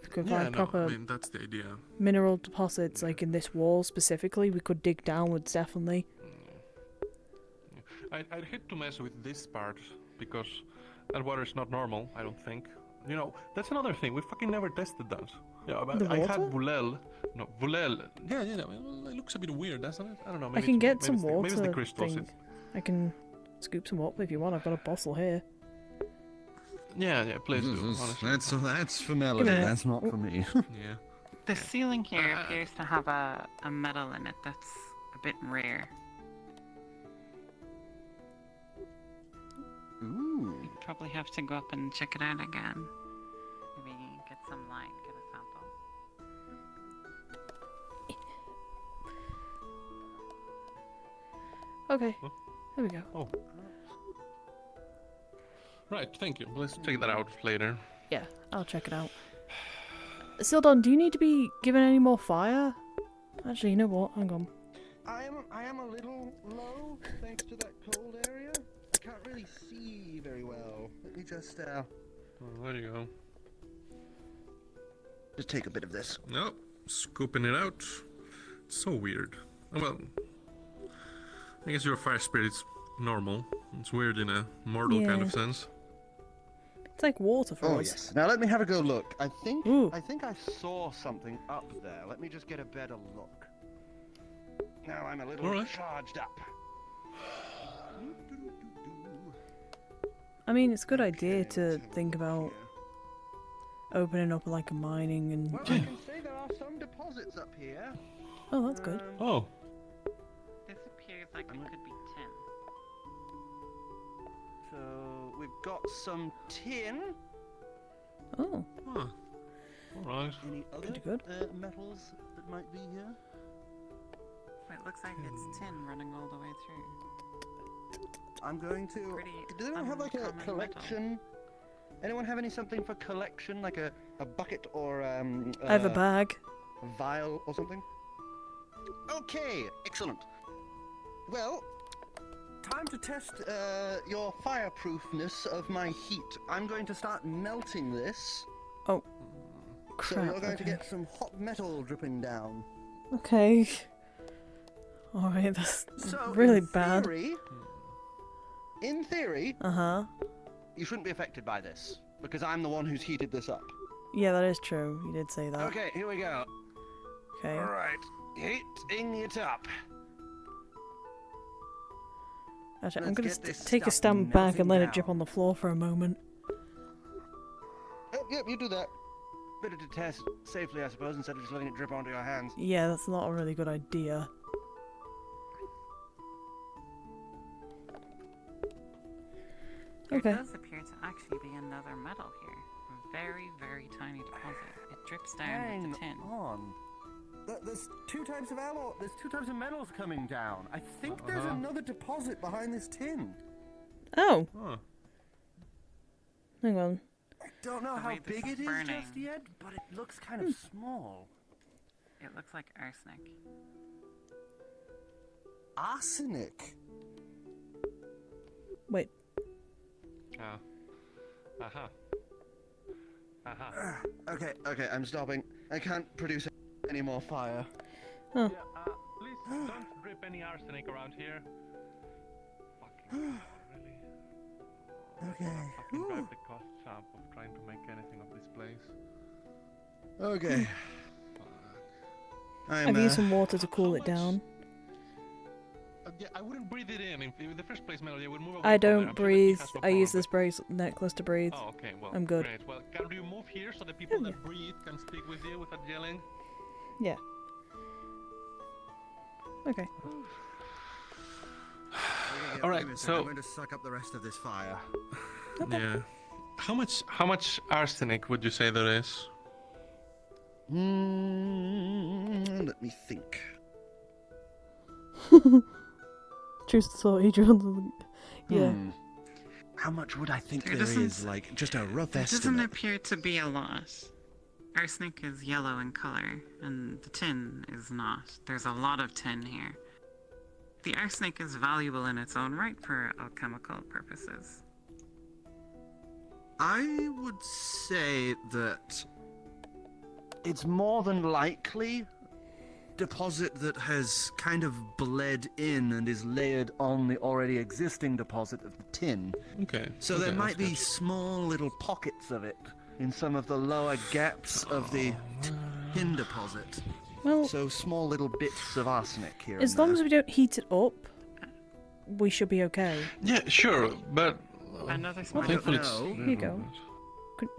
If we could find proper I mean, that's the idea. mineral deposits, like in this wall specifically, we could dig downwards, definitely. I'd hate to mess with this part, because that water is not normal, I don't think. You know, that's another thing, we fucking never tested that. Yeah, The I water? had Vulel. No, Vulel. Yeah, well, it looks a bit weird, doesn't it? I don't know, maybe I can get some maybe water it's the crystals. thing. I can scoop some up if you want. I've got a bottle here. Yeah, please do, honestly. That's for Melody, Give me that's not for me. Yeah. The ceiling here appears to have a metal in it that's a bit rare. Ooh. You'd probably have to go up and check it out again. Maybe get some light, get a sample. Okay. Huh? There we go. Oh. Right, thank you. Let's check that out later. Yeah, I'll check it out. Sildon, do you need to be given any more fire? Actually, you know what? Hang on. I am a little low thanks to that cold area. I can't really see very well. Let me just Oh, there you go. just take a bit of this. Nope, scooping it out. It's so weird. Well, I guess your fire spirit's normal. It's weird in a mortal kind of Yeah. sense. It's like water for Oh us. yes. Now let me have a go look. I think I saw something up there. Let me just get a better look. Now I'm a little Alright. charged up. I mean, it's a good idea to think about opening up like a mining and... Well, I can say there are some deposits up here. Oh, that's good. Oh. This appears like it could be tin. So we've got some tin. Oh. Huh. Alright. Any other Pretty good. metals that might be here? It looks like it's tin running all the way through. I'm going to. Pretty Does anyone have like a uncommon collection? Anyone have any something for collection, like a bucket or I have a bag. a vial or something? Okay, excellent. Well, time to test your fireproofness of my heat. I'm going to start melting this. Oh. So Crap, you're going to okay. get some hot metal dripping down. Okay. Alright, that's So really in bad. Theory, Uh-huh. you shouldn't be affected by this because I'm the one who's heated this up. Yeah, that is true. You did say that. Okay, here we go. Okay. All right, heating it up. Actually, I'm Let's gonna get this take a stuff stand back and let melting it drip down. on the floor for a moment. Yep, you do that. Better to test safely, I suppose, instead of just letting it drip onto your hands. Yeah, that's not a really good idea. There Okay. does appear to actually be another metal here. A very, very tiny deposit. It drips down with the tin. on. There's two types of alloy. There's two types of metals coming down. I think there's another deposit behind this tin. Oh. Huh. Hang on. I don't know The how way this big is it is burning. just yet, but it looks kind of small. It looks like arsenic. Arsenic. Wait. Okay, I'm stopping. I can't produce any more fire. Huh. Yeah, please don't drip any arsenic around here. Fucking really? Okay. Fucking drive the costs up of trying to make anything of this place. Okay. I've used some water to cool it down. yeah, I wouldn't breathe it in the first place, Melody. I would move away I from there. don't I'm breathe. Sure that I she use has no this bracelet necklace to breathe. problem, but... Oh, okay, well, I'm good. Great. Well, can you move here so the people that breathe can speak with you without yelling? Yeah. Okay. All right, so I'm going to suck up the rest of this fire. yeah, how much arsenic would you say there is? Let me think. Choose the thought, Adrian. Yeah. How much would I think There there doesn't- is? Like, just a rough There doesn't estimate. appear to be a lot. Arsenic is yellow in color, and the tin is not. There's a lot of tin here. The arsenic is valuable in its own right for alchemical purposes. I would say that it's more than likely deposit that has kind of bled in and is layered on the already existing deposit of the tin. Okay. So okay, there might that's be good. small little pockets of it in some of the lower gaps of the tin deposit. Well, so small little bits of arsenic here. As and long there. as we don't heat it up, we should be okay. Yeah, sure, but Another Well, small thankfully note. it's- Here you go.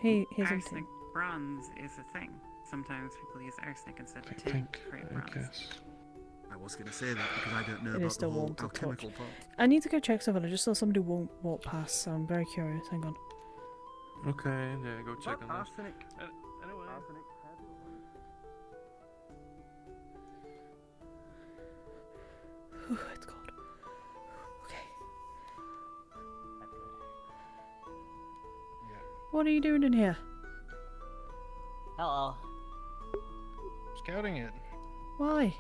Here's Arsenic something. bronze is a thing. Sometimes people use arsenic instead of tin think, for I bronze. guess. I was going to say that because I don't know It about is still the whole warm to touch. alchemical part. I need to go check something. I just saw somebody walk past, so I'm very curious. Hang on. Okay, yeah, go check on that. Arsenic. Anyway. It's cold. Okay. What are you doing in here? Hello. Scouting it. Why?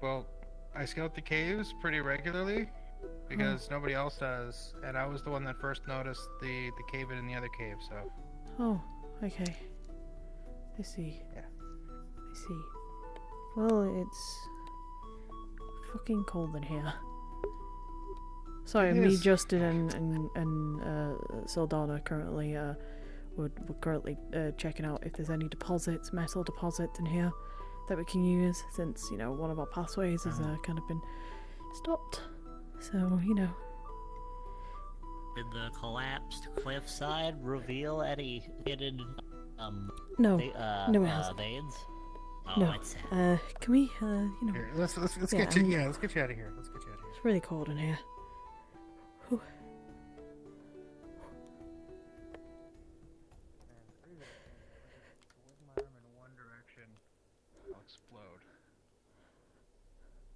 Well, I scout the caves pretty regularly because nobody else does, and I was the one that first noticed the cave in the other cave. So. Oh, okay. I see. Yeah. I see. Well, it's fucking cold in here. Sorry, It me, is. Justin, and Saldana currently we're currently checking out if there's any deposits, metal deposits in here that we can use, since one of our pathways has kind of been stopped. So Did the collapsed cliffside reveal any hidden No. No, it veins? hasn't. Oh, No. it's sad. Can we Here, let's yeah, get you. Yeah, let's get you out of here. Let's get you out of here. It's really cold in here. Whew.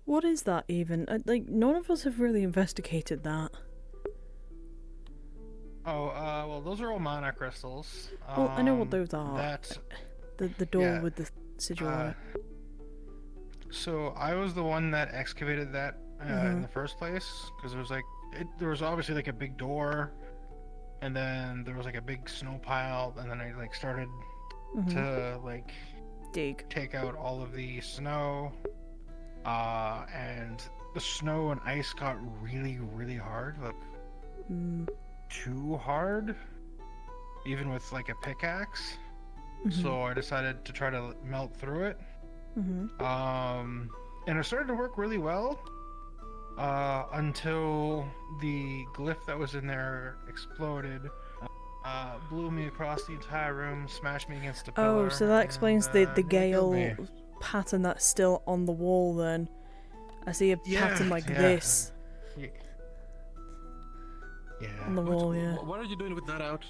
What is that even? Like, none of us have really investigated that. Oh, well, those are all mana crystals. Well, I know what those are. That. The door yeah, with the sigil on it. So I was the one that excavated that in the first place because there was there was obviously like a big door, and then there was like a big snow pile, and then I started to take out all of the snow, and the snow and ice got really, really hard, too hard, even with like a pickaxe. So I decided to try to melt through it. And it started to work really well until the glyph that was in there exploded, blew me across the entire room, smashed me against a pillar. Oh, so that explains the killed me. gale pattern that's still on the wall then. I see a pattern like this Yeah. on the wall, yeah. What are you doing with that out?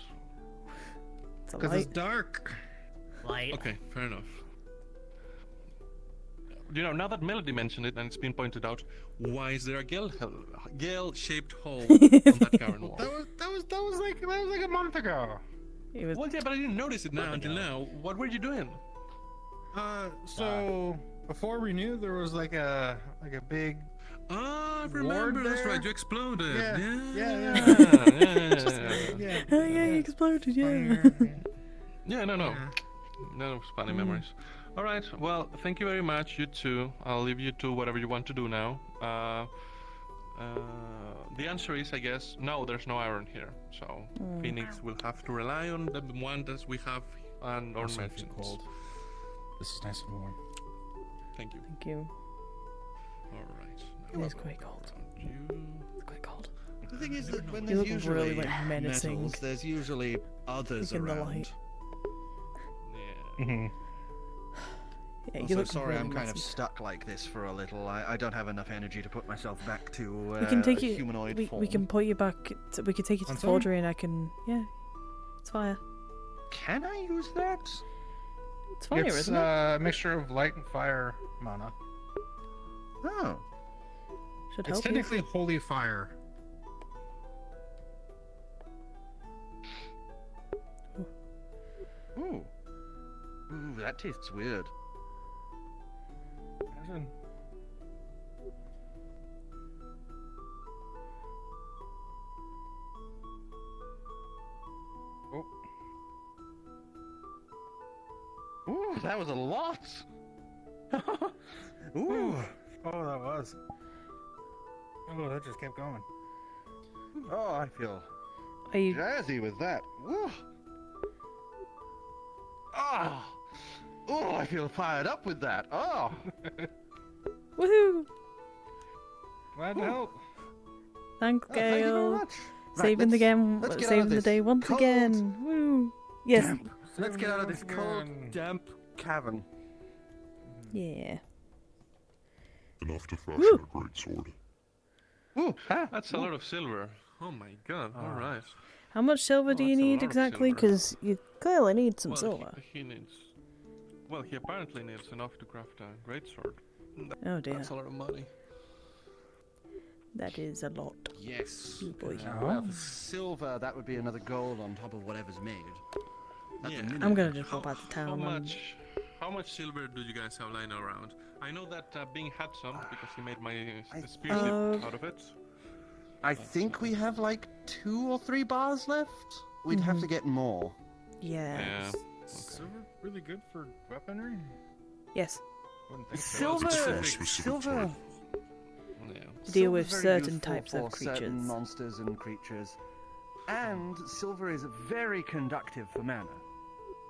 It's a Because it's light. dark. Light. Okay, fair enough. Now that Melody mentioned it and it's been pointed out, why is there a gale-shaped hole on that current wall? That was like a month ago. Well, yeah, but I didn't notice it now until now. What were you doing? So before we knew, there was like a big. Ah, I remember. That's there. right. You exploded. Yeah. Oh yeah, he exploded, yeah. Yeah, no. No, funny memories. All right. Well, thank you very much. You too. I'll leave you to whatever you want to do now. The answer is, I guess, no. There's no iron here. So Phoenix will have to rely on the one that we have and our Also, I feel merchants. cold. This is nice and warm. Thank you. Thank you. It is quite cold. It's quite cold. The thing is that when You there's look usually really, like, menacing. metals, there's usually others Like in the around. light. Mm-hmm. Yeah, you Also, look sorry, really I'm kind of messy. stuck like this for a little. I don't have enough energy to put myself back to We can take a you. humanoid form. We can put you back. We could take you to the Want some? forgery, and I can. Yeah, it's fire. Can I use that? It's fire, It's isn't it? a mixture of light and fire mana. Oh. Should It's help you. technically holy fire. Ooh. Ooh, that tastes weird. Oh. Ooh, that was a lot. Ooh. Oh, that was. Oh, that just kept going. Oh, I feel Are you? jazzy with that. Woo. Oh. Oh, I feel fired up with that. Oh. Woohoo! Glad to help. Thanks, Oh, thank you very Gail. much. Right, Saving the game. let's get out Saving of the this day once cold, again. Woo! Yes. damp- Let's get out of this cold, damp cavern. Yeah. Enough to fashion a great sword. Ooh, That's a lot of silver. Oh my god, alright. How much silver do you that's a need lot of exactly? silver. Because you clearly need some Well, silver. He needs. Well, he apparently needs enough to craft a great sword. Oh dear. That's a lot of money. That is a lot. Yes. Oh boy. Well, for silver, that would be another gold on top of whatever's made. At the minute. I'm gonna just go back to How town. and- much silver do you guys have lying around? I know that Bing had some because he made my spear Uh, out of it. I think we have like 2 or 3 bars left. We'd have to get more. Yeah. Yeah. Silver really good for weaponry? Yes. Wouldn't think so. Silver. To deal with Silver's very certain useful types for of creatures. certain monsters and creatures. And silver is very conductive for mana.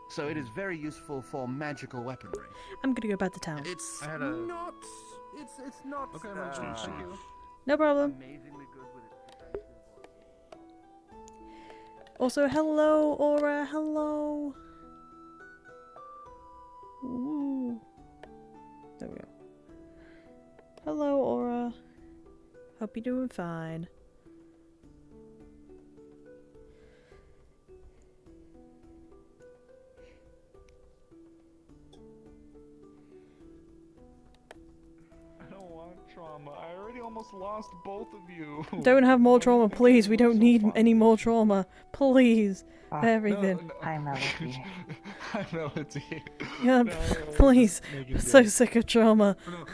So it is very useful for magical weaponry. I'm gonna go back to town. It's I had a- not. It's not. Okay, thank you. No problem. Amazingly good with it. Also, hello, Aura. Hello. Ooh. There we go. Hello, Aura. Hope you're doing fine. I don't want trauma. I already almost lost both of you. Don't have more trauma, please. We don't need any more trauma. Please. Ah, Everything. Hi, Melody. Hi, Melody. Yeah, No, please. just making I'm so jokes. sick of trauma. No,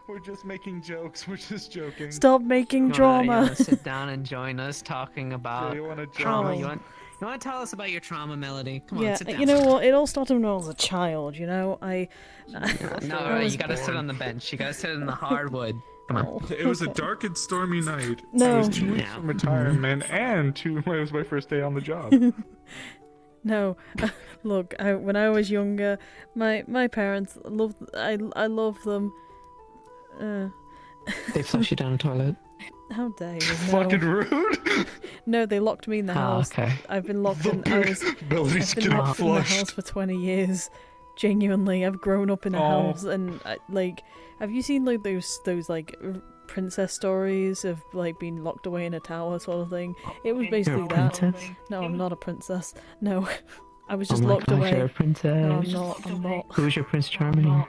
we're just making jokes. We're just joking. Stop making You trauma. wanna sit down and join us talking about you wanna trauma? join? You want to tell us about your trauma, Melody? Come on, Yeah, sit down. you know what? It all started when I was a child. You know, I No, was you gotta sit on the bench. You gotta sit in the hardwood. Come on. It was a dark and stormy night. No. I was 2 weeks Yeah. from retirement, and it was my first day on the job. No, look. When I was younger, my parents loved. I love them. They flush you down the toilet. How dare you? Fucking rude. No, they locked me in the Oh, house. okay. I've been locked in. Melody's I've been getting locked in the flushed. house for 20 years. Genuinely, I've grown up in a Oh. house, and like, have you seen like those like princess stories of like being locked away in a tower sort of thing? It was basically that. princess? No, I'm not a princess. No, I was Oh just my locked gosh, away. you're a princess. No, I'm not. I'm not. Who's your Prince Charming?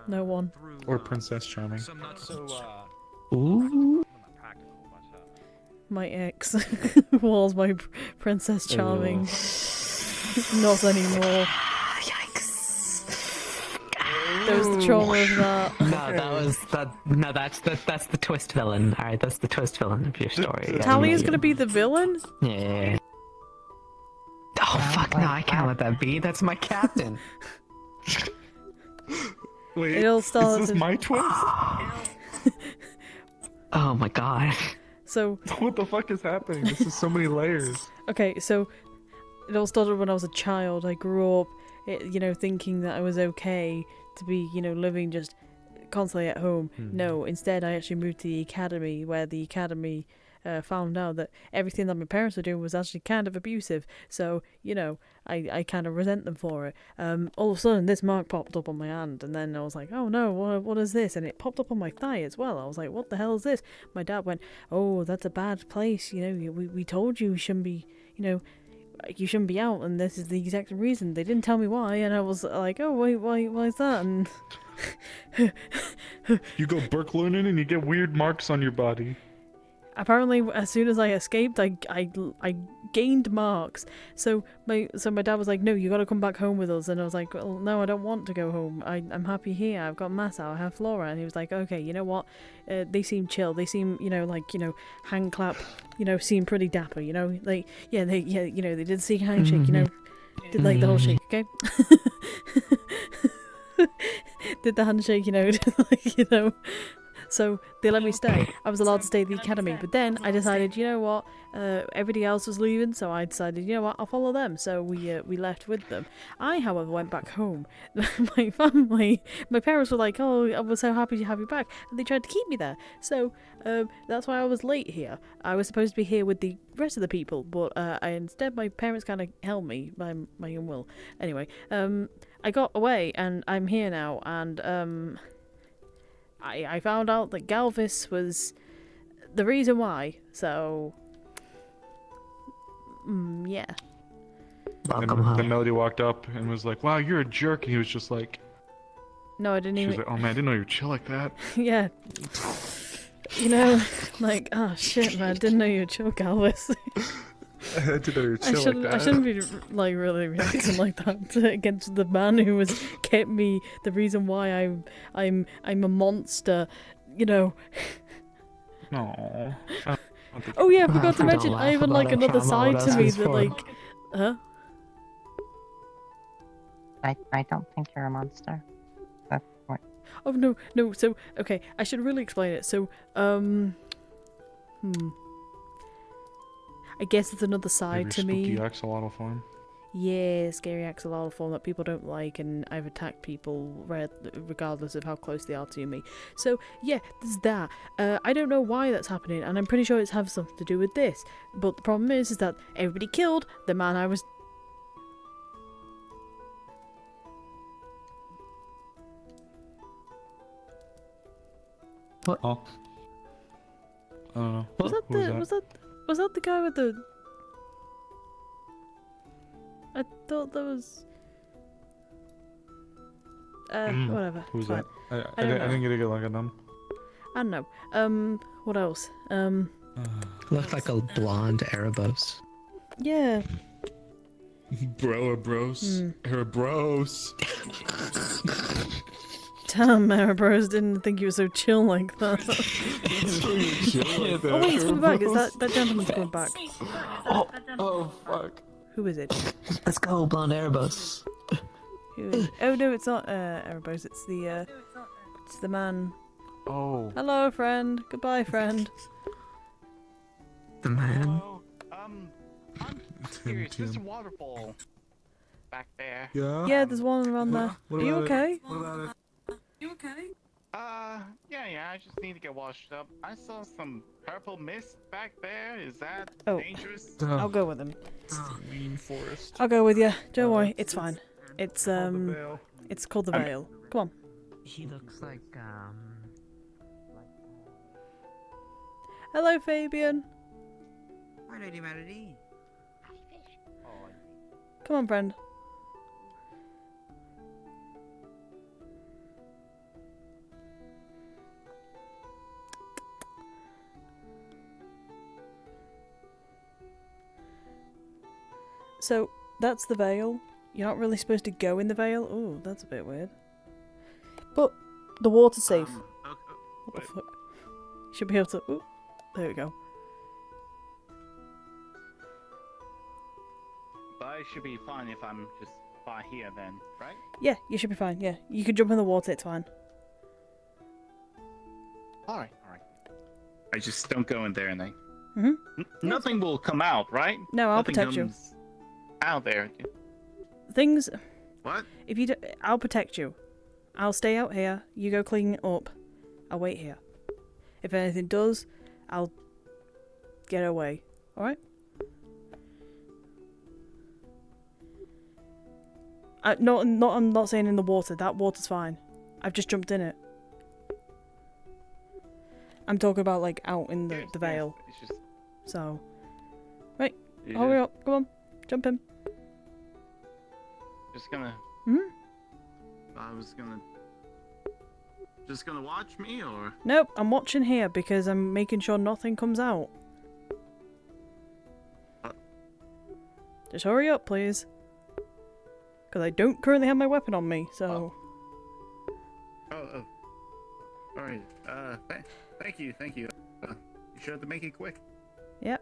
No one. Or Princess Charming. Some not so Ooh. My ex was my Princess Charming. Not anymore. There was the trauma of that. No, that was that. No, that's the twist villain. All right, that's the twist villain of your story. Talia's gonna be the villain? Yeah. Oh fuck! No, I can't let that be. That's my captain. Wait, It all is started. this my twist? Oh my god. So What the fuck is happening? This is so many layers. okay, so it all started when I was a child. I grew up, thinking that I was okay to be, living just constantly at home. No, instead I actually moved to the academy, where the academy found out that everything that my parents were doing was actually kind of abusive. So, you know, I kind of resent them for it. All of a sudden, this mark popped up on my hand, and then I was like, oh no, what is this? And it popped up on my thigh as well. I was like, what the hell is this? My dad went, oh, that's a bad place. You know, we told you shouldn't be, you know, you shouldn't be out, and this is the exact reason. They didn't tell me why, and I was like, oh, wait, why is that? And You go burglaring and you get weird marks on your body. apparently, as soon as I escaped, I gained marks. So my dad was like, no, you got to come back home with us. And I was like, well, no, I don't want to go home. I'm happy here. I've got Massa, I have Flora. And he was like, okay, you know what? They seem chill. They seem, you know, like, you know, hand clap, you know, seem pretty dapper, you know, like, you know, they did the handshake, you know, did like the whole shake, okay? Did the handshake, you know, like, you know. So they let me stay. I was allowed to stay at the academy, but then I decided, you know what, everybody else was leaving, so I decided, you know what, I'll follow them. So we left with them. I, however, went back home. My family, my parents were like, oh, I was so happy to have you back, and they tried to keep me there. So that's why I was late here. I was supposed to be here with the rest of the people, but instead my parents kind of held me by my own will. Anyway, I got away, and I'm here now, and I found out that Galvis was the reason why, so yeah. Then Melody walked up and was like, wow, you're a jerk, and he was just like... No, I didn't She even... was like, oh man, I didn't know you were chill like that. Yeah. You know, like, oh shit, man, I didn't know you were chill, Galvis. I didn't know you were chill like that. I shouldn't be, like, really reacting like that against the man who has kept me, the reason why I'm a monster, you know. No. Oh yeah, I forgot to mention, I even like another side to me that, like, huh? I don't think you're a monster. That's what. Oh no, so, okay, I should really explain it. So, I guess it's another side to me. Spooky axolotl form. Yeah, scary axolotl form that people don't like, and I've attacked people regardless of how close they are to me. So, yeah, there's that. I don't know why that's happening, and I'm pretty sure it's have something to do with this. But the problem is that everybody killed the man I was... What? Oh. I don't know. Was that the guy with the... I thought that was... whatever. Who's fine. that? I didn't get a good look at them. I don't know. What else? Looked like a blonde Erebos. Yeah. Bro, Erebos. Erebos. Damn, Erebos didn't think you were so chill like that. Oh wait, he's coming back. Is that gentleman's coming back? Oh, fuck. Who is it? Let's go, blonde Erebos. Who is it? Oh no, it's not Erebos. It's the man. Oh. Hello, friend. Goodbye, friend. The man. I'm curious. This waterfall back there. Yeah. Yeah, there's one around there. Are you okay? What about it? You okay? Yeah. I just need to get washed up. I saw some purple mist back there. Is that dangerous? I'll go with him. Green forest. I'll go with you. Don't worry, it's fine. It's it's called the Veil. Come on. He looks like Hello, Fabian. Hi, Lady Melody. Come on, friend. So, that's the Veil. You're not really supposed to go in the Veil. Oh, that's a bit weird. But, the water's safe. What the fuck? You should be able to... Ooh, there we go. But I should be fine if I'm just by here then, right? Yeah, you should be fine, yeah. You can jump in the water, it's fine. Alright. I just don't go in there and Mm-hmm. Nothing will come out, right? No, I'll Nothing protect you. comes out there. Things... What? If you I'll protect you. I'll stay out here. You go clean it up. I'll wait here. If anything does, I'll get away. Alright? I'm not saying in the water. That water's fine. I've just jumped in it. I'm talking about like out in the Vale. It's just... So, right, hurry up, come on, jump in. Just gonna... I was gonna... Just gonna watch me, or...? Nope, I'm watching here because I'm making sure nothing comes out. Just hurry up, please. Because I don't currently have my weapon on me, so... Alright, thank you. You sure have to make it quick? Yep.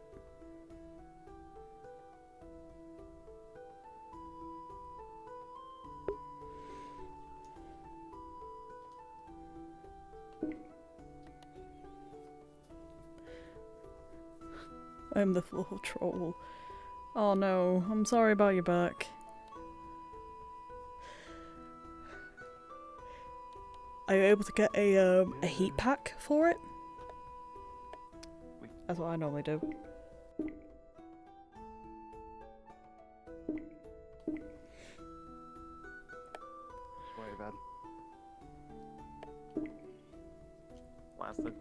I'm the floor troll. Oh no, I'm sorry about your back. Are you able to get a heat pack for it? That's what I normally do. Sorry about Blasted.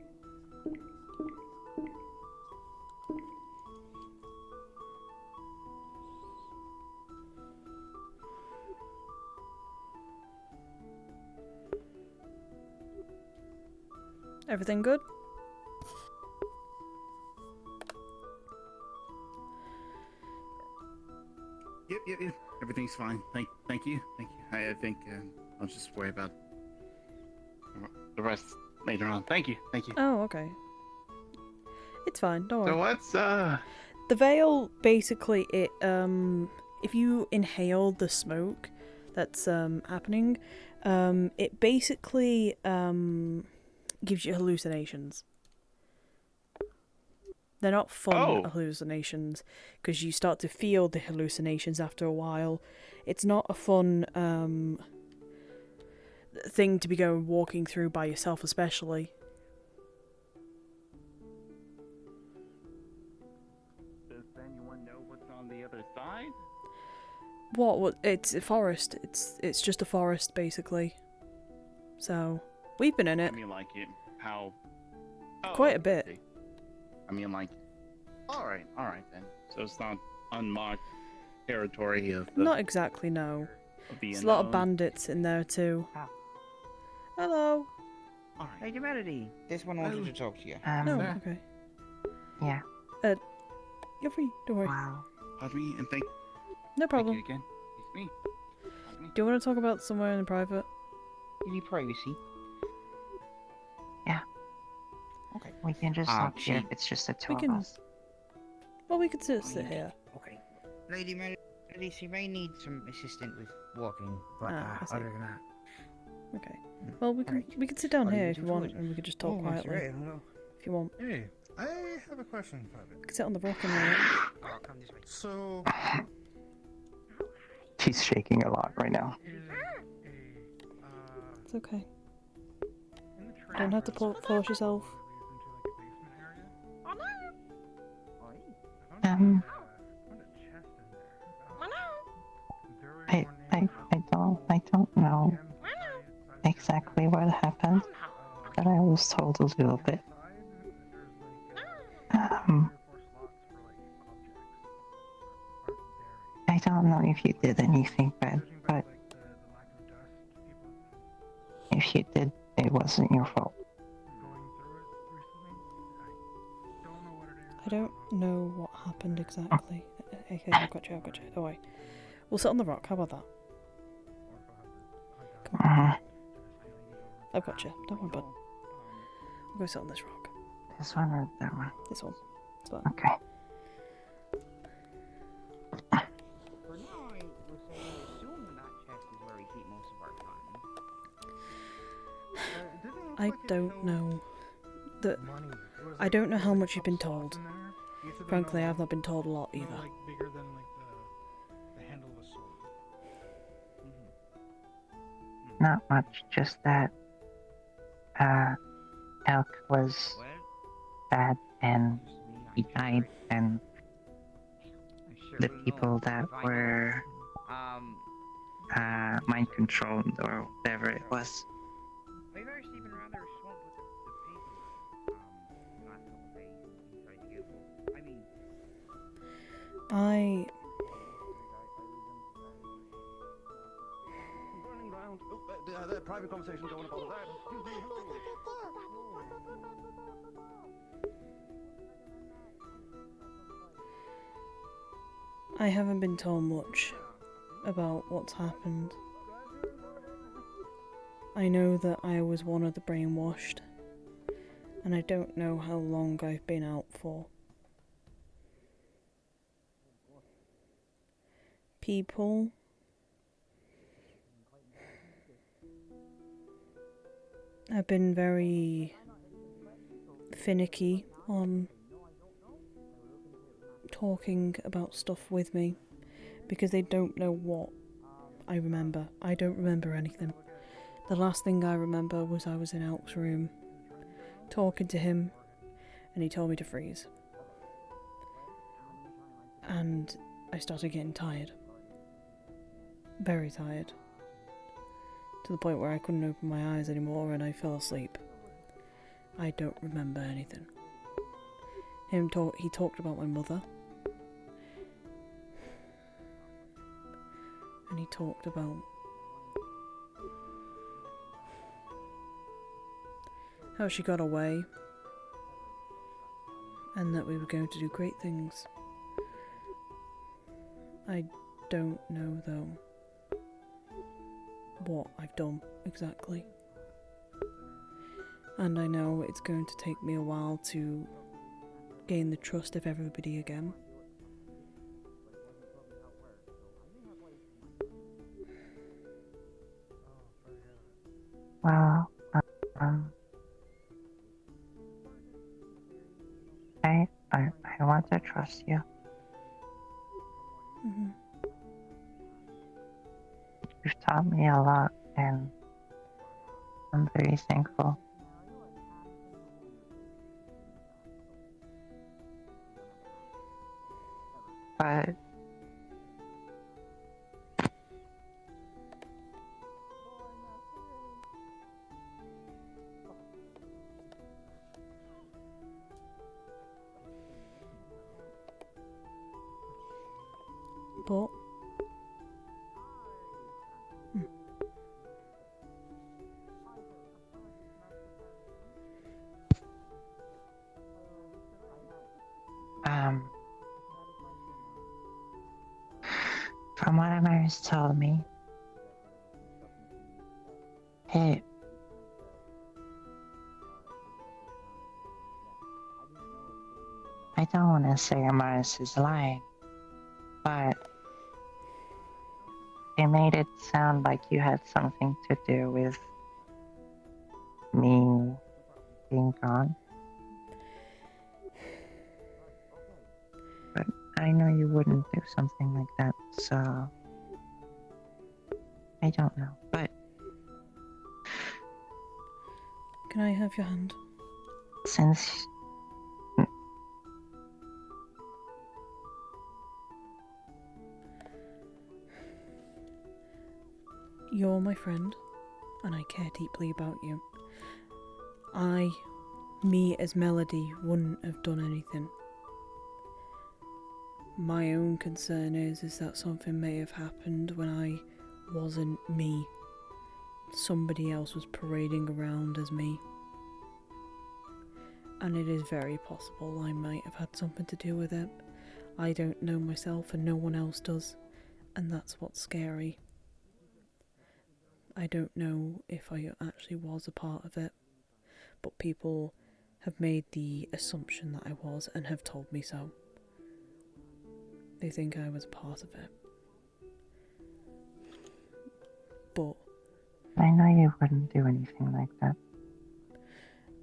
Everything good? Yep. Everything's fine. Thank you. I think I'll just worry about the rest later on. Thank you. Oh, okay. It's fine, don't worry. So what's The Vale, basically, it if you inhale the smoke that's happening, it basically gives you hallucinations. They're not fun hallucinations, because you start to feel the hallucinations after a while. It's not a fun thing to be walking through by yourself, especially. Does anyone know what's on the other side? What? It's a forest. It's just a forest, basically. So, we've been in it. I mean, like it. How? Quite a bit. Okay. I mean, like. All right then. So it's not unmarked territory of the... Not exactly, no. The There's a lot of bandits in there too. Hello. Hey, Humanity. This one wanted to talk to you. No, okay. Yeah. You're free. Don't worry. Wow. Pardon me, and thank No problem. you again. It's me. Do you want to talk about somewhere in private? You need privacy. Yeah. Okay. We can just talk here if it's just the two of us. Well, we could sit here. Okay. Lady Melody, she may need some assistance with walking, but I see. other than that... Okay. Well, we can sit down here if you want, and we could just talk quietly. If you want. Hey, I have a question, Private. We can sit on the rock and all that. Oh, come this way. So... She's shaking a lot right now. It's okay. You don't have to force yourself. I don't know exactly what happened, but I was told a little bit. I don't know if you did anything bad, but if you did, it wasn't your fault. I don't know what happened exactly. Okay, I've got you. Don't worry. We'll sit on the rock. How about that? Come on. I've got you. Don't worry, bud. We'll go sit on this rock. This one or that one? This one. It's fine. Okay. For now, I would say I assume that chest is where we keep most of our time. I don't know. I don't know how much you've been told. Frankly, I've not been told a lot either. Like bigger than like the handle of a sword. not much, just that Elk was bad and he died, and the people that were mind controlled or whatever it was. We've actually been rather swamped with the paper the last couple of days and tried to get full. I mean, Running round. Oh, private conversation going about that. Excuse me, hello. I haven't been told much about what's happened. I know that I was one of the brainwashed, and I don't know how long I've been out for. People have been very finicky on talking about stuff with me because they don't know what I remember. I don't remember anything. The last thing I remember was I was in Elk's room talking to him and he told me to freeze. And I started getting tired. Very tired. To the point where I couldn't open my eyes anymore and I fell asleep. I don't remember anything. He talked about my mother. And he talked about how she got away and that we were going to do great things. I don't know though what I've done exactly. And I know it's going to take me a while to gain the trust of everybody again. Well, I want to trust you. Mm-hmm. You've taught me a lot, and I'm very thankful. But from what Amaris told me, I don't want to say Amaris is lying, but it made it sound like you had something to do with me being gone. But I know you wouldn't do something like that, so I don't know, but can I have your hand? Since you're my friend, and I care deeply about you. Me as Melody, wouldn't have done anything. My own concern is that something may have happened when I wasn't me. Somebody else was parading around as me. And it is very possible I might have had something to do with it. I don't know myself and no one else does, and that's what's scary. I don't know if I actually was a part of it, but people have made the assumption that I was and have told me so. They think I was part of it. But I know you wouldn't do anything like that.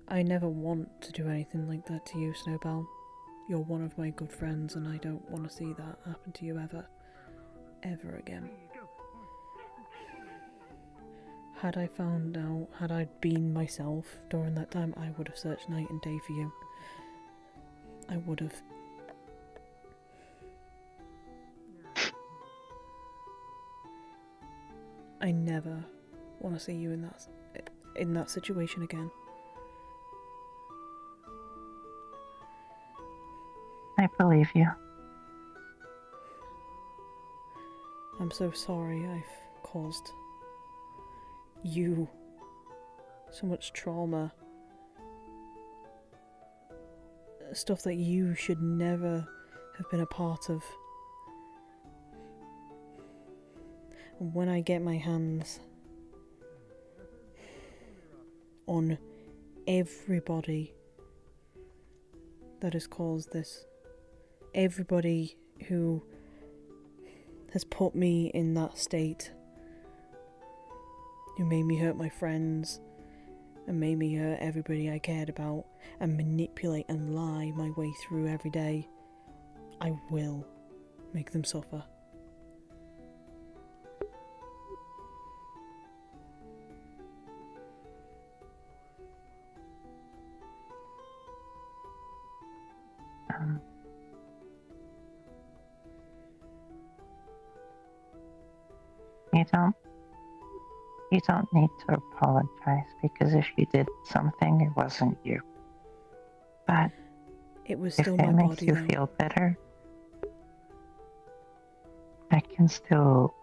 I never want to do anything like that to you, Snowbell. You're one of my good friends and I don't want to see that happen to you ever again. Had I found out, had I been myself during that time, I would have searched night and day for you. I would have. I never want to see you in that situation again. I believe you. I'm so sorry I've caused you so much trauma. Stuff that you should never have been a part of. And when I get my hands on everybody that has caused this, everybody who has put me in that state, who made me hurt my friends and made me hurt everybody I cared about and manipulate and lie my way through every day, I will make them suffer. You don't need to apologize, because if you did something, it wasn't you. But it was if still it my makes body, you though. feel better, I can still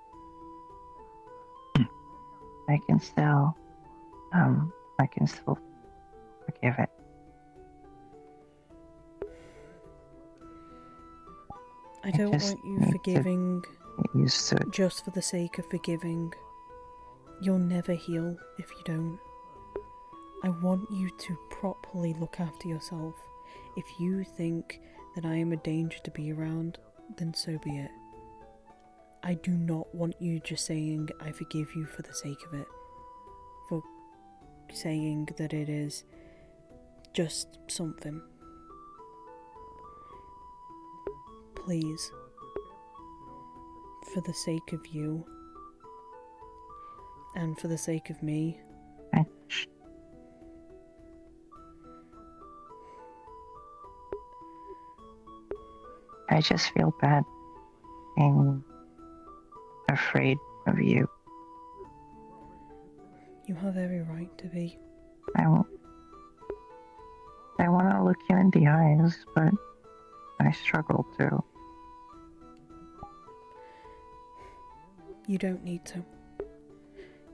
forgive it. I don't want you forgiving just for the sake of forgiving. You'll never heal if you don't. I want you to properly look after yourself. If you think that I am a danger to be around, then so be it. I do not want you just saying I forgive you for the sake of it. For saying that it is just something. Please, for the sake of you, and for the sake of me, I just feel bad being afraid of you. You have every right to be. I want to look you in the eyes, but I struggle to. You don't need to.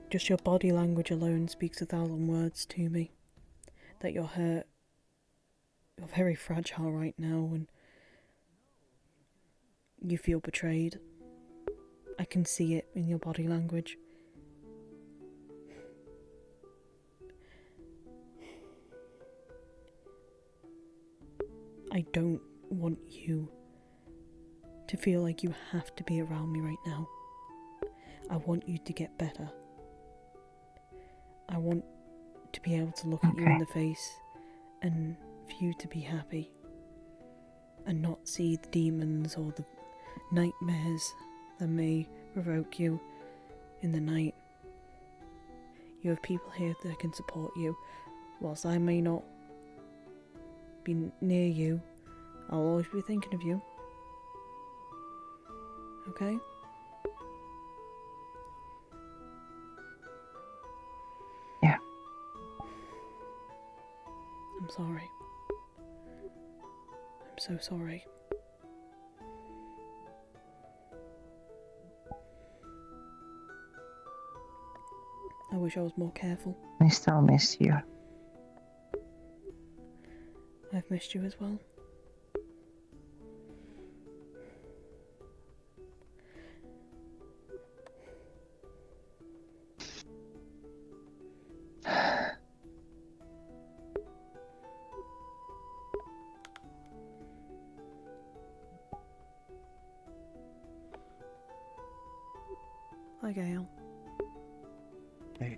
Just your body language alone speaks 1,000 words to me. That you're hurt. You're very fragile right now and you feel betrayed. I can see it in your body language. I don't want you to feel like you have to be around me right now. I want you to get better. I want to be able to look at you in the face and for you to be happy and not see the demons or the nightmares that may provoke you in the night. You have people here that can support you. Whilst I may not be near you, I'll always be thinking of you. Okay? Yeah. I'm sorry. I'm so sorry. I wish I was more careful. I still miss you. I've missed you as well. Hi, Gail. Hey.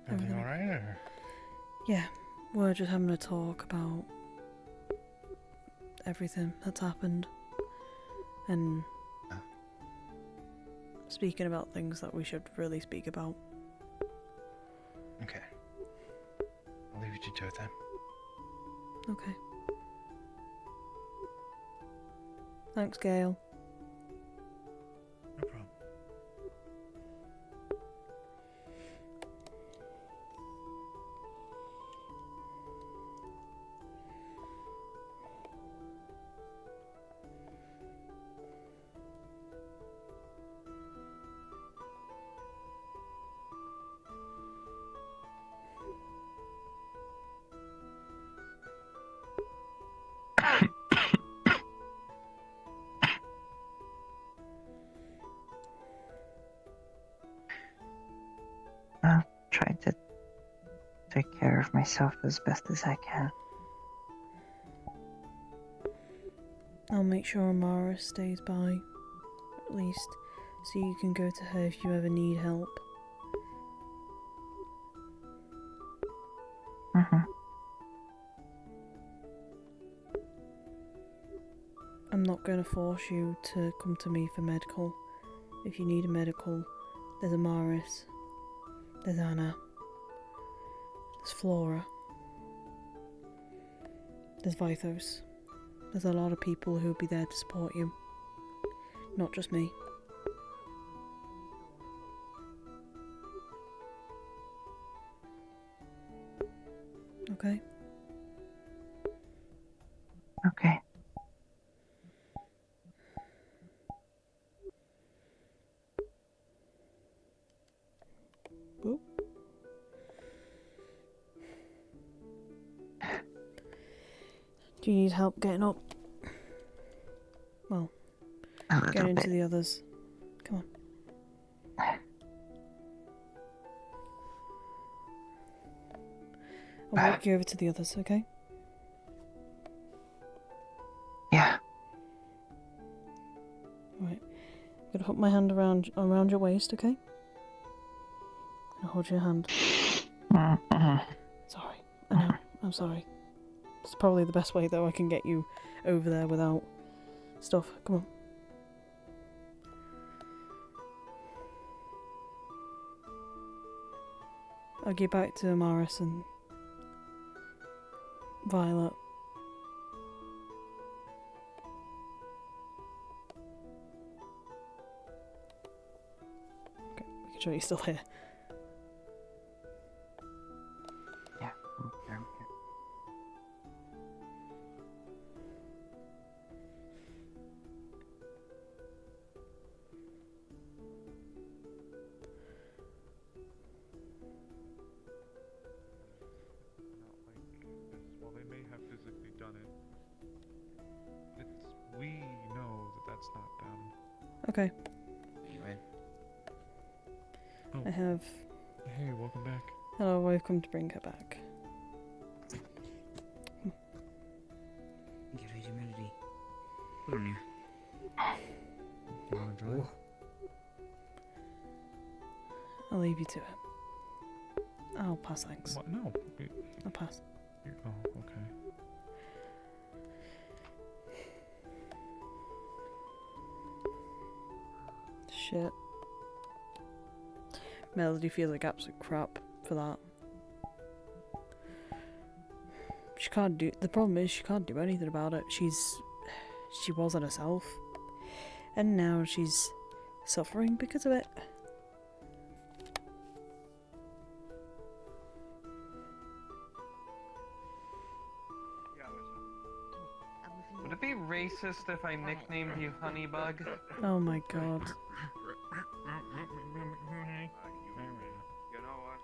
Everything alright, or? Yeah, we're just having a talk about everything that's happened and speaking about things that we should really speak about. Okay. I'll leave you to it then. Okay. Thanks, Gail. No problem. I'll try to take care of myself as best as I can. I'll make sure Amara stays by, at least, so you can go to her if you ever need help. I'm not going to force you to come to me for medical. If you need a medical, there's Amaris, there's Anna, there's Flora, there's Vithos. There's a lot of people who'll be there to support you. Not just me. Okay? Okay. Whoop. Do you need help getting up? Well, get into the others. Come on. I'll walk you over to the others, okay? Yeah. Right. I'm gonna put my hand around your waist, okay? I'll hold your hand. Sorry. I know. I'm sorry. It's probably the best way though I can get you over there without stuff. Come on. I'll get back to Amaris and Violet. Okay, making sure you're still here. Yeah, okay. While they may have physically done it, we know that that's not them. Okay. Anyway. I have. Hey, welcome back. Hello, I've come to bring her back. Get ready, humidity. Put on you. You want to join? I'll leave you to it. I'll pass, thanks. What? No. I'll pass. Oh, okay. Shit. Melody feels like absolute crap for that. She can't do. The problem is she can't do anything about it. She wasn't herself, and now she's suffering because of it. Would it be racist if I nicknamed you Honeybug? Oh my god. You know what?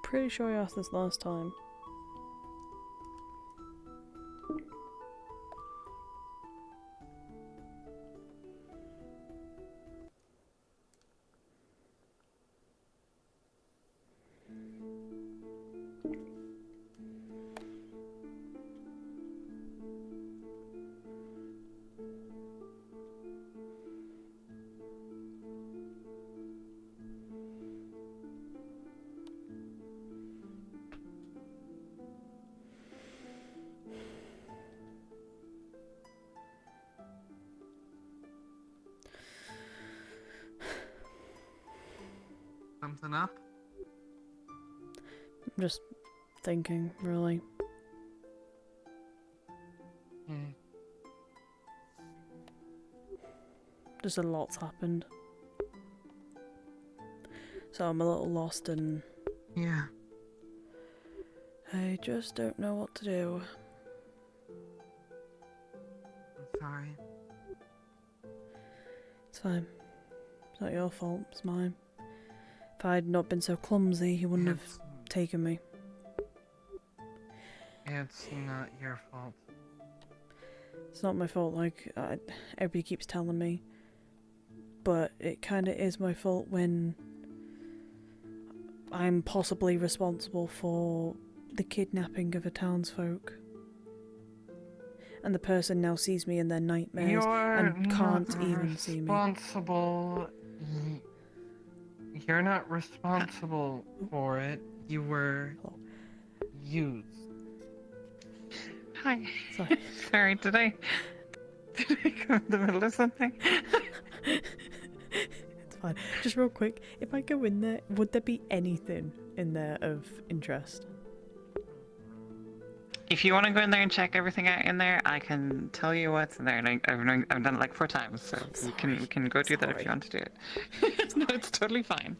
Pretty sure I asked this last time. something up? I'm just thinking, really. Hmm. Just a lot's happened. So I'm a little lost and... Yeah. I just don't know what to do. I'm sorry. It's fine. It's not your fault, it's mine. If I'd not been so clumsy, he wouldn't have taken me. It's not your fault. It's not my fault, like, everybody keeps telling me. But it kinda is my fault when I'm possibly responsible for the kidnapping of a townsfolk. And the person now sees me in their nightmares and can't even see me. You're not responsible for it. You were used. Hi. Sorry. Sorry, did I go in the middle of something? It's fine. Just real quick, if I go in there, would there be anything in there of interest? If you want to go in there and check everything out in there, I can tell you what's in there. And I've done it like 4 times, so we can go do that if you want to do it. No, it's totally fine.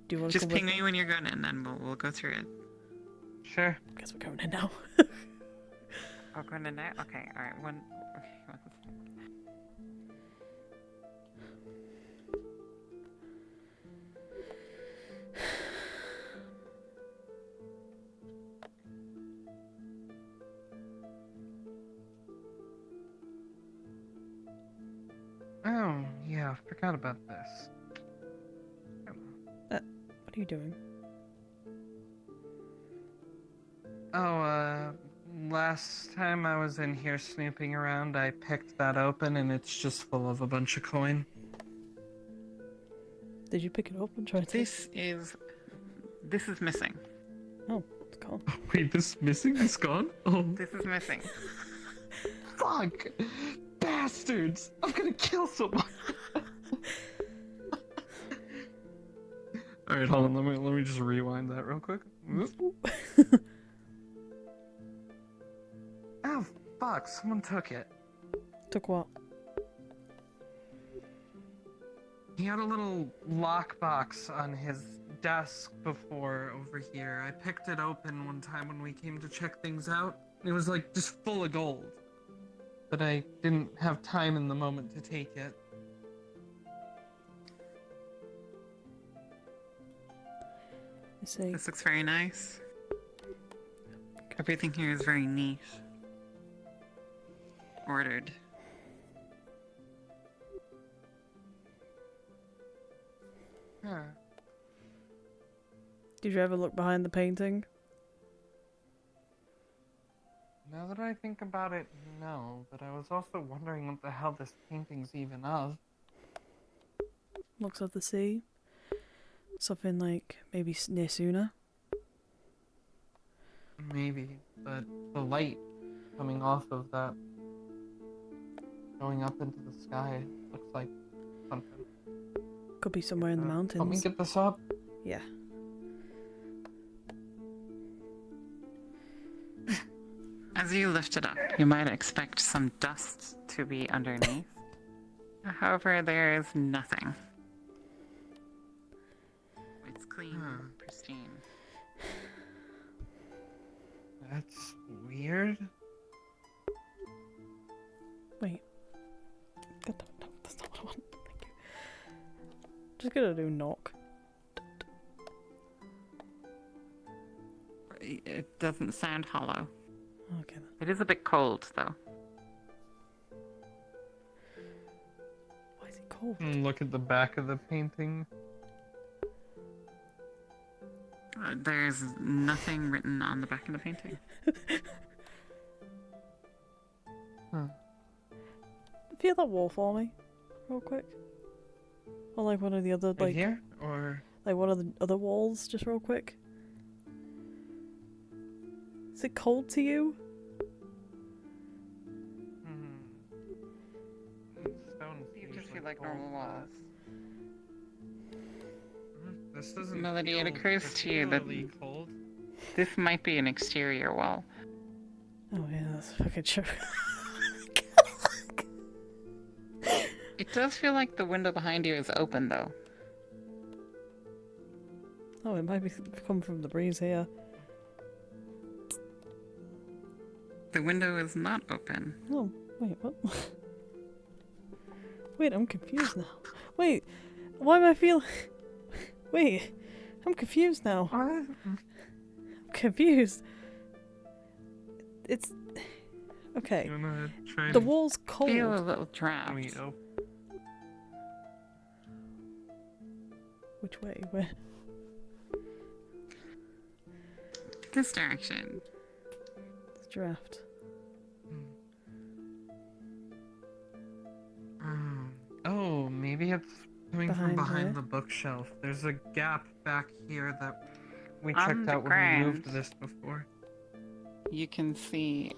Do you want to Just ping me when you're going in, and we'll go through it. Sure. I guess we're going in now. Oh, going in there? Okay, alright, one second. Oh, yeah, I forgot about this. What are you doing? Oh, last time I was in here snooping around, I picked that open and it's just full of a bunch of coin. Did you pick it up and try to This is missing. Oh, it's gone. Wait, this missing? It's gone? Oh. This is missing. Fuck! Bastards! I'm gonna kill someone! Alright, hold on, let me just rewind that real quick. Oh, fuck, someone took it. Took what? He had a little lockbox on his desk before over here. I picked it open one time when we came to check things out. It was like just full of gold. But I didn't have time in the moment to take it. I see. This looks very nice. Everything here is very neat. Ordered. Huh. Did you ever look behind the painting? Now that I think about it, no. But I was also wondering what the hell this painting's even of. Looks of the sea. Something like maybe near Suna. Maybe, but the light coming off of that, going up into the sky, looks like something. Could be somewhere in the mountains. Help me get this up. Yeah. As you lift it up, you might expect some dust to be underneath. However, there is nothing. It's clean, pristine. That's weird. Wait. God, no, that's not what I want. Thank you. Just gonna do knock. It doesn't sound hollow. Okay then. It is a bit cold, though. Why is it cold? Look at the back of the painting. There's nothing written on the back of the painting. Feel that wall for me, real quick. Or like one of the other, Right like here? Or like one of the other walls, just real quick. Is it cold to you? stone. You just feel like normal walls. This doesn't Melody, it feel occurs to you that particularly cold. this might be an exterior wall. Oh yeah, that's fucking true. It does feel like the window behind you is open, though. Oh, it might be come from the breeze here. The window is not open. Oh, wait, what? Wait, I'm confused now. Wait, why am I feeling... Wait, I'm confused now. I'm confused. It's... Okay. You wanna try The and wall's cold. Feel a little draft. Which way? Where? This direction. It's draft. Oh, maybe it's coming Behind from behind there? the bookshelf. There's a gap back here that we On checked the out when we ground. moved this before. You can see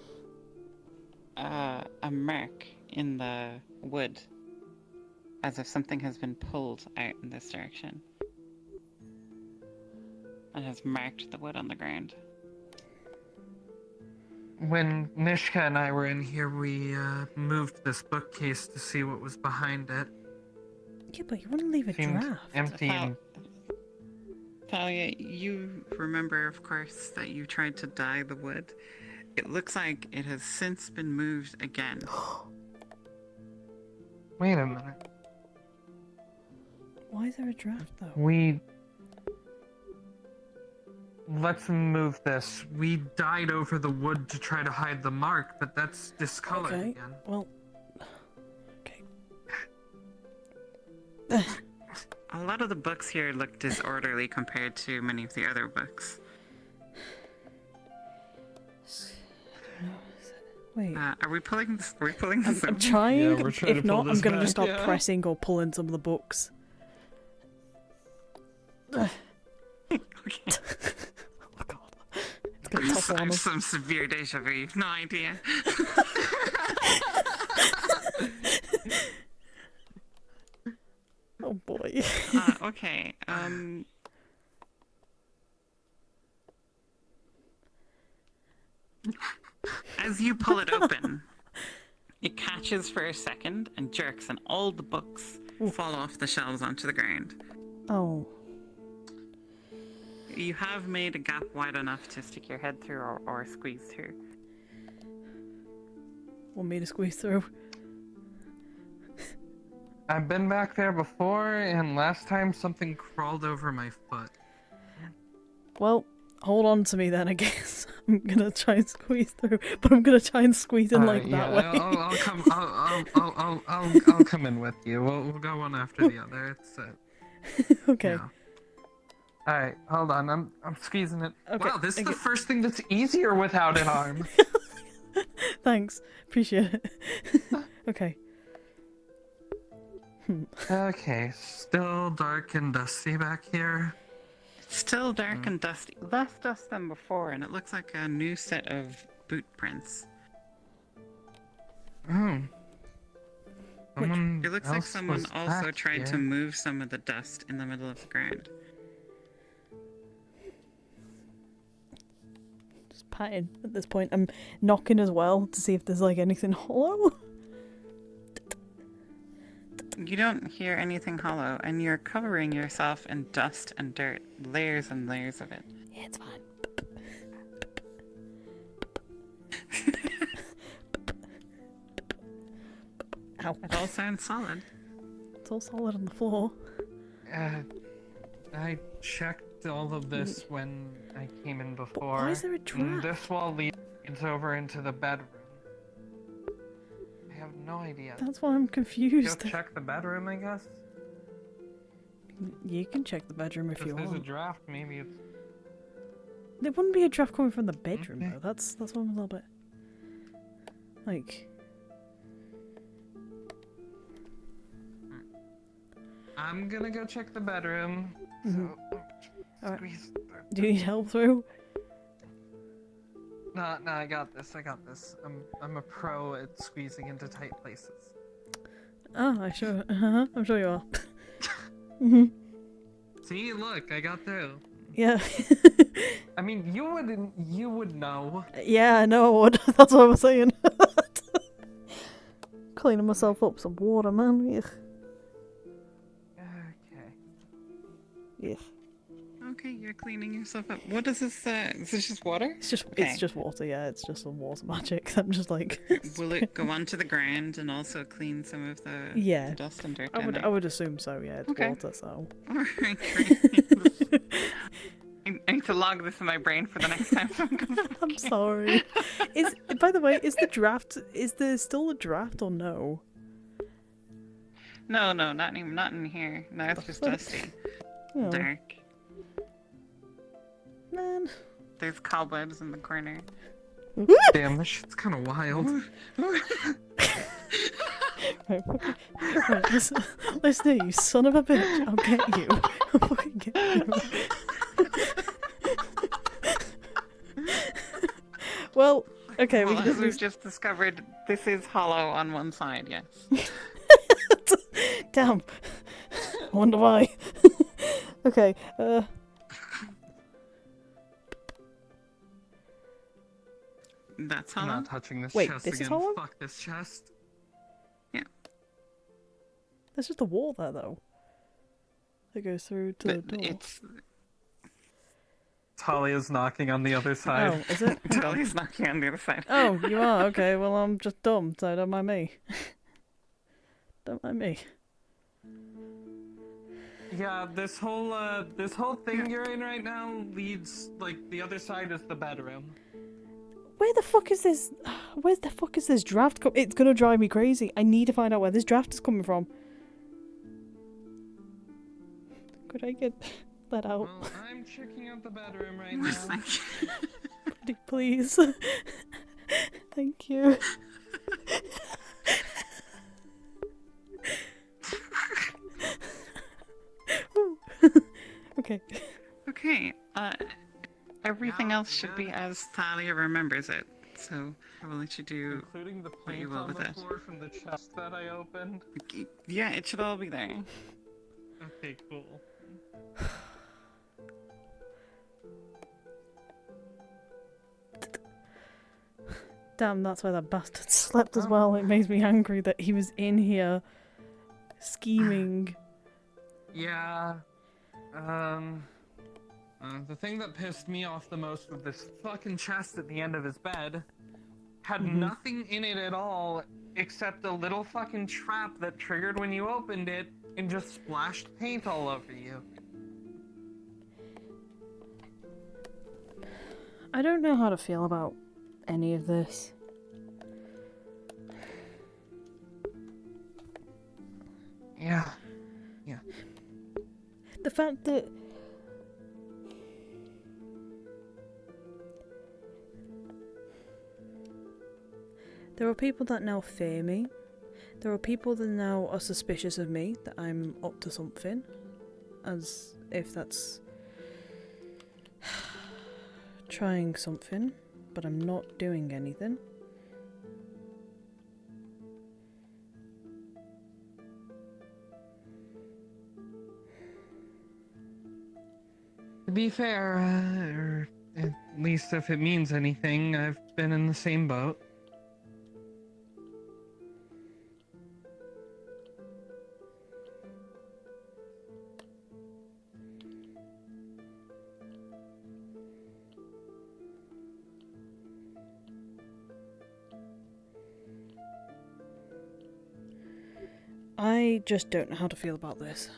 a mark in the wood, as if something has been pulled out in this direction. And has marked the wood on the ground. When Nishka and I were in here, we moved this bookcase to see what was behind it. Yeah, but you wouldn't leave a Seemed draft. empty and Thalia, you remember, of course, that you tried to dye the wood. It looks like it has since been moved again. Wait a minute. Why is there a draft though? Let's move this. We dyed over the wood to try to hide the mark, but that's discolored Okay, again. well... A lot of the books here look disorderly compared to many of the other books. Wait. Are we pulling this? Are we pulling this? I'm over? trying. Yeah, we're trying if to pull not, I'm this gonna back, just start yeah. pressing or pulling some of the books. Ugh. Oh god. It's gonna topple I on have us. some severe deja vu. You've no idea. Oh boy. Okay. As you pull it open, it catches for a second and jerks, and all the books fall off the shelves onto the ground. Oh. You have made a gap wide enough to stick your head through or squeeze through. Want me to squeeze through? I've been back there before, and last time something crawled over my foot. Well, hold on to me then, I guess. I'm gonna try and squeeze through, but I'm gonna try and squeeze in like that way. I'll come. I'll come in with you. We'll go one after the other. It's Okay. yeah. All right, hold on. I'm squeezing it. Okay, Wow, this is the okay. first thing that's easier without an arm. Thanks. Appreciate it. Okay. Okay, still dark and dusty back here. Still dark and dusty. Less dust than before, and it looks like a new set of boot prints. Oh. Someone It looks like else someone was also back tried to here. move some of the dust in the middle of the ground. Just patting at this point. I'm knocking as well to see if there's like anything hollow. You don't hear anything hollow, and you're covering yourself in dust and dirt, layers and layers of it. Yeah, it's fine. Ow. It all sounds solid. It's all solid on the floor. I checked all of this when I came in before. Why is there a and draft? This wall leads over into the bedroom. I have no idea. That's why I'm confused. Go check the bedroom, I guess. You can check the bedroom if If you there's a want. draft, maybe it's. There wouldn't be a draft coming from the bedroom though. That's what I'm a little bit like. I'm gonna go check the bedroom. Mhm. So, Alright. squeeze. Do you need help through? No, I got this. I'm a pro at squeezing into tight places. Oh, I'm sure you are. Mhm. See, look, I got through. Yeah. I mean, you would know. Yeah, I know. That's what I was saying. Cleaning myself up some water, man. Ugh. Okay. Yes. Okay, you're cleaning yourself up. What is this? Is this just water? It's just Okay. it's just water. Yeah, it's just some water magic. I'm just like. Will it go onto the ground and also clean some of the, Yeah. the dust and dirt? I would assume so. Yeah, it's Okay. water. So. Alright, great. I need to log this in my brain for the next time someone comes back. I'm sorry. By the way, is there still a draft or no? No, not in here. No, it's just dusty. Oh. Dark. Man. There's cobwebs in the corner. Damn, this shit's kind of wild. Right, listen, you son of a bitch. I'll get you. I'll fucking get you. Well, okay, Well, we as can we've just discovered, this is hollow on one side, yes. Damn. I wonder why. Okay, That's I'm hollow? not touching this Wait, chest this is again. hollow? Fuck this chest. there's just a wall there, though. That goes through to the door. Talia's knocking on the other side. Oh, is it? Talia's knocking on the other side. Oh, you are? Okay, well, I'm just dumb, so don't mind me. Don't mind me. Yeah, this whole thing you're in right now leads, like, the other side is the bedroom. Where the fuck is this? Where the fuck is this draft? It's gonna drive me crazy. I need to find out where this draft is coming from. Could I get let out? Well, I'm checking out the bedroom right now. Pretty please. Thank you. Okay. Okay, everything else should be as Thalia remembers it, so I will let you do Including the what you paint will on with the it. floor from the chest that I opened. Yeah, it should all be there. Okay, cool. Damn, that's where that bastard slept as well. It makes me angry that he was in here scheming. Yeah. The thing that pissed me off the most with this fucking chest at the end of his bed had nothing in it at all except a little fucking trap that triggered when you opened it and just splashed paint all over you. I don't know how to feel about any of this. Yeah. Yeah. The fact that there are people that now fear me. There are people that now are suspicious of me, that I'm up to something. As if that's trying something, but I'm not doing anything. To be fair, or at least if it means anything, I've been in the same boat. I just don't know how to feel about this.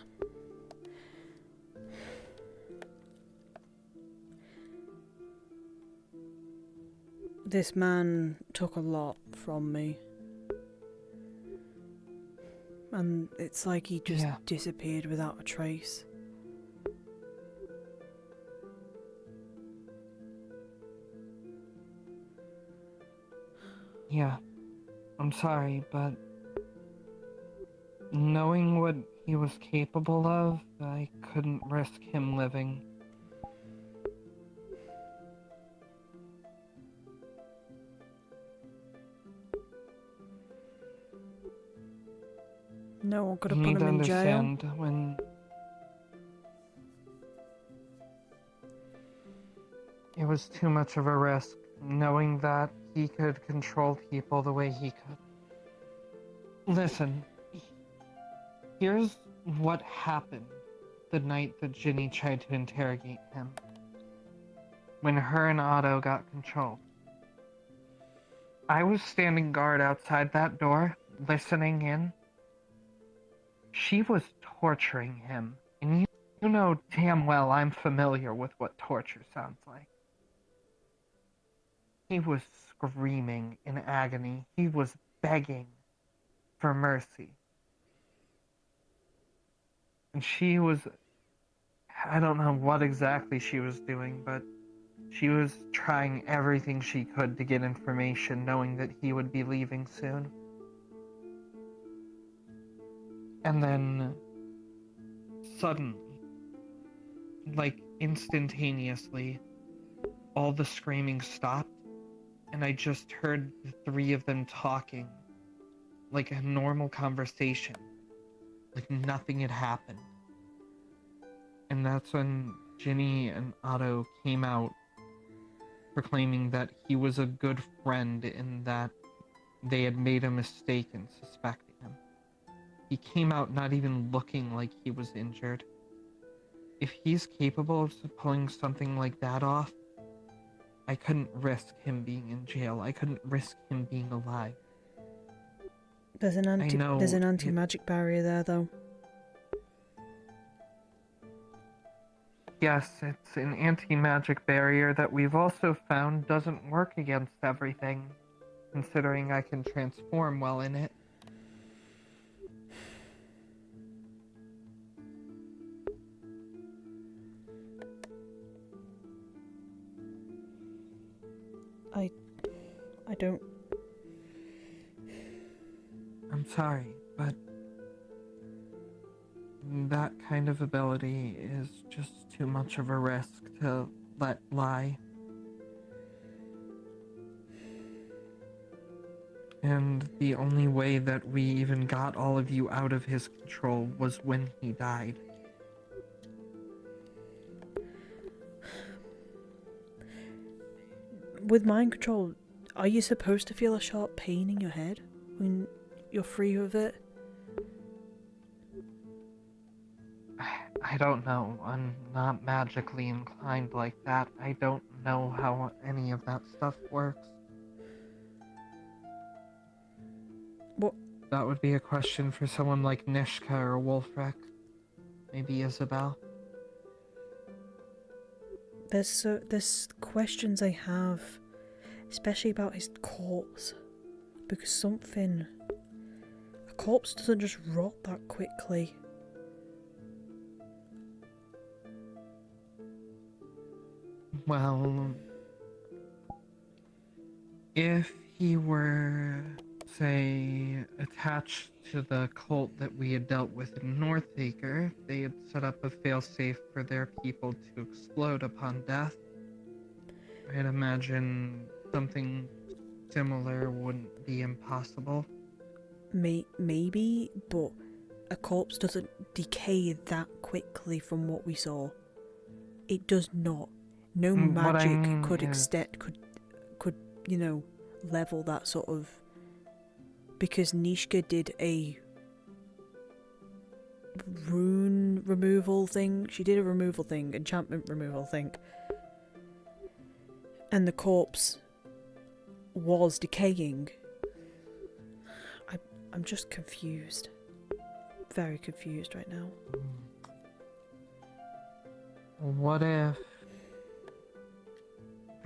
This man took a lot from me. And it's like he just disappeared without a trace. Yeah, I'm sorry, but knowing what he was capable of, I couldn't risk him living. No one could have You put need him to in jail. understand it was too much of a risk, knowing that he could control people the way he could. Listen, here's what happened the night that Ginny tried to interrogate him. When her and Otto got controlled. I was standing guard outside that door, listening in. She was torturing him, and you know damn well I'm familiar with what torture sounds like. He was screaming in agony. He was begging for mercy. And she was... I don't know what exactly she was doing, but she was trying everything she could to get information, knowing that he would be leaving soon. And then, suddenly, like instantaneously, all the screaming stopped, and I just heard the three of them talking, like a normal conversation, like nothing had happened. And that's when Ginny and Otto came out, proclaiming that he was a good friend and that they had made a mistake in suspecting him. He came out not even looking like he was injured. If he's capable of pulling something like that off, I couldn't risk him being in jail. I couldn't risk him being alive. There's an anti-magic barrier there, though. Yes, it's an anti-magic barrier that we've also found doesn't work against everything, considering I can transform well in it. I don't... I'm sorry, but that kind of ability is just too much of a risk to let lie. And the only way that we even got all of you out of his control was when he died. With mind control, are you supposed to feel a sharp pain in your head when you're free of it? I don't know. I'm not magically inclined like that. I don't know how any of that stuff works. What? That would be a question for someone like Nishka or Wolfric. Maybe Isabel. There's questions I have, especially about his corpse, because a corpse doesn't just rot that quickly. Well, if he were, say, attached to the cult that we had dealt with in Northacre, they had set up a failsafe for their people to explode upon death. I'd imagine something similar wouldn't be impossible. Maybe, but a corpse doesn't decay that quickly from what we saw. It does not. No magic could level that sort of... Because Nishka did a rune removal thing. She did a removal thing, enchantment removal thing. And the corpse was decaying. I'm just confused. Very confused right now. What if...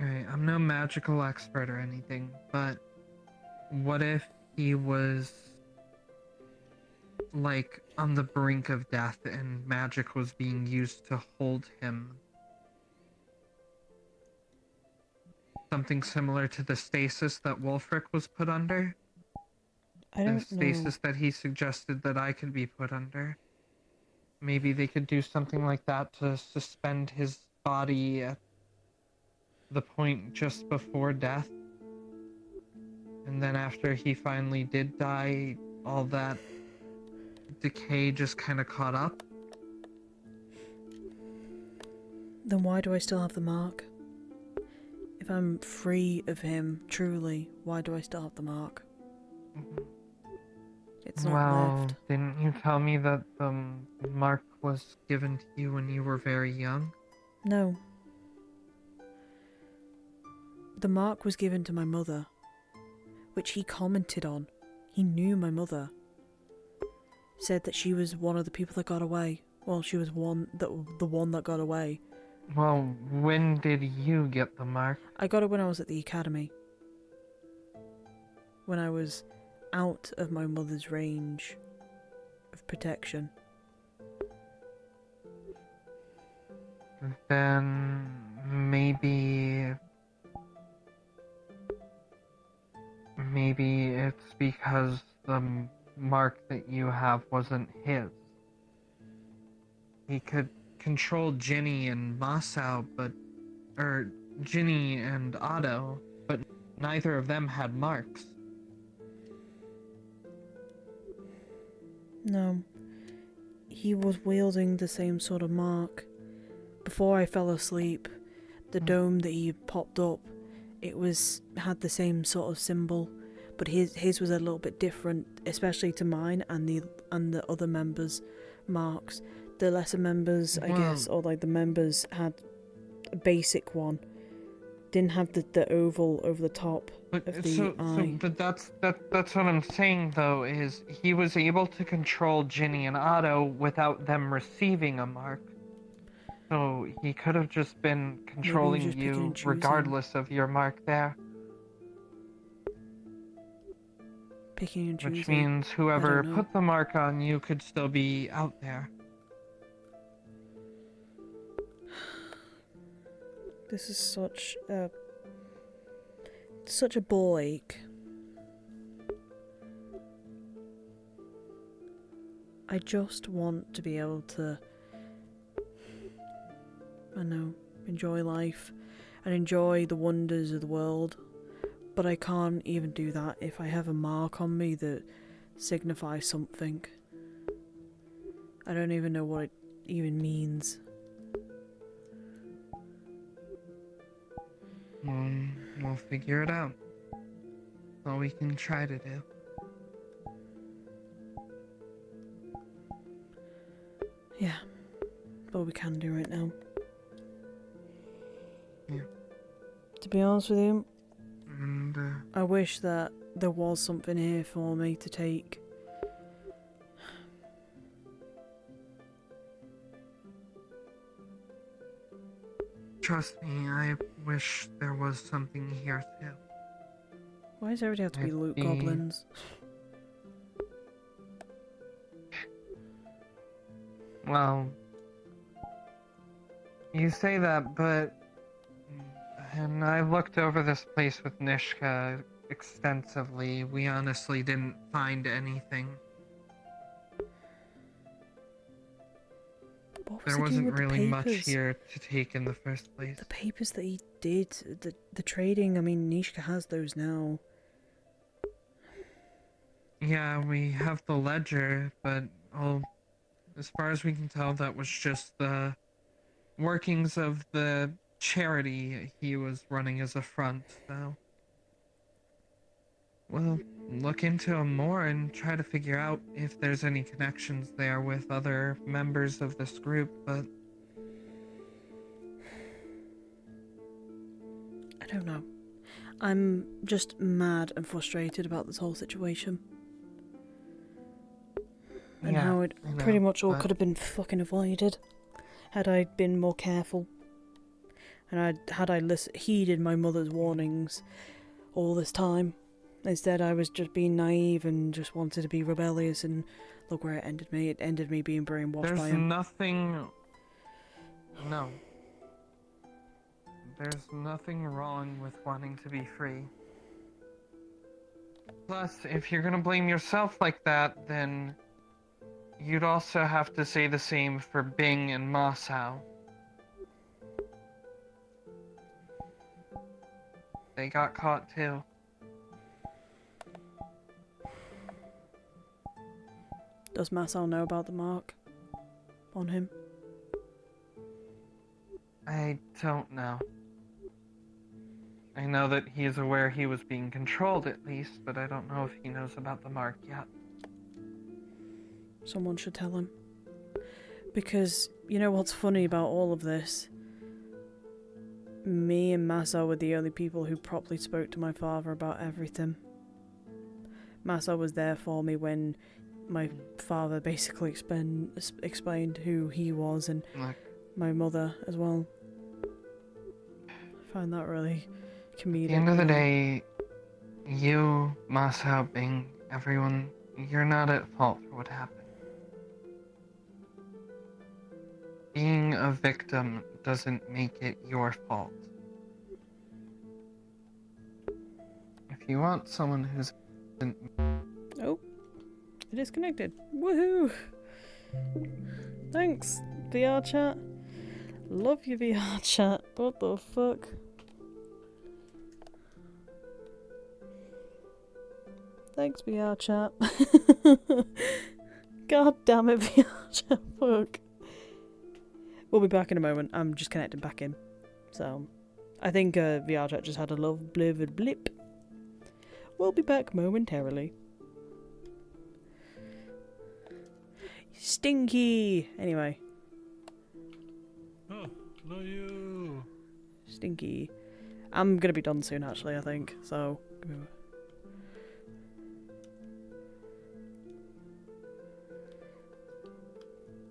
Alright, I'm no magical expert or anything, but what if he was like on the brink of death and magic was being used to hold him? Something similar to the stasis that Wolfric was put under? I don't know. The stasis that he suggested that I could be put under. Maybe they could do something like that to suspend his body at the point just before death. And then after he finally did die, all that decay just kind of caught up. Then why do I still have the mark? If I'm free of him, truly, why do I still have the mark? It's not left. Didn't you tell me that the mark was given to you when you were very young? No. The mark was given to my mother, which he commented on. He knew my mother. Said that she was one of the people that got away. Well, she was the one that got away. Well, when did you get the mark? I got it when I was at the academy. When I was out of my mother's range of protection. Then maybe it's because the mark that you have wasn't his. He could control Ginny and Masao, Ginny and Otto, but neither of them had marks. No. He was wielding the same sort of mark. Before I fell asleep, the dome that he popped up, had the same sort of symbol, but his was a little bit different, especially to mine and the other members' marks. The lesser members, I guess, or like the members had a basic one. Didn't have the oval over the top of the eye. But that's what I'm saying though, is he was able to control Ginny and Otto without them receiving a mark. So he could have just been controlling you regardless of your mark there. Picking and choosing. Which means whoever put the mark on you could still be out there. This is such a ball ache. I just want to be able to, enjoy life and enjoy the wonders of the world, but I can't even do that if I have a mark on me that signifies something. I don't even know what it even means. We'll figure it out. All we can try to do. Yeah, all we can do right now. Yeah. To be honest with you, And, I wish that there was something here for me to take. Trust me, I wish there was something here too. Why does everybody have to be loot goblins? Well, you say that, but... And I looked over this place with Nishka extensively. We honestly didn't find anything. There wasn't really much here to take in the first place. The papers that he did, the trading, I mean, Nishka has those now. Yeah, we have the ledger, but as far as we can tell, that was just the workings of the charity he was running as a front, so... We'll look into him more and try to figure out if there's any connections there with other members of this group, but... I don't know. I'm just mad and frustrated about this whole situation. And how it pretty much all could have been fucking avoided had I been more careful. And had I heeded my mother's warnings all this time. Instead, I was just being naive and just wanted to be rebellious, and look where it ended me. It ended me being brainwashed by him. There's nothing wrong with wanting to be free. Plus, if you're gonna blame yourself like that, then you'd also have to say the same for Bing and Masao. They got caught too. Does Masao know about the mark on him? I don't know. I know that he is aware he was being controlled at least, but I don't know if he knows about the mark yet. Someone should tell him. Because, you know what's funny about all of this? Me and Massa were the only people who properly spoke to my father about everything. Massa was there for me when my father basically explained who he was, and my mother as well. I find that really comedic. At the end of the really. day, you, Massa, Bing, everyone, you're not at fault for what happened. Being a victim doesn't make it your fault. If you want someone who's... Oh, it disconnected. Woohoo! Thanks, VR chat. Love your VR chat. What the fuck? Thanks, VR chat. God damn it, VR chat. Fuck. We'll be back in a moment. I'm just connecting back in. So, I think VR chat just had a little blip. We'll be back momentarily. Stinky! Anyway. Oh, no you. Stinky. I'm gonna be done soon, actually, I think. So,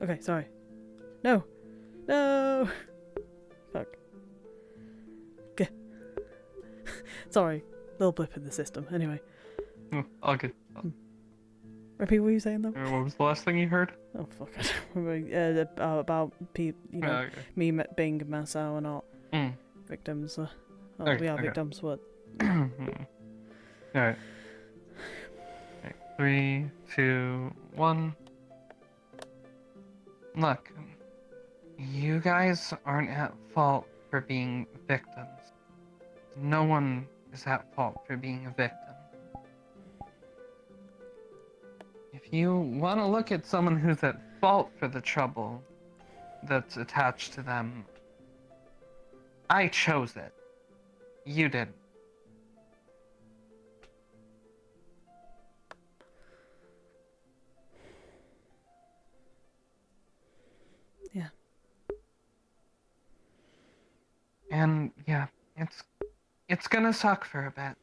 okay, sorry. No! No! Fuck. Okay. Sorry. Little blip in the system. Anyway. All good. Repeat what you were saying, though? What was the last thing you heard? Oh, fuck. I don't remember. About me being Masao or not. Victims. We are victims, what? Alright. 3, 2, 1. Look, you guys aren't at fault for being victims. No one is at fault for being a victim. If you want to look at someone who's at fault for the trouble that's attached to them, I chose it. You didn't. Yeah. And yeah, it's gonna suck for a bit.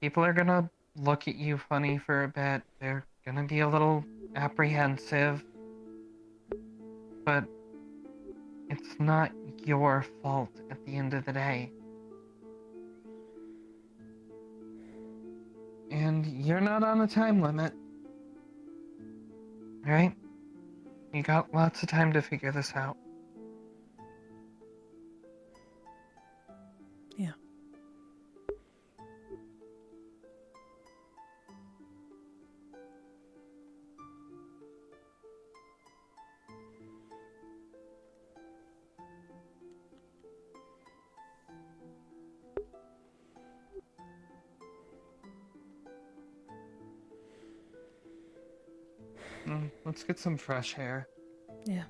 People are gonna look at you funny for a bit. They're gonna be a little apprehensive. But it's not your fault at the end of the day. And you're not on a time limit. Right? You got lots of time to figure this out. Yeah. Let's get some fresh air. Yeah.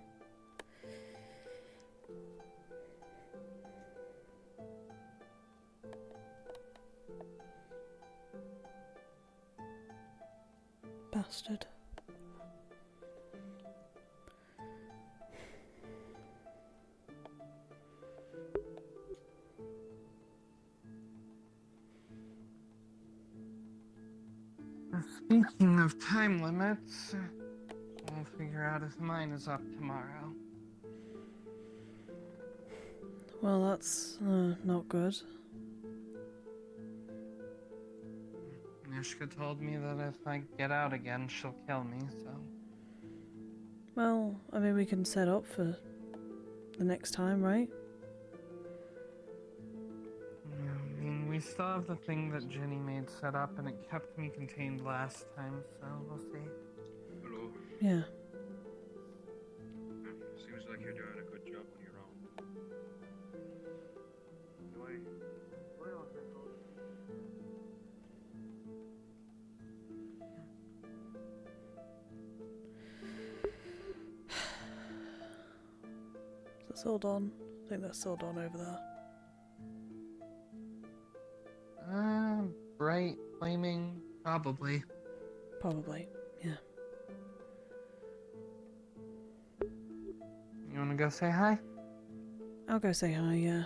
Bastard. Speaking of time limits, we'll figure out if mine is up tomorrow. Well, that's not good. Mishka told me that if I get out again, she'll kill me, so... Well, I mean, we can set up for the next time, right? Yeah, I mean, we still have the thing that Jenny made set up, and it kept me contained last time, so we'll see. Hello. Yeah. Seems like you're doing a good job on your own. Is that still done? I think that's still done over there. bright, flaming? Probably. Probably, yeah. You wanna go say hi? I'll go say hi, yeah.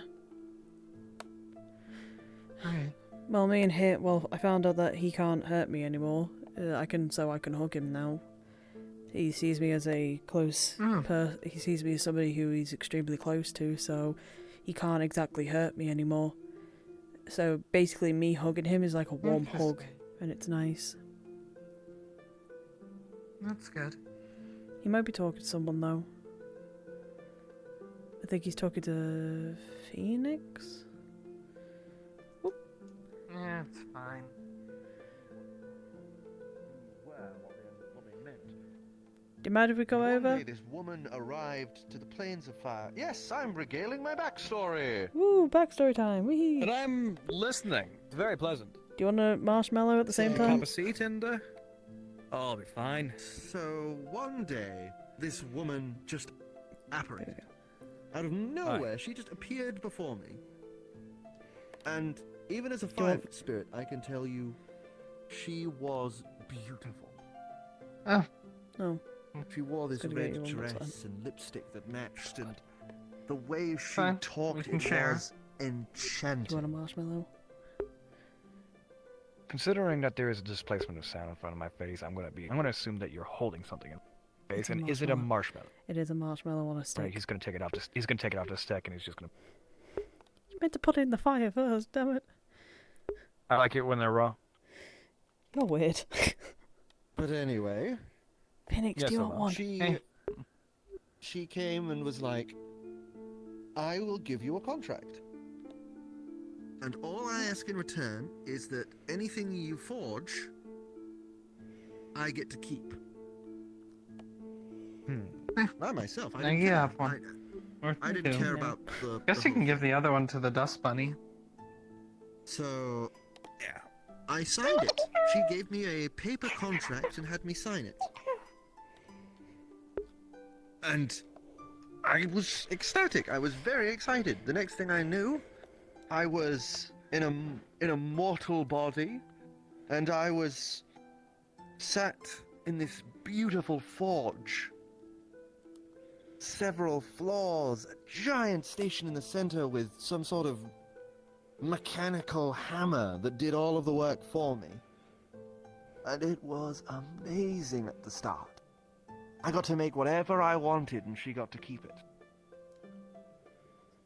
Alright. Well, I found out that he can't hurt me anymore. I can hug him now. He sees me as he sees me as somebody who he's extremely close to, so he can't exactly hurt me anymore. So basically me hugging him is like a warm hug, and it's nice. That's good. He might be talking to someone though. I think he's talking to Phoenix? Yeah, it's fine. Do you mind if we go One over? day this woman arrived to the Plains of Fire. Yes, I'm regaling my backstory. Woo, backstory time, wee. And I'm listening. It's very pleasant. Do you want a marshmallow at the same Have a time? cup of seat and, oh, I'll be fine. So one day, this woman just apparated. Out of nowhere, she just appeared before me. And even as a fire spirit, I can tell you, she was beautiful. Oh. Oh. She wore this Gonna get you red one more time. dress and lipstick that matched, and the way she Fine, we talked, can it share. was enchanting. Do you want a marshmallow? Considering that there is a displacement of sound in front of my face, I'm gonna assume that you're holding something in your face. It's a And is it a marshmallow? It is a marshmallow on a stick. Right, he's gonna take it off the stick, and he's just gonna. You meant to put it in the fire first, damn it. I like it when they're raw. You're weird. But anyway, Phoenix, do you want one? She came and was like, I will give you a contract. And all I ask in return is that anything you forge, I get to keep. Not myself. I Now didn't you care. have one. Or I two. didn't care about the... Guess you can give the other one to the dust bunny. So, yeah. I signed it. She gave me a paper contract and had me sign it. And I was ecstatic. I was very excited. The next thing I knew, I was in a mortal body, and I was sat in this beautiful forge. Several floors, a giant station in the center with some sort of mechanical hammer that did all of the work for me. And it was amazing at the start. I got to make whatever I wanted and she got to keep it.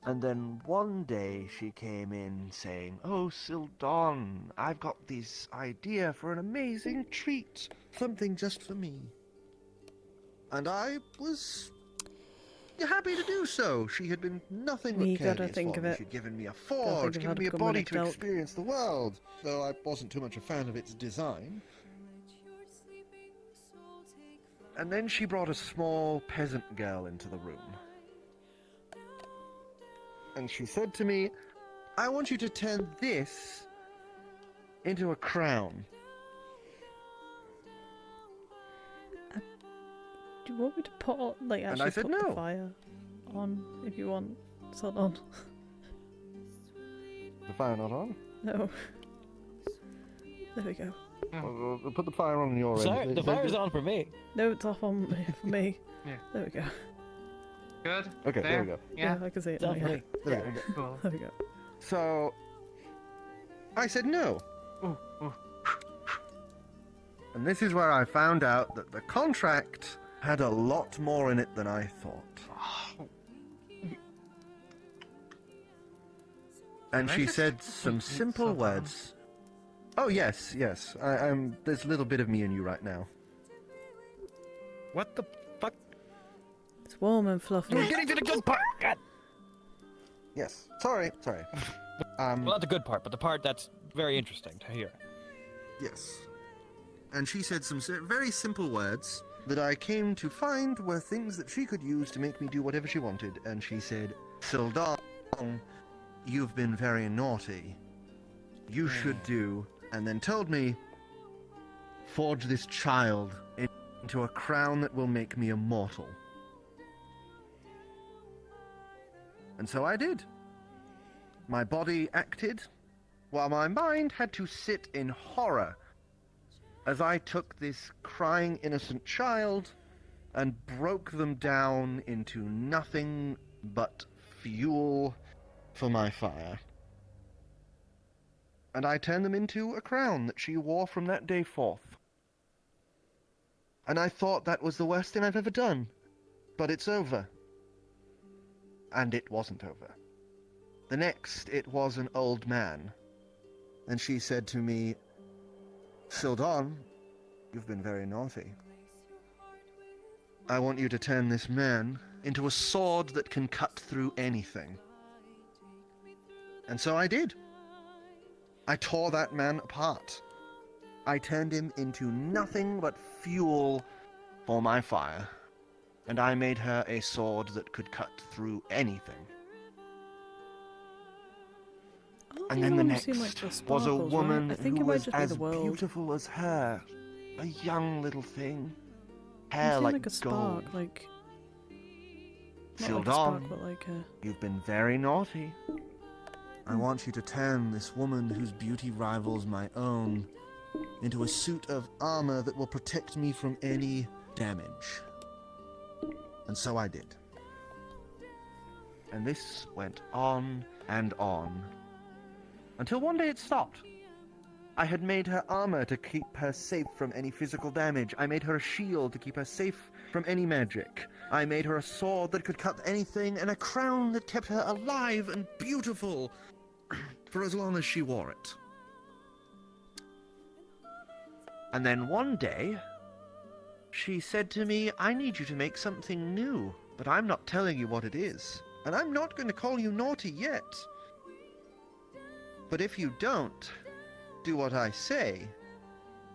And then one day she came in saying, "Oh, Sildon, I've got this idea for an amazing treat. Something just for me." And I was happy to do so. She had been nothing but You gotta courteous think for of me. it. She'd given me a Gotta think forge, of how given to me a become an body to adult. experience the world, though I wasn't too much a fan of its design. And then she brought a small peasant girl into the room. And she said to me, "I want you to turn this into a crown." Do you want me to put on, like, And actually I said put the no. fire on if you want? Hold on. The fire not on? No. There we go. We'll put the fire on your Sorry, end. the fire's on for me. No, it's off on for me. Yeah. There we go. Good? Okay, there we go. Yeah, I can see it It's now. on for Yeah. me. There we go. Cool. There we go. So, I said no. Ooh, ooh. And this is where I found out that the contract had a lot more in it than I thought. And she said some simple words. Oh, yes, yes. I'm. There's a little bit of me in you right now. What the fuck? It's warm and fluffy. We're getting to the good part. God. Yes. Sorry. Well, not the good part, but the part that's very interesting to hear. Yes. And she said some very simple words that I came to find were things that she could use to make me do whatever she wanted. And she said, "Sildon, you've been very naughty. You should do," and then told me, "Forge this child into a crown that will make me immortal." And so I did. My body acted, while my mind had to sit in horror as I took this crying innocent child and broke them down into nothing but fuel for my fire. And I turned them into a crown that she wore from that day forth. And I thought that was the worst thing I've ever done. But it's over. And it wasn't over. The next, it was an old man. And she said to me, "Sildon, you've been very naughty. I want you to turn this man into a sword that can cut through anything." And so I did. I tore that man apart. I turned him into nothing but fuel for my fire. And I made her a sword that could cut through anything. And then the next was a woman who was as beautiful as her. A young little thing. Hair like a spark, gold. like not Sildon, like a spark, but like a... you've been very naughty. I want you to turn this woman whose beauty rivals my own into a suit of armor that will protect me from any damage. And so I did. And this went on and on, until one day it stopped. I had made her armor to keep her safe from any physical damage. I made her a shield to keep her safe from any magic. I made her a sword that could cut anything, and a crown that kept her alive and beautiful for as long as she wore it. And then one day, she said to me, "I need you to make something new, but I'm not telling you what it is, and I'm not going to call you naughty yet. But if you don't do what I say,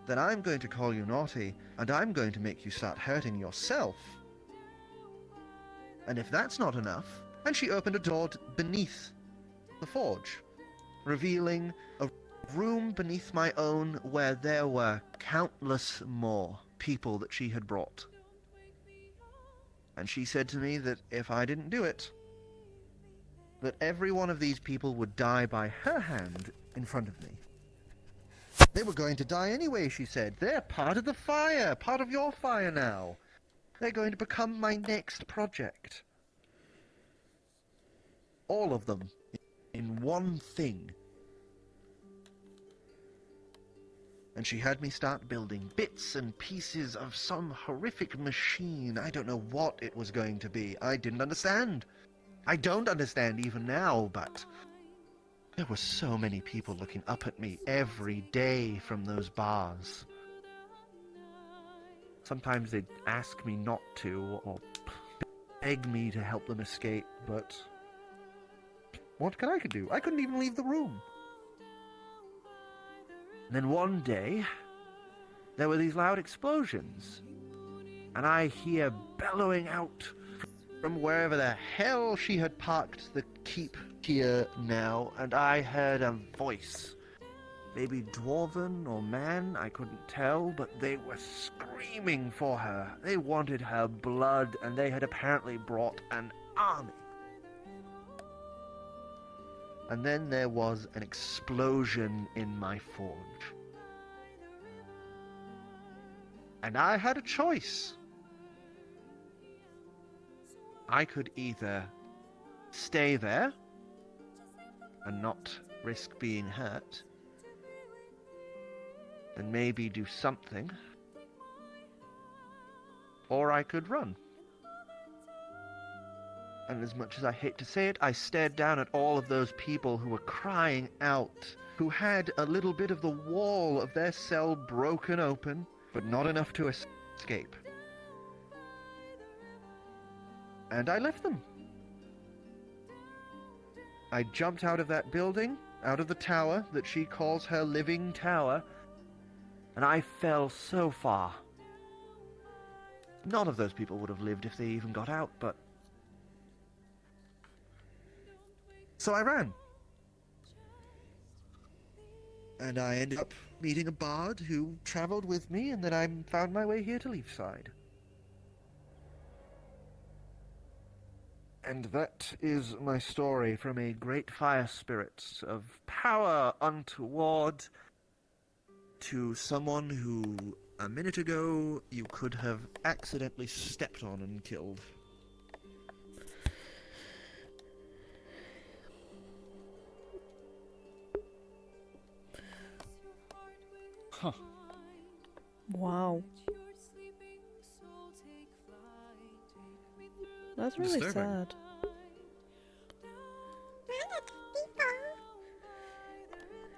then I'm going to call you naughty, and I'm going to make you start hurting yourself. And if that's not enough..." And she opened a door beneath the forge, revealing a room beneath my own where there were countless more people that she had brought. And she said to me that if I didn't do it, that every one of these people would die by her hand in front of me. They were going to die anyway, she said. They're part of the fire, part of your fire now. They're going to become my next project. All of them, in one thing. And she had me start building bits and pieces of some horrific machine. I don't know what it was going to be. I didn't understand. I don't understand even now, but there were so many people looking up at me every day from those bars. Sometimes they'd ask me not to, or beg me to help them escape, but what could I do? I couldn't even leave the room. And then one day, there were these loud explosions, and I hear bellowing out from wherever the hell she had parked the keep here now, and I heard a voice. Maybe dwarven or man, I couldn't tell, but they were screaming for her. They wanted her blood, and they had apparently brought an army. And then there was an explosion in my forge. And I had a choice. I could either stay there and not risk being hurt, and maybe do something, or I could run. And as much as I hate to say it, I stared down at all of those people who were crying out, who had a little bit of the wall of their cell broken open, but not enough to escape. And I left them. I jumped out of that building, out of the tower that she calls her living tower, and I fell so far. None of those people would have lived if they even got out, but... So I ran. And I ended up meeting a bard who traveled with me, and then I found my way here to Leafside. And that is my story from a great fire spirit of power untoward to someone who, a minute ago, you could have accidentally stepped on and killed. Huh. Wow. That's really Disturbing. sad.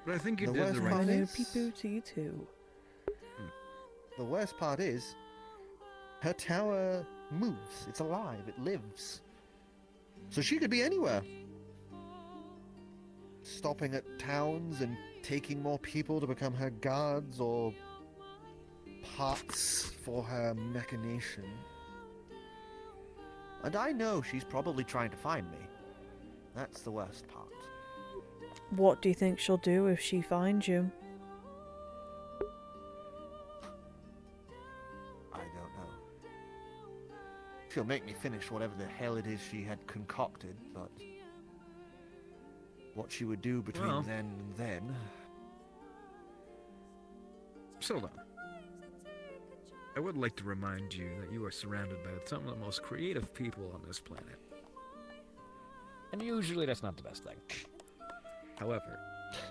But I think you The did worst the right part thing. is- People to you too. The worst part is, her tower moves. It's alive. It lives. So she could be anywhere. Stopping at towns and taking more people to become her guards or parts for her machination. And I know she's probably trying to find me. That's the worst part. What do you think she'll do if she finds you? I don't know. She'll make me finish whatever the hell it is she had concocted, but what she would do between Well. then and then... Hold on. I would like to remind you that you are surrounded by some of the most creative people on this planet. And usually that's not the best thing. However,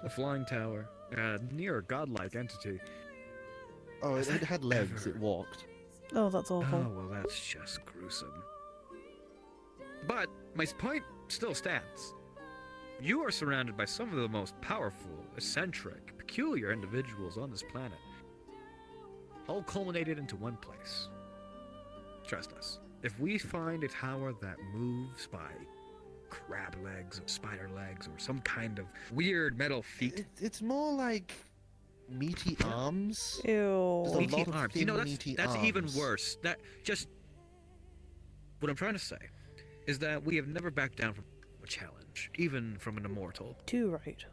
the flying tower, near a godlike entity. Oh, it has had legs, ever- it walked. Oh, that's awful. Oh, well, that's just gruesome. But my point still stands. You are surrounded by some of the most powerful, eccentric, peculiar individuals on this planet. All culminated into one place. Trust us. If we find a tower that moves by crab legs or spider legs or some kind of weird metal feet. It's more like meaty arms. Ew. There's a Meaty lot of arms. thin, You know, meaty that's even arms. worse. That just... What I'm trying to say is that we have never backed down from a challenge, even from an immortal. Too right.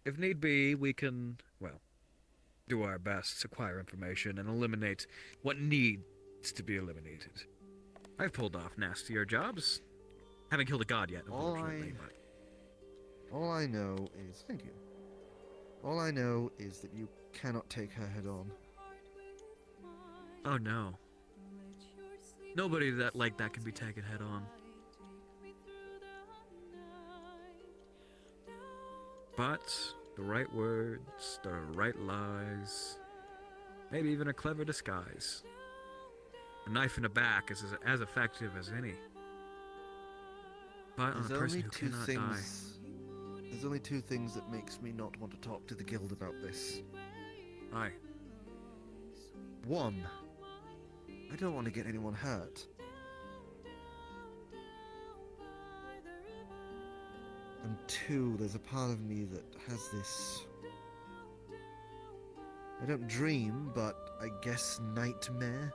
If need be, we can, well, do our best to acquire information and eliminate what needs to be eliminated. I've pulled off nastier jobs. Haven't killed a god yet, unfortunately, but... All I know is... Thank you. All I know is that you cannot take her head on. Oh no. Nobody like that can be taken head on. But the right words, the right lies, maybe even a clever disguise. A knife in the back is as effective as any. But on a person who cannot die. There's only two things that makes me not want to talk to the guild about this. Aye. One, I don't want to get anyone hurt. And two, there's a part of me that has this... I don't dream, but I guess nightmare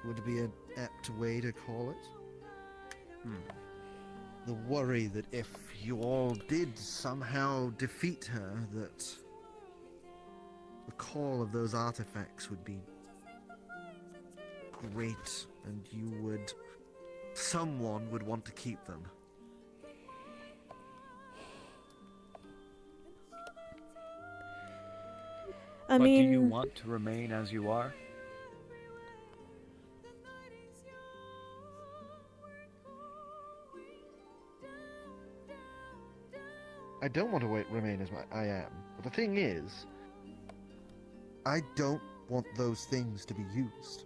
would be an apt way to call it. The worry that if you all did somehow defeat her, that the call of those artifacts would be great, and you would... someone would want to keep them. I But mean... do you want to remain as you are? I don't want to remain as I am. But the thing is, I don't want those things to be used.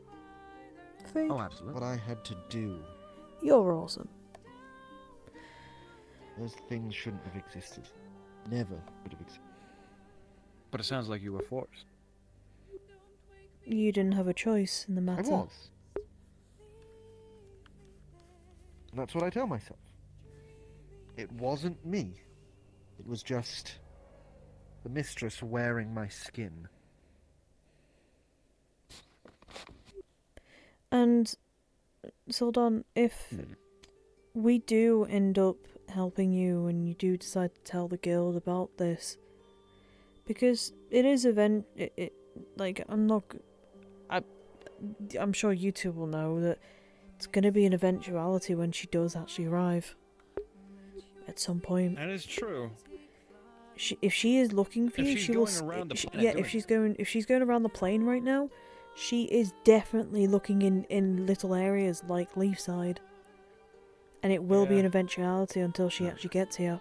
Fake. Oh, absolutely. What I had to do, You're awesome. those things shouldn't have existed. Never would have existed. But it sounds like you were forced. You didn't have a choice in the I matter. was. And that's what I tell myself. It wasn't me. It was just the mistress wearing my skin. And, Sildon, if we do end up helping you and you do decide to tell the guild about this, because it is like, I'm not... I'm sure you two will know that it's going to be an eventuality when she does actually arrive. At some point. That is true. If she is looking for If you, she's she will. going around the planet Yeah, doing if she's going around the plane right now, she is definitely looking in little areas like Leafside. And it will be an eventuality until she actually gets here.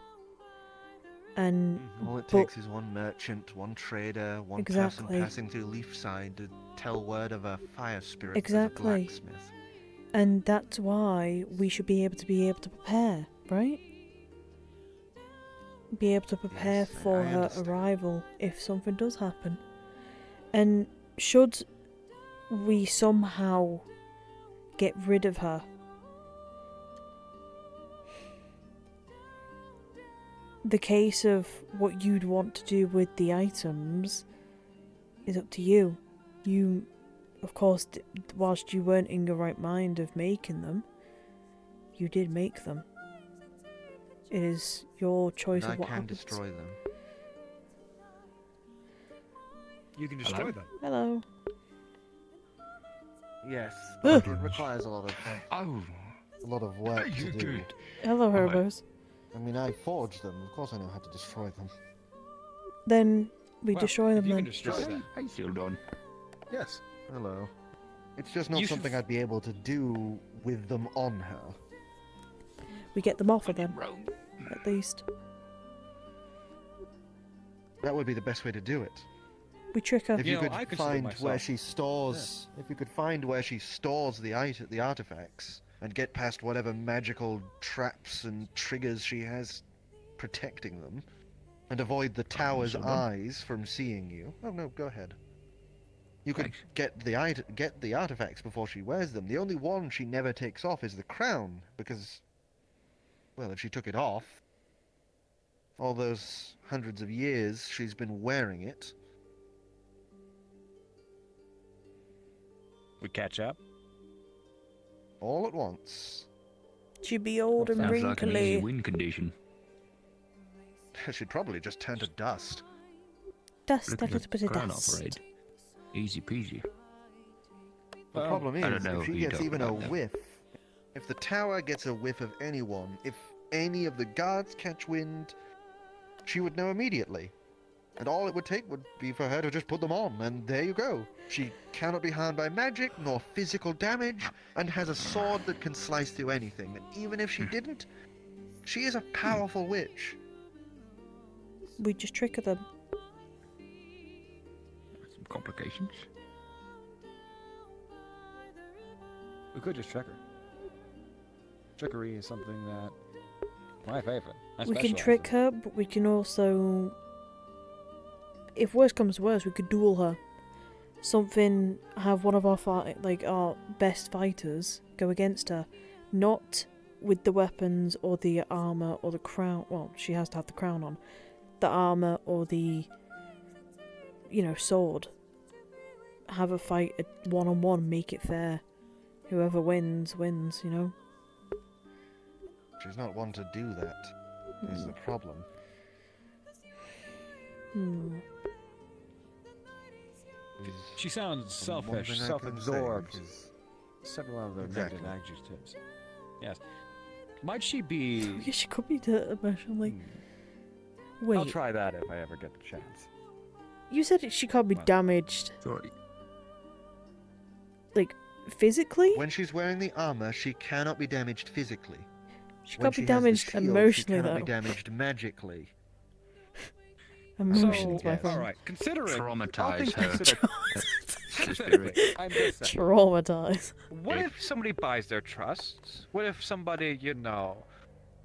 And All it but- takes is one merchant, one trader, one Exactly. person passing through Leafside to tell word of a fire spirit as a Exactly. blacksmith. And that's why we should be able to prepare, right? Be able to prepare Yes, for I her understand. arrival if something does happen. And should we somehow get rid of her, the case of what you'd want to do with the items is up to you. You, of course, whilst you weren't in your right mind of making them, you did make them. It is your choice And of I what can happens. destroy them. You can destroy them. Hello. Yes, but it requires a lot of work You to do. good? Hello, Herbos. I mean, I forged them. Of course I know how to destroy them. Then we Well, destroy if them you then. can destroy them. Hey, Sildon. Yes. Hello. It's just not You should something I'd be able to do with them on her. We get them off of them, at least. That would be the best way to do it. We trick her. If You you know, could I consider find where myself- she stores, if you could find where she stores the artifacts, and get past whatever magical traps and triggers she has protecting them, and avoid the tower's someone. eyes from seeing you. Oh no, go ahead. You could Thanks. get the artifacts before she wears them. The only one she never takes off is the crown, because, well, if she took it off, all those hundreds of years she's been wearing it. We catch up. All at once. She'd be old and Sounds like an easy wrinkly. win condition. She'd probably just turn to dust. Dust, Look a at little bit the of crown dust. operate. Easy peasy. The Well, problem I don't is, know if who she you're gets talking even a about now. whiff, if the tower gets a whiff of anyone, if any of the guards catch wind, she would know immediately. And all it would take would be for her to just put them on, and there you go. She cannot be harmed by magic, nor physical damage, and has a sword that can slice through anything. And even if she didn't, she is a powerful witch. We just trick her them. Some complications. We could just trick her. Trickery is something that my favorite. I We can specialize trick in. her, but we can also, if worse comes to worse, we could duel her. Have one of our our best fighters go against her, not with the weapons or the armor or the crown. Well, she has to have the crown on. The armor or the, sword. Have a fight, a one-on-one, make it fair. Whoever wins, wins. She's not one to do that, is the problem. She sounds One selfish, thing I can self-absorbed. say is- Several other Exactly. negative adjectives. Yes. Might she be? Yeah, she could be emotionally. Wait, I'll try that if I ever get the chance. you said she can't be damaged, Sorry. physically? When she's wearing the armor, she cannot be damaged physically. She When can't be she has the damaged shield, emotionally, she cannot though. be damaged magically. Emotions, So, my friend. all right. Considering all Traumatize things her. considered- Spirit. I'm just saying. Traumatized. What if somebody buys their trust? What if somebody,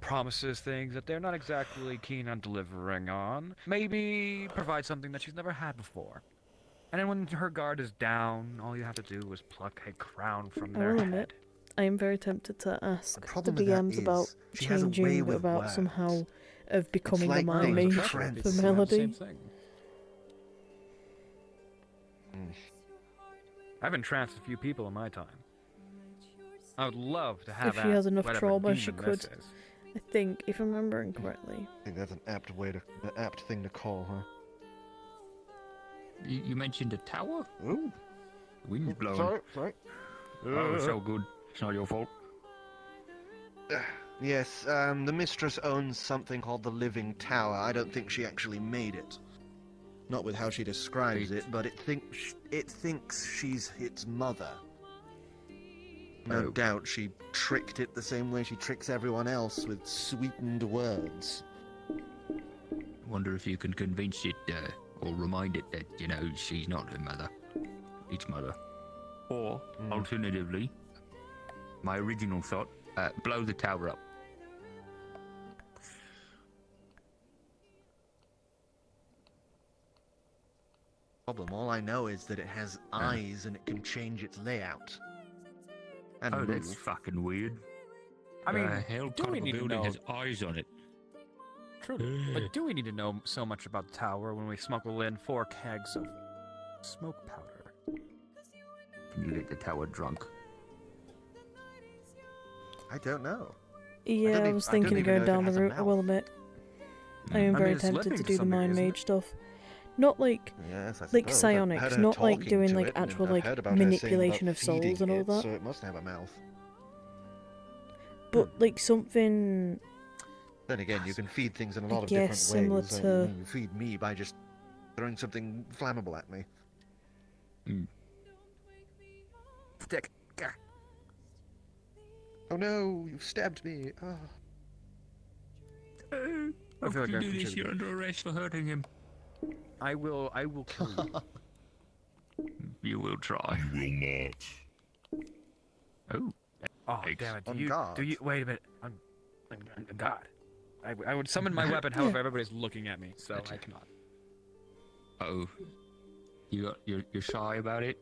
promises things that they're not exactly keen on delivering on? Maybe provide something that she's never had before. And then when her guard is down, all you have to do is pluck a crown from I their will head. admit, I am very tempted to ask the problem with that DMs about is she has a way changing, with about words. somehow of becoming like a mind things mage trends. for It's Melody. the same thing. I've entranced a few people in my time. I would love to have If she has enough whatever trauma, she demon could. this is. I think, if I'm remembering correctly. I think that's an apt thing to call her. You mentioned a tower? Ooh. Wind's blowing. Sorry. Oh, it's so good. It's not your fault. Yes, the mistress owns something called the Living Tower. I don't think she actually made it. Not with how she describes it, but it thinks she's its mother. No doubt she tricked it the same way she tricks everyone else with sweetened words. Wonder if you can convince it, or remind it that, you know, she's not her mother. Its mother. Or, alternatively, my original thought, blow the tower up. Problem. All I know is that it has eyes and it can change its layout. And oh, move. that's fucking weird. I mean, hell do kind we of a need to building know? has eyes on it. True. But do we need to know so much about the tower when we smuggle in 4 kegs of smoke powder? Can you get the tower drunk? I don't know. Yeah, I was thinking of going down the route, I will admit. I am very tempted to do the mind mage stuff. Not like Yes, I like suppose. I've heard psionics, her not like talking doing to like it, and actual I've like heard about her saying manipulation about of souls feeding and all it, that. So it must have a mouth. But like something Then again, you can feed things in a I lot of guess different similar ways. Like, to- you feed me by just throwing something flammable at me. Stick. Oh no, you've stabbed me. Oh. I feel like I've do this, you're contributed. under arrest for hurting him. I will kill you. You will try. You will not. Oh. Oh, Eggs. damn it. On Do you, guard. wait a minute. I'm God. I would summon my weapon, however, everybody's looking at me, so I cannot. Oh. You're shy about it?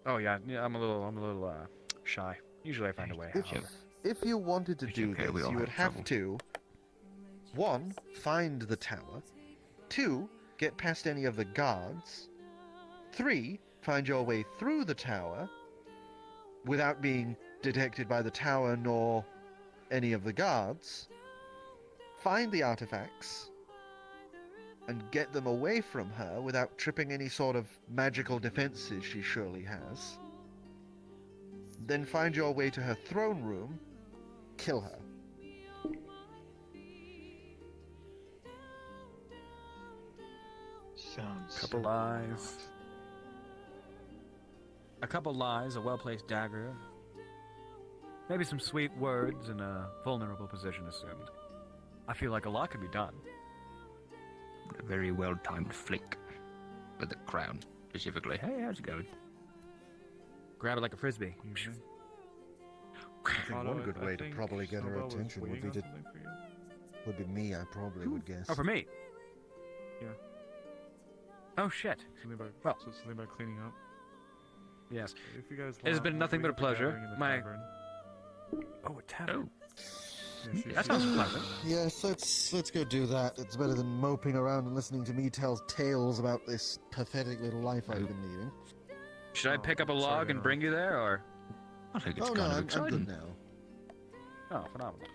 Oh, yeah, I'm a little shy. Usually I find a way out. If you wanted to do okay, this, we all you would have have to 1. Find the tower. 2. Get past any of the guards. 3. Find your way through the tower without being detected by the tower nor any of the guards. Find the artifacts and get them away from her without tripping any sort of magical defenses she surely has. Then find your way to her throne room, kill her. Sounds Couple lies. A couple lies, a well-placed dagger. Maybe some sweet words and a vulnerable position assumed. I feel like a lot could be done. A very well-timed flick. With the crown, specifically. Hey, how's it going? Grab it like a frisbee, usually. I think one good way to probably get her attention would be me, I probably would guess. Oh, for me? Yeah. Oh, shit. Something about, Well. so something about cleaning up. Yes. If you guys It has want, been we nothing can but a have pleasure. gathering in the My... tavern. Oh, a tavern. Yeah, That sounds pleasant. Yes, let's go do that. It's better than moping around and listening to me tell tales about this pathetic little life I've been leading. Should I pick up a log and bring you there, or...? I think it's Oh no, kind of I'm exciting. good now. Oh, phenomenal.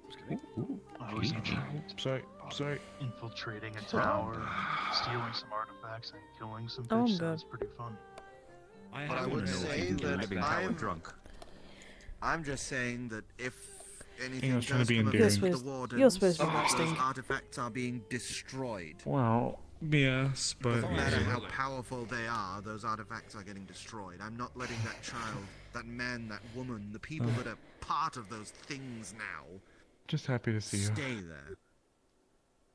Just kidding. I was Sorry. infiltrating a tower, stealing some artifacts, and killing some Oh, I'm fish. good. Sounds pretty fun. But I would say that I'm just saying that if anything was trying to does be come of endearing. it with You're the wardens, you're supposed to be those resting. artifacts are being destroyed. Well, yes, but No matter how powerful they are, those artifacts are getting destroyed. I'm not letting that child, that man, that woman, the people that are part of those things now, just happy to see you. stay there.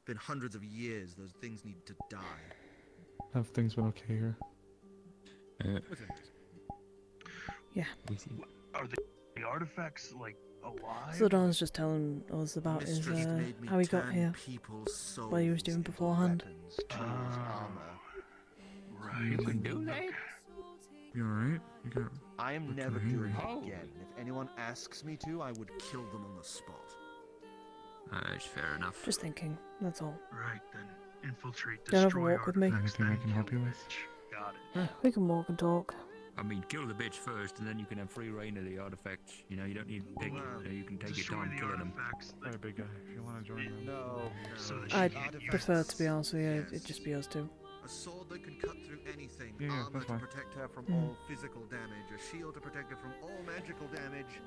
Been hundreds of years, those things need to die. Have things been okay here? Yeah. Are the artifacts like alive? So Don's just telling us about his Mistress made me how he got turn here, people's souls what he was doing into beforehand. weapons, tools, armor. Right. You can do that? You alright? You got... I am looking never angry. doing it again. If anyone asks me to, I would kill them on the spot. That's fair enough. Just thinking, that's all. Right, then infiltrate, Don't have a destroy walk with me. artifacts, Anything I then can help kill you the with? bitch. Got it. We can walk and talk. I mean, kill the bitch first, and then you can have free reign of the artifacts. You know, you don't need to take it. You know, you can take your Destroy time the killing them. artifacts. Alright, big guy, if you want to join them. No. So that I'd she can't use prefer, them. to be honest with you, it'd just be us two. A sword that can cut through anything, Yeah, armor that's to fine. protect her from Mm. all physical damage, a shield to protect her from all magical damage,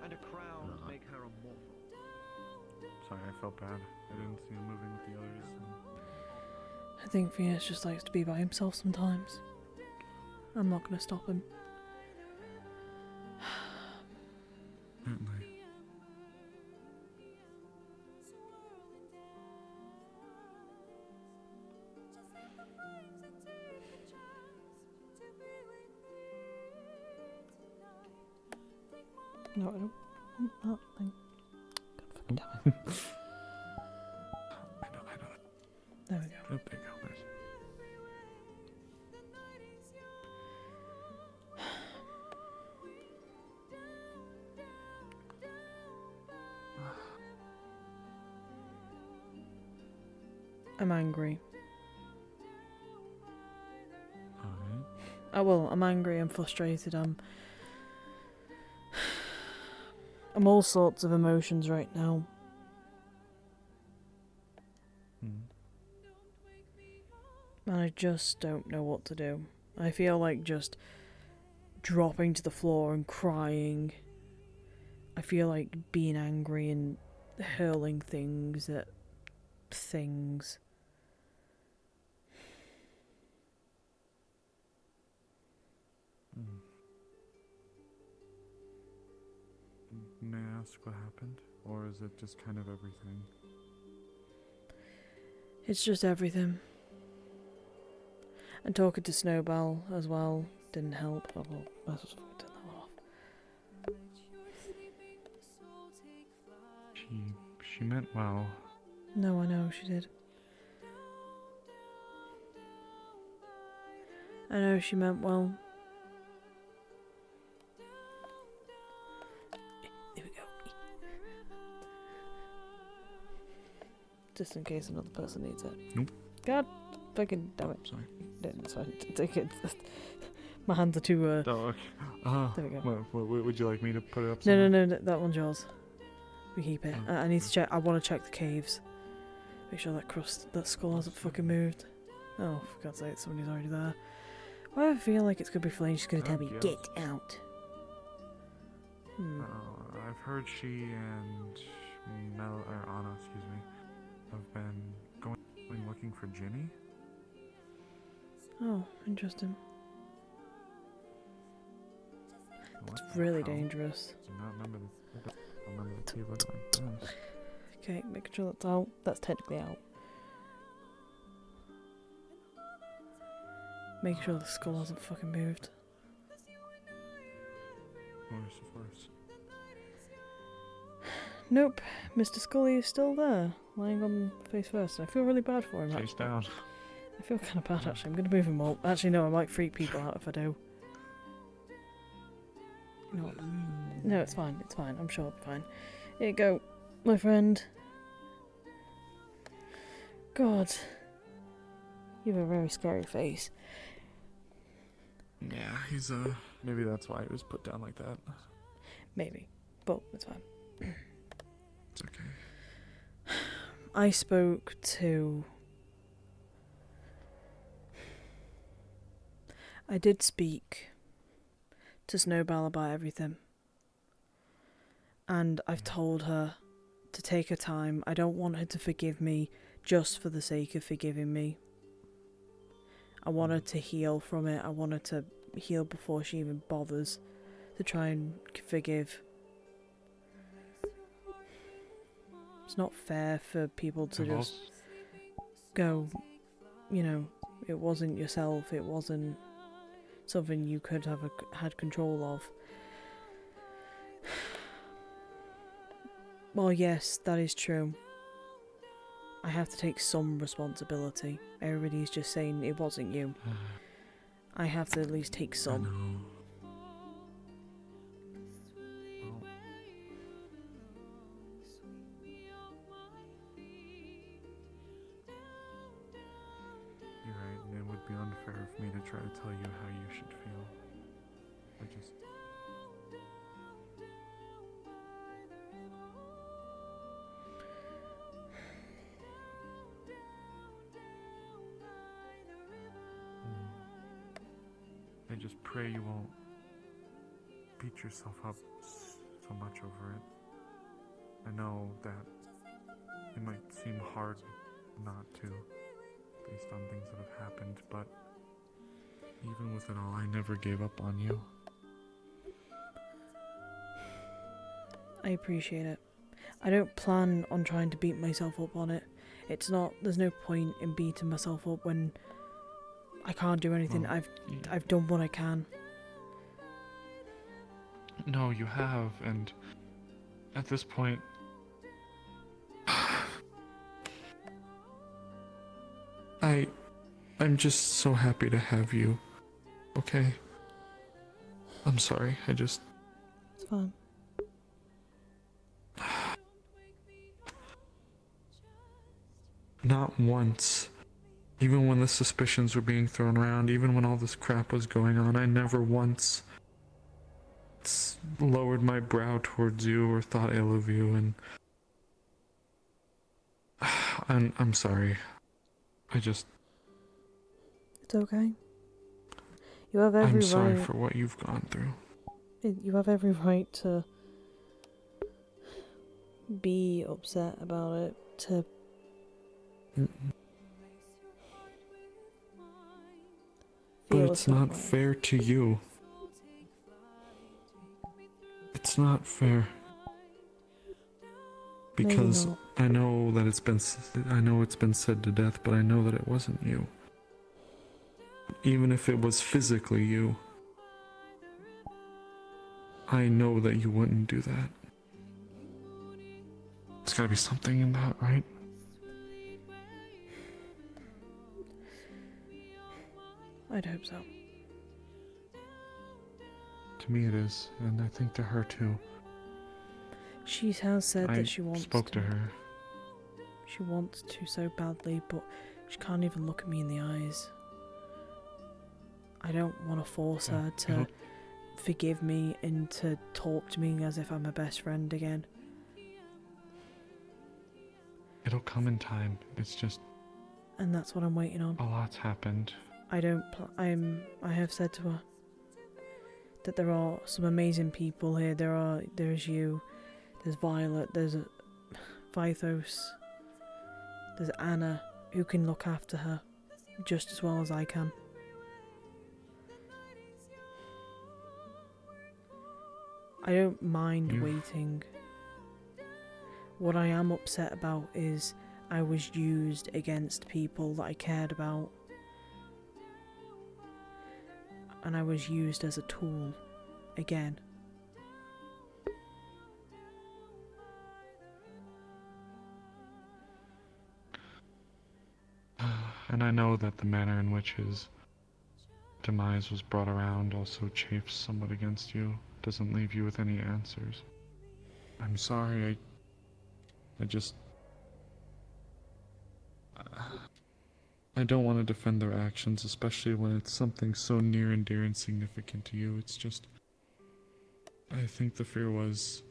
and a crown to make her immortal. Sorry, I felt bad. I didn't see him moving with the others. I think Venus just likes to be by himself sometimes. I'm not gonna stop him. Apparently. No, I don't want that thing. God fucking damn it. I know. There we go. Oh, there you go. There's... I'm angry. Alright. Oh well, I'm angry, I'm frustrated, I'm all sorts of emotions right now. And I just don't know what to do. I feel like just dropping to the floor and crying. I feel like being angry and hurling things at things. May I ask what happened? Or is it just kind of everything? It's just everything. And talking to Snowball as well didn't help. Oh well, I was turn that one off. She meant well. No, I know she did. I know she meant well. Here we go. Just in case another person needs it. Nope. God fucking damn it. Sorry. No, it's fine. Take it. My hands are too Oh, okay. There we go. What, would you like me to put it up No, somewhere? no, that one's yours. We keep it. Oh, I need to check. I want to check the caves. Make sure that skull hasn't fucking moved. Oh, for God's sake, somebody's already there. Why do I feel like it's gonna be Flame? She's gonna tell me, yes. get out. I've heard she and Anna, excuse me, have been going looking for Ginny. Oh, interesting. What It's the really hell? dangerous. Do not remember the cave looked like this. Okay, making sure that's out. That's technically out. Make sure the skull hasn't fucking moved. Of course. Nope, Mr. Scully is still there, lying on face first. I feel really bad for him. Face Actually. down. I feel kind of bad actually. I'm gonna move him up. Actually, no, I might freak people out if I do. No, it's fine. It's fine. I'm sure it'll be fine. Here you go, my friend. God, you have a very scary face. Yeah, he's maybe that's why he was put down like that. Maybe, but it's fine. It's okay. I spoke to... I did speak to Snowball about everything. And I've told her to take her time. I don't want her to forgive me just for the sake of forgiving me. I want her to heal from it. I want her to heal before she even bothers to try and forgive. It's not fair for people to just go, you know, it wasn't yourself, it wasn't something you could have had control of. Well, yes, that is true. I have to take some responsibility. Everybody's just saying it wasn't you. I have to at least take some. You're right, and it would be unfair of me to try to tell you how you should feel. I just... pray you won't beat yourself up so much over it. I know that it might seem hard not to, based on things that have happened, but even with it all, I never gave up on you. I appreciate it. I don't plan on trying to beat myself up on it. There's no point in beating myself up when I can't do anything. Well, I've done what I can. No, you have, and at this point, I'm just so happy to have you. Okay? I'm sorry, It's fine. Not once. Even when the suspicions were being thrown around, even when all this crap was going on, I never once lowered my brow towards you or thought ill of you, and I'm sorry. It's okay. You have every I'm sorry right. for what you've gone through. You have every right to be upset about it, to But feel it's a not certain way. fair to you. It's not fair. Because not. I know that it's been said to death, but I know that it wasn't you. Even if it was physically you, I know that you wouldn't do that. There's gotta be something in that, right? I'd hope so. To me it is, and I think to her too. She has said I that she wants spoke to her. She wants to so badly, but she can't even look at me in the eyes. I don't want to force her to forgive me and to talk to me as if I'm her best friend again. It'll come in time. It's just And that's what I'm waiting on. a lot's happened. I have said to her that there are some amazing people here. There's you, there's Violet, there's Vithos, there's Anna, who can look after her just as well as I can. I don't mind waiting. What I am upset about is I was used against people that I cared about. And I was used as a tool again. And I know that the manner in which his demise was brought around also chafes somewhat against you, doesn't leave you with any answers. I'm sorry, I don't want to defend their actions, especially when it's something so near and dear and significant to you. It's just, I think the fear was,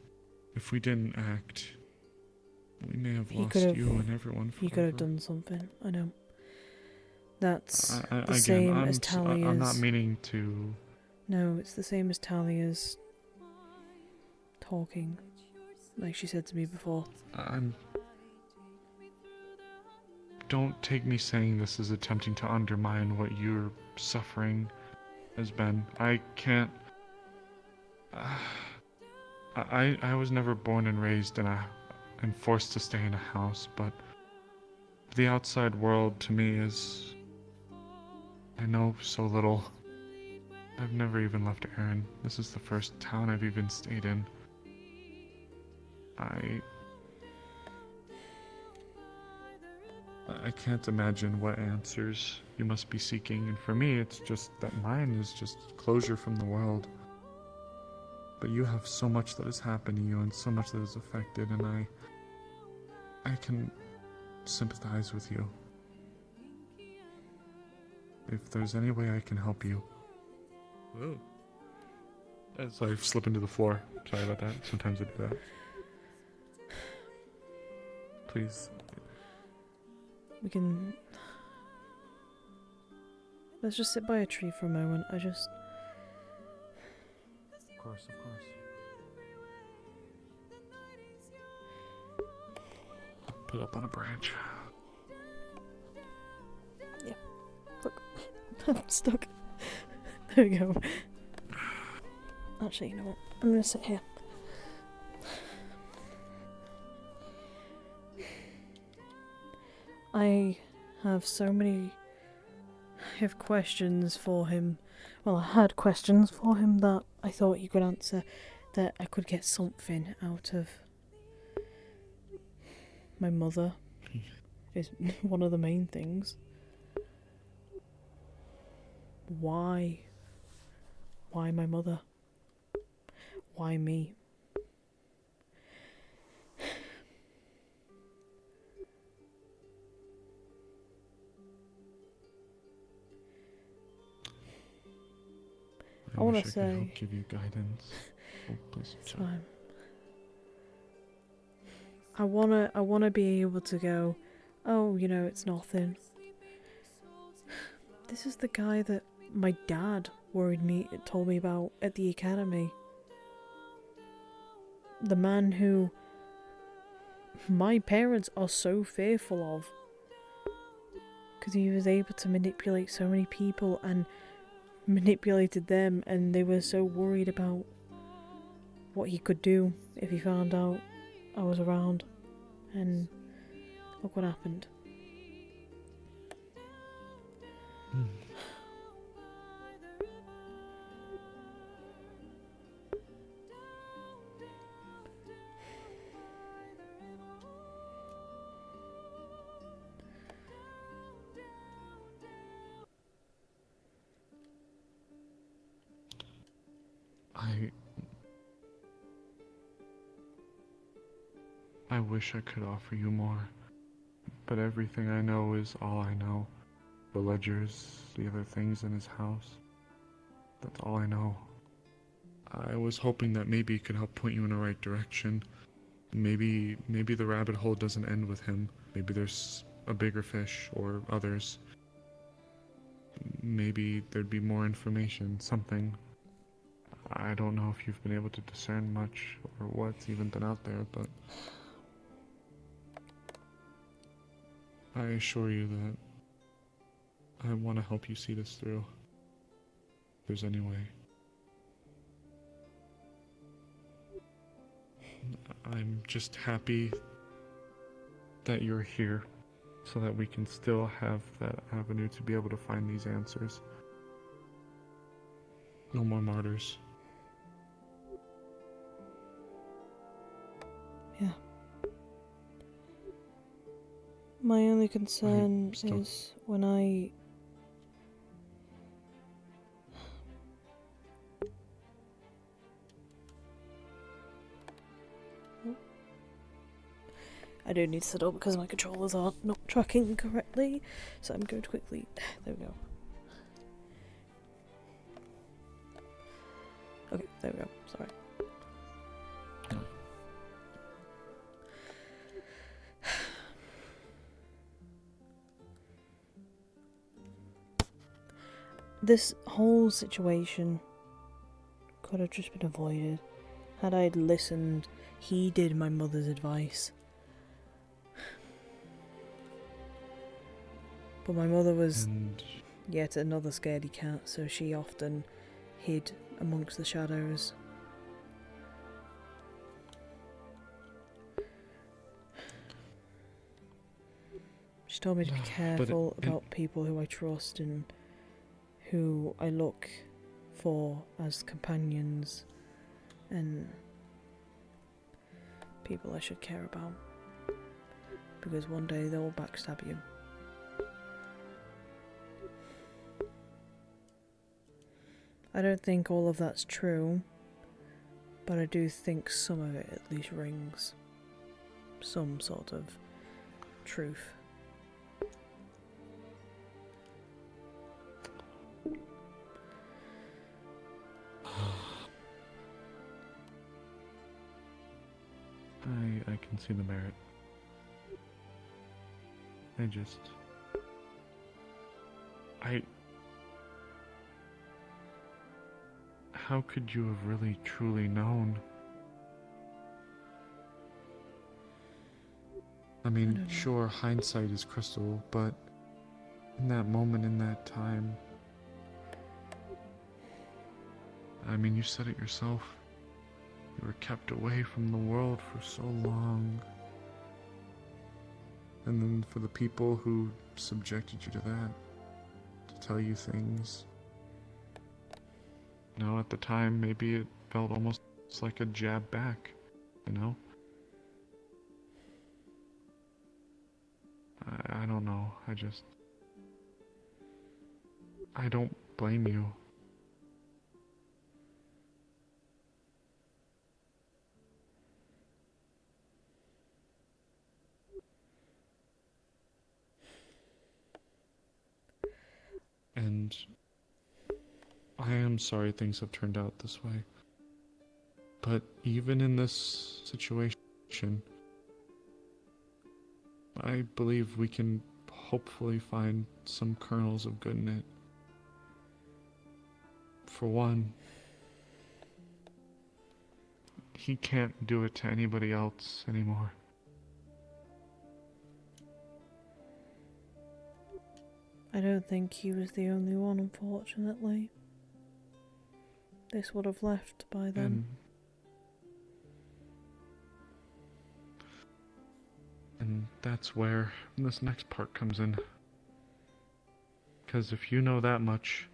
if we didn't act, we may have lost you and everyone forever. He could have done something, I know. That's the Again, same as Talia's. I'm not meaning to... No, it's the same as Talia's talking, like she said to me before. Don't take me saying this as attempting to undermine what your suffering has been. I can't... I was never born and raised and forced to stay in a house, but the outside world to me is... I know so little. I've never even left Erin. This is the first town I've even stayed in. I can't imagine what answers you must be seeking, and for me it's just that mine is just closure from the world. But you have so much that has happened to you and so much that has affected, and I can sympathize with you. If there's any way I can help you. Whoa. As I slip into the floor. Sorry about that. Sometimes I do that. Please. Let's just sit by a tree for a moment. course, of course. Put up on a branch. Yeah. Look. I'm stuck. There we go. Actually, you know what? I'm gonna sit here. I have questions for him. Well, I had questions for him that I thought you could answer, that I could get something out of. My mother is one of the main things. Why? Why my mother? Why me? I want to say. I could help give you guidance. Oh, please. It's fine. I wanna be able to go, oh, you know, it's nothing. This is the guy that my dad told me about at the academy. The man who my parents are so fearful of. Because he was able to manipulate so many people and manipulated them, and they were so worried about what he could do if he found out I was around. And look what happened. I wish I could offer you more, but everything I know is all I know. The ledgers, the other things in his house. That's all I know. I was hoping that maybe it could help point you in the right direction. Maybe the rabbit hole doesn't end with him. Maybe there's a bigger fish or others. Maybe there'd be more information, something. I don't know if you've been able to discern much or what's even been out there, but I assure you that I want to help you see this through. If there's any way. I'm just happy that you're here so that we can still have that avenue to be able to find these answers. No more martyrs. Yeah. My only concern is when I... I do need to sit up because my controllers are not tracking correctly, so I'm going to quickly... There we go. Okay, there we go. Sorry. This whole situation could have just been avoided had I listened, heeded my mother's advice. But my mother was yet another scaredy cat, so she often hid amongst the shadows. She told me to be careful about people who I trust and who I look for as companions and people I should care about, because one day they will backstab you. I don't think all of that's true, but I do think some of it at least rings some sort of truth. I can see the merit. how could you have really truly known? I mean, sure, hindsight is crystal, but in that moment, in that time, I mean, you said it yourself. You were kept away from the world for so long. And then for the people who subjected you to that, to tell you things. You know, at the time, maybe it felt almost like a jab back, you know? I don't know, I don't blame you. And I am sorry things have turned out this way. But even in this situation, I believe we can hopefully find some kernels of good in it. For one, he can't do it to anybody else anymore. I don't think he was the only one, unfortunately. This would have left by then. And that's where this next part comes in. Because if you know that much,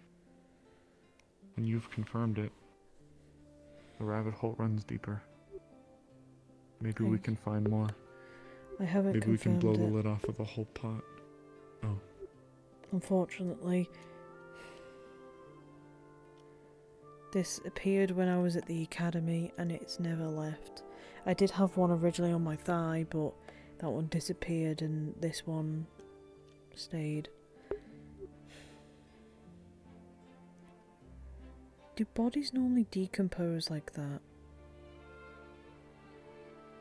and you've confirmed it, the rabbit hole runs deeper. Maybe we can find more. I haven't Maybe we can confirmed blow the it. lid off of the whole pot. Oh. Unfortunately, this appeared when I was at the academy and it's never left. I did have one originally on my thigh, but that one disappeared and this one stayed. Do bodies normally decompose like that?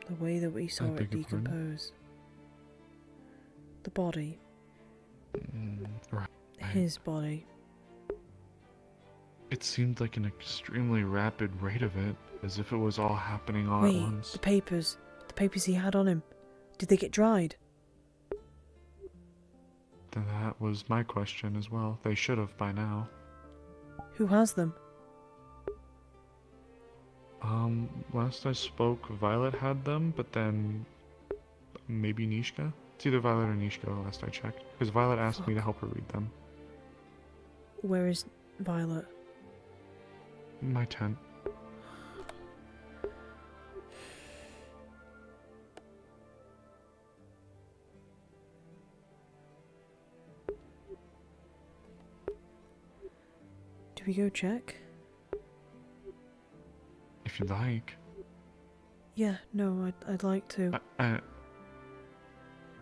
The way that we saw it decompose. The body. Right. His body. It seemed like an extremely rapid rate of it, as if it was all happening all at Wait, once. the papers he had on him. Did they get dried? That was my question as well. They should have by now. Who has them? Last I spoke, Violet had them, but then maybe Nishka? It's either Violet or Nishka last I checked, because Violet asked me to help her read them. Where is Violet? My tent. Do we go check? If you'd like. Yeah, no, I'd like to.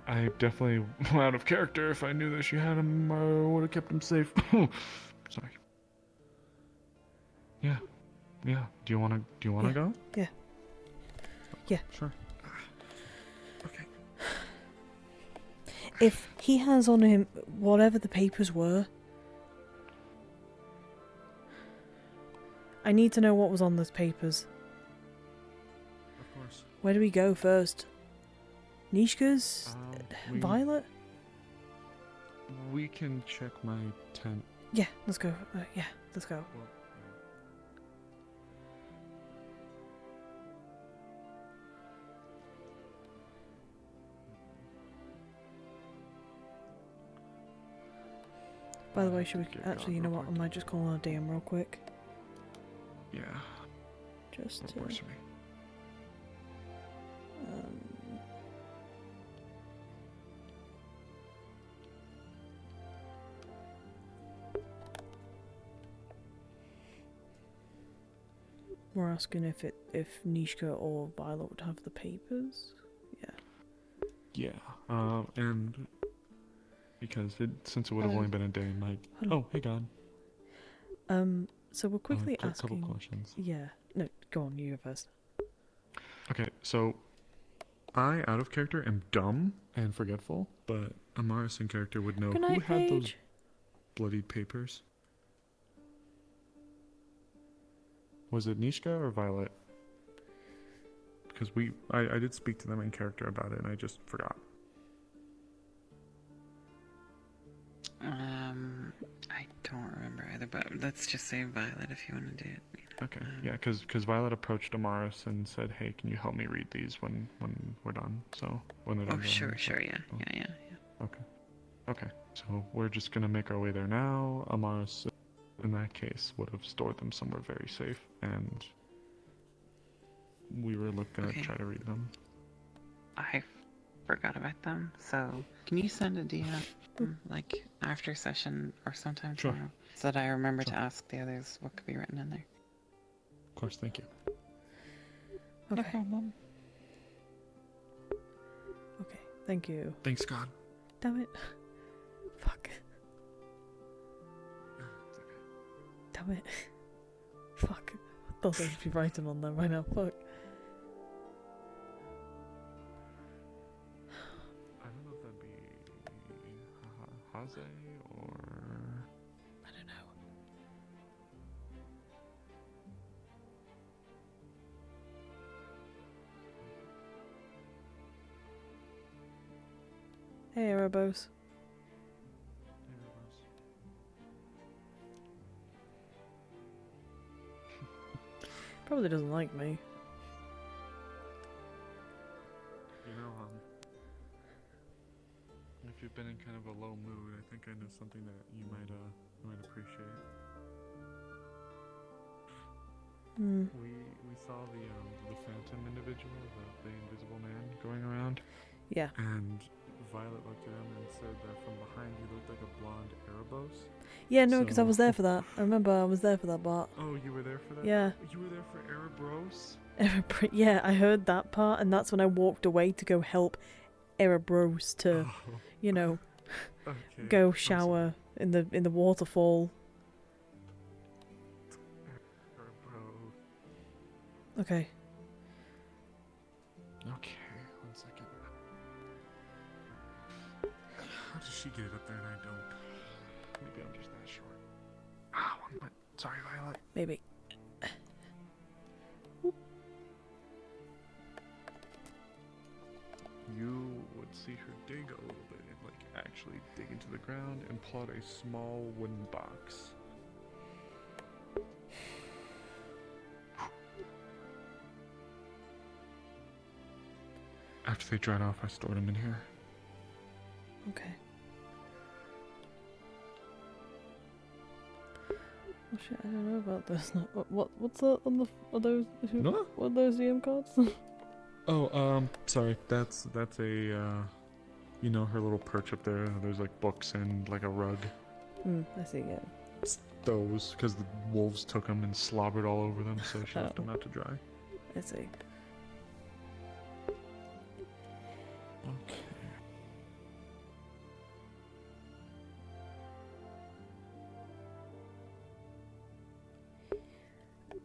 I definitely out of character. If I knew that she had him, I would have kept him safe. Sorry. Yeah. Do you wanna go? Yeah. Yeah. Sure. Okay. If he has on him whatever the papers were, I need to know what was on those papers. Of course. Where do we go first? Nishka's? Violet? We can check my tent. Yeah, let's go. Yeah, let's go. By the way, should we actually? You know what? I might just call her DM real quick. Yeah. Just to. Works for me. We're asking if Nishka or Violet would have the papers. Yeah. Yeah. And because since it would have only been a day and night. Oh, hey, God. So we're quickly asking. Couple questions. Yeah. No, go on. You go first. Okay, so I, out of character, am dumb and forgetful, but Amaris in character would know who had those bloodied papers. Was it Nishka or Violet? Because I did speak to them in character about it, and I just forgot. I don't remember either, but let's just say Violet if you want to do it. Okay, yeah, because Violet approached Amaris and said, "Hey, can you help me read these when we're done?" So when they're done. Sure, yeah. Okay, so we're just gonna make our way there now. Amaris, in that case, would have stored them somewhere very safe, and we were gonna try to read them. I forgot about them, so can you send a DM like after session or sometime tomorrow, so that I remember to ask the others what could be written in there. Of course, thank you. Okay. No problem. Okay, thank you. Thanks, God. Damn it. Fuck. Damn it. Fuck. I thought I should be writing on them right now. Fuck. I don't know if that'd be Haze or... I don't know. Hey, Erebos. Probably doesn't like me. You know, if you've been in kind of a low mood, I think I know something that you might appreciate. We saw the phantom individual, the invisible man going around. Yeah. And Violet looked at him and said that from behind he looked like a blonde Erebos. Yeah, no, because I was there for that. I remember I was there for that part. Oh, you were there for that? Yeah. You were there for Erebros? Yeah, I heard that part, and that's when I walked away to go help Erebros to, you know, go shower in the waterfall. Okay. Okay, 1 second. How does she get it up there and I don't? Maybe I'm just that short. Ah, sorry, Violet. Maybe. You would see her dig a little bit, like actually dig into the ground and plot a small wooden box. After they dried off, I stored them in here. Okay. Oh shit, I don't know about this. What's that on the... Are those... What? What are those DM cards? Oh, sorry. That's a, you know, her little perch up there. There's like books and like a rug. I see, yeah. It's those, because the wolves took them and slobbered all over them, so she left them out to dry. I see. Okay.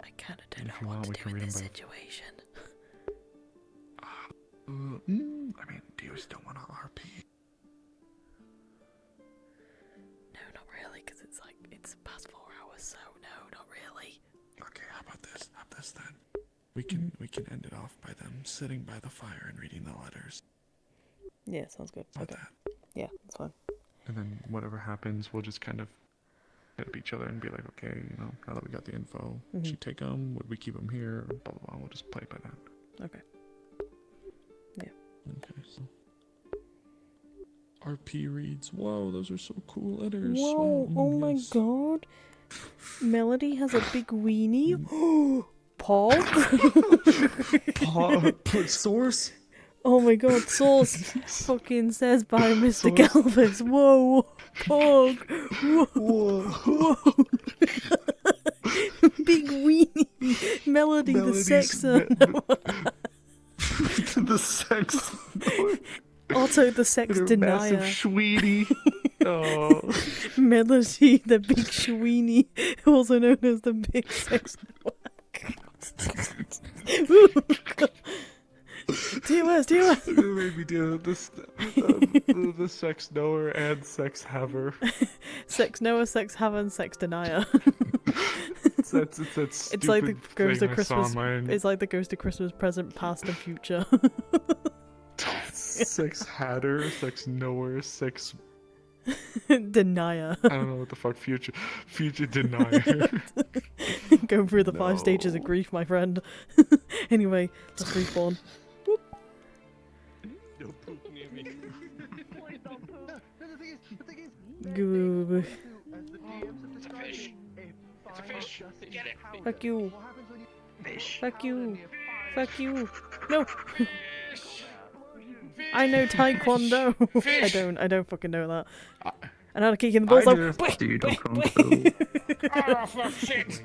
I kind of don't know what to do in this situation. I mean, do you still want to RP? No, not really, because it's past 4 hours, so no, not really. Okay, how about this? How about this then? We can end it off by them sitting by the fire and reading the letters. Yeah, sounds good. About Okay. that. Yeah, that's fine. And then whatever happens, we'll just kind of hit up each other and be like, okay, you know, now that we got the info, should you take them? Would we keep them here? Blah, blah, blah. We'll just play it by that. Okay. Yeah. Okay, so. RP reads, whoa, those are so cool letters. Whoa, Wow, oh my yes. god. Melody has a big weenie. Paul? Paul, put source. Oh my god, source fucking says by Mr. Galvez. Whoa, Pog. Whoa, whoa. Big weenie. Melody, the sexer. The sex. Otto, the sex denier. Massive Schweenie. Oh. Melody, the big Schweenie, also known as the big sex TOS. It made me do this. The sex knower and sex haver. Sex knower, sex haver, and sex denier. It's like the ghost of thing I saw Christmas. online. It's like the ghost of Christmas present, past and future. 6 hatter, 6 knower, 6 denier. I don't know what the fuck future denier. Going through the 5 stages of grief, my friend. Anyway, let's respawn. Whoop. Don't poop near me. Goob. It's a fish. It's a fish. Get it. Fuck you. Fuck you. Fuck you. No. I know Taekwondo. I don't fucking know that. I know how to kick in the balls though. Dude, Oh, fuck shit!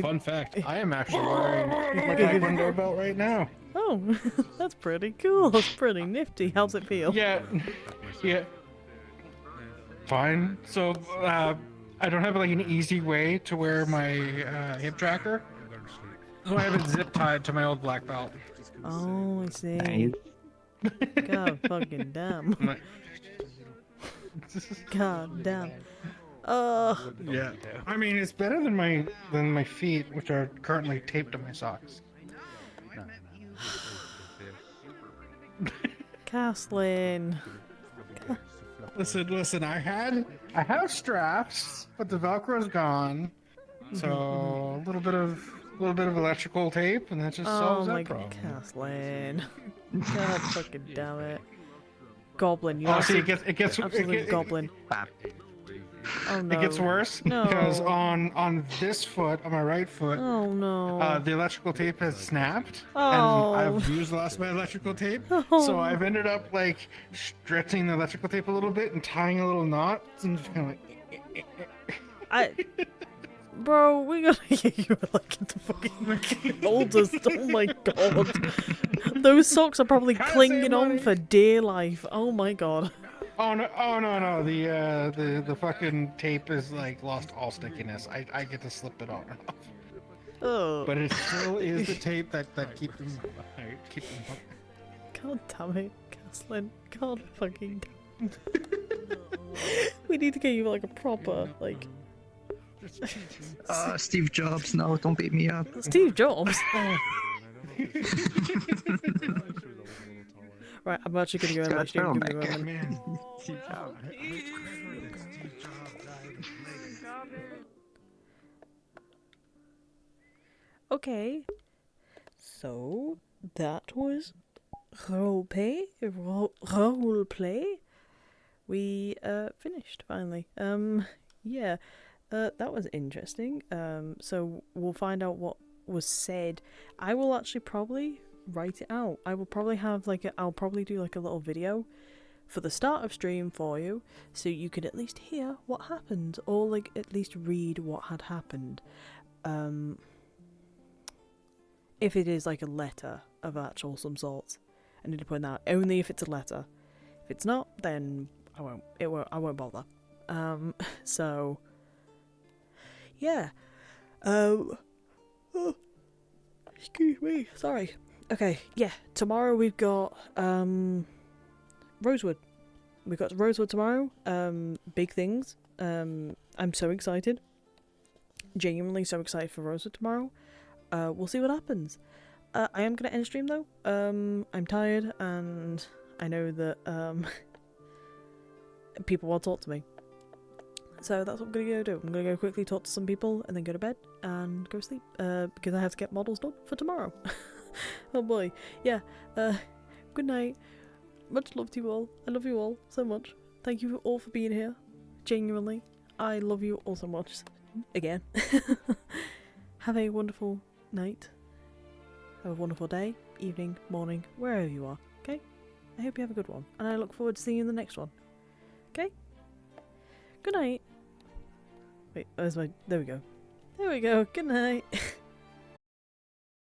Fun fact, I am actually wearing my Taekwondo belt right now. Oh, that's pretty cool. That's pretty nifty. How's it feel? Yeah. Fine. So, I don't have like an easy way to wear my hip tracker. So I have it zip tied to my old black belt. Oh, I see. God fucking damn. God damn. Yeah. I mean, it's better than my feet, which are currently taped to my socks. Castlin. Listen. I have straps, but the Velcro's gone. So a little bit of electrical tape, and that just solves that problem. Oh my god, Castlin. God fucking damn it. Goblin, you see, it gets absolute goblin. Oh no. It gets worse No. because on this foot, on my right foot, Oh no. the electrical tape has snapped, Oh. and I've used lost my electrical tape. Oh. So I've ended up like stretching the electrical tape a little bit and tying a little knot, and just kind of like. Bro, we gotta get you like into fucking oldest. Oh my god. Those socks are probably clinging on for dear life. Oh my god. Oh no! The fucking tape is like lost all stickiness. I get to slip it on and off. Oh. But it still is the tape that keep them. God damn it, Castlin. God fucking damn it. We need to get you like a proper like. Steve Jobs, no, don't beat me up. Steve Jobs? Right, I'm actually gonna go and live stream. Give me a moment. Okay, so that was roleplay. We finished finally. Yeah. That was interesting. So we'll find out what was said. I will actually probably write it out. I will probably have I'll probably do like a little video for the start of stream for you, so you could at least hear what happened, or like at least read what had happened. If it is like a letter of actual some sort, I need to point that out. Only if it's a letter. If it's not, then I won't bother. So. Yeah. Oh, excuse me. Sorry. Okay. Yeah. Tomorrow we've got Rosewood. We've got Rosewood tomorrow. Big things. I'm so excited. Genuinely so excited for Rosewood tomorrow. We'll see what happens. I am gonna end stream though. I'm tired and I know that people want to talk to me. So that's what I'm going to go do. I'm going to go quickly talk to some people and then go to bed and go sleep. Because I have to get models done for tomorrow. Oh boy. Yeah. Good night. Much love to you all. I love you all so much. Thank you all for being here. Genuinely. I love you all so much. Again. Have a wonderful night. Have a wonderful day, evening, morning, wherever you are. Okay? I hope you have a good one. And I look forward to seeing you in the next one. Okay? Good night. Wait, where's my... There we go. There we go. Good night.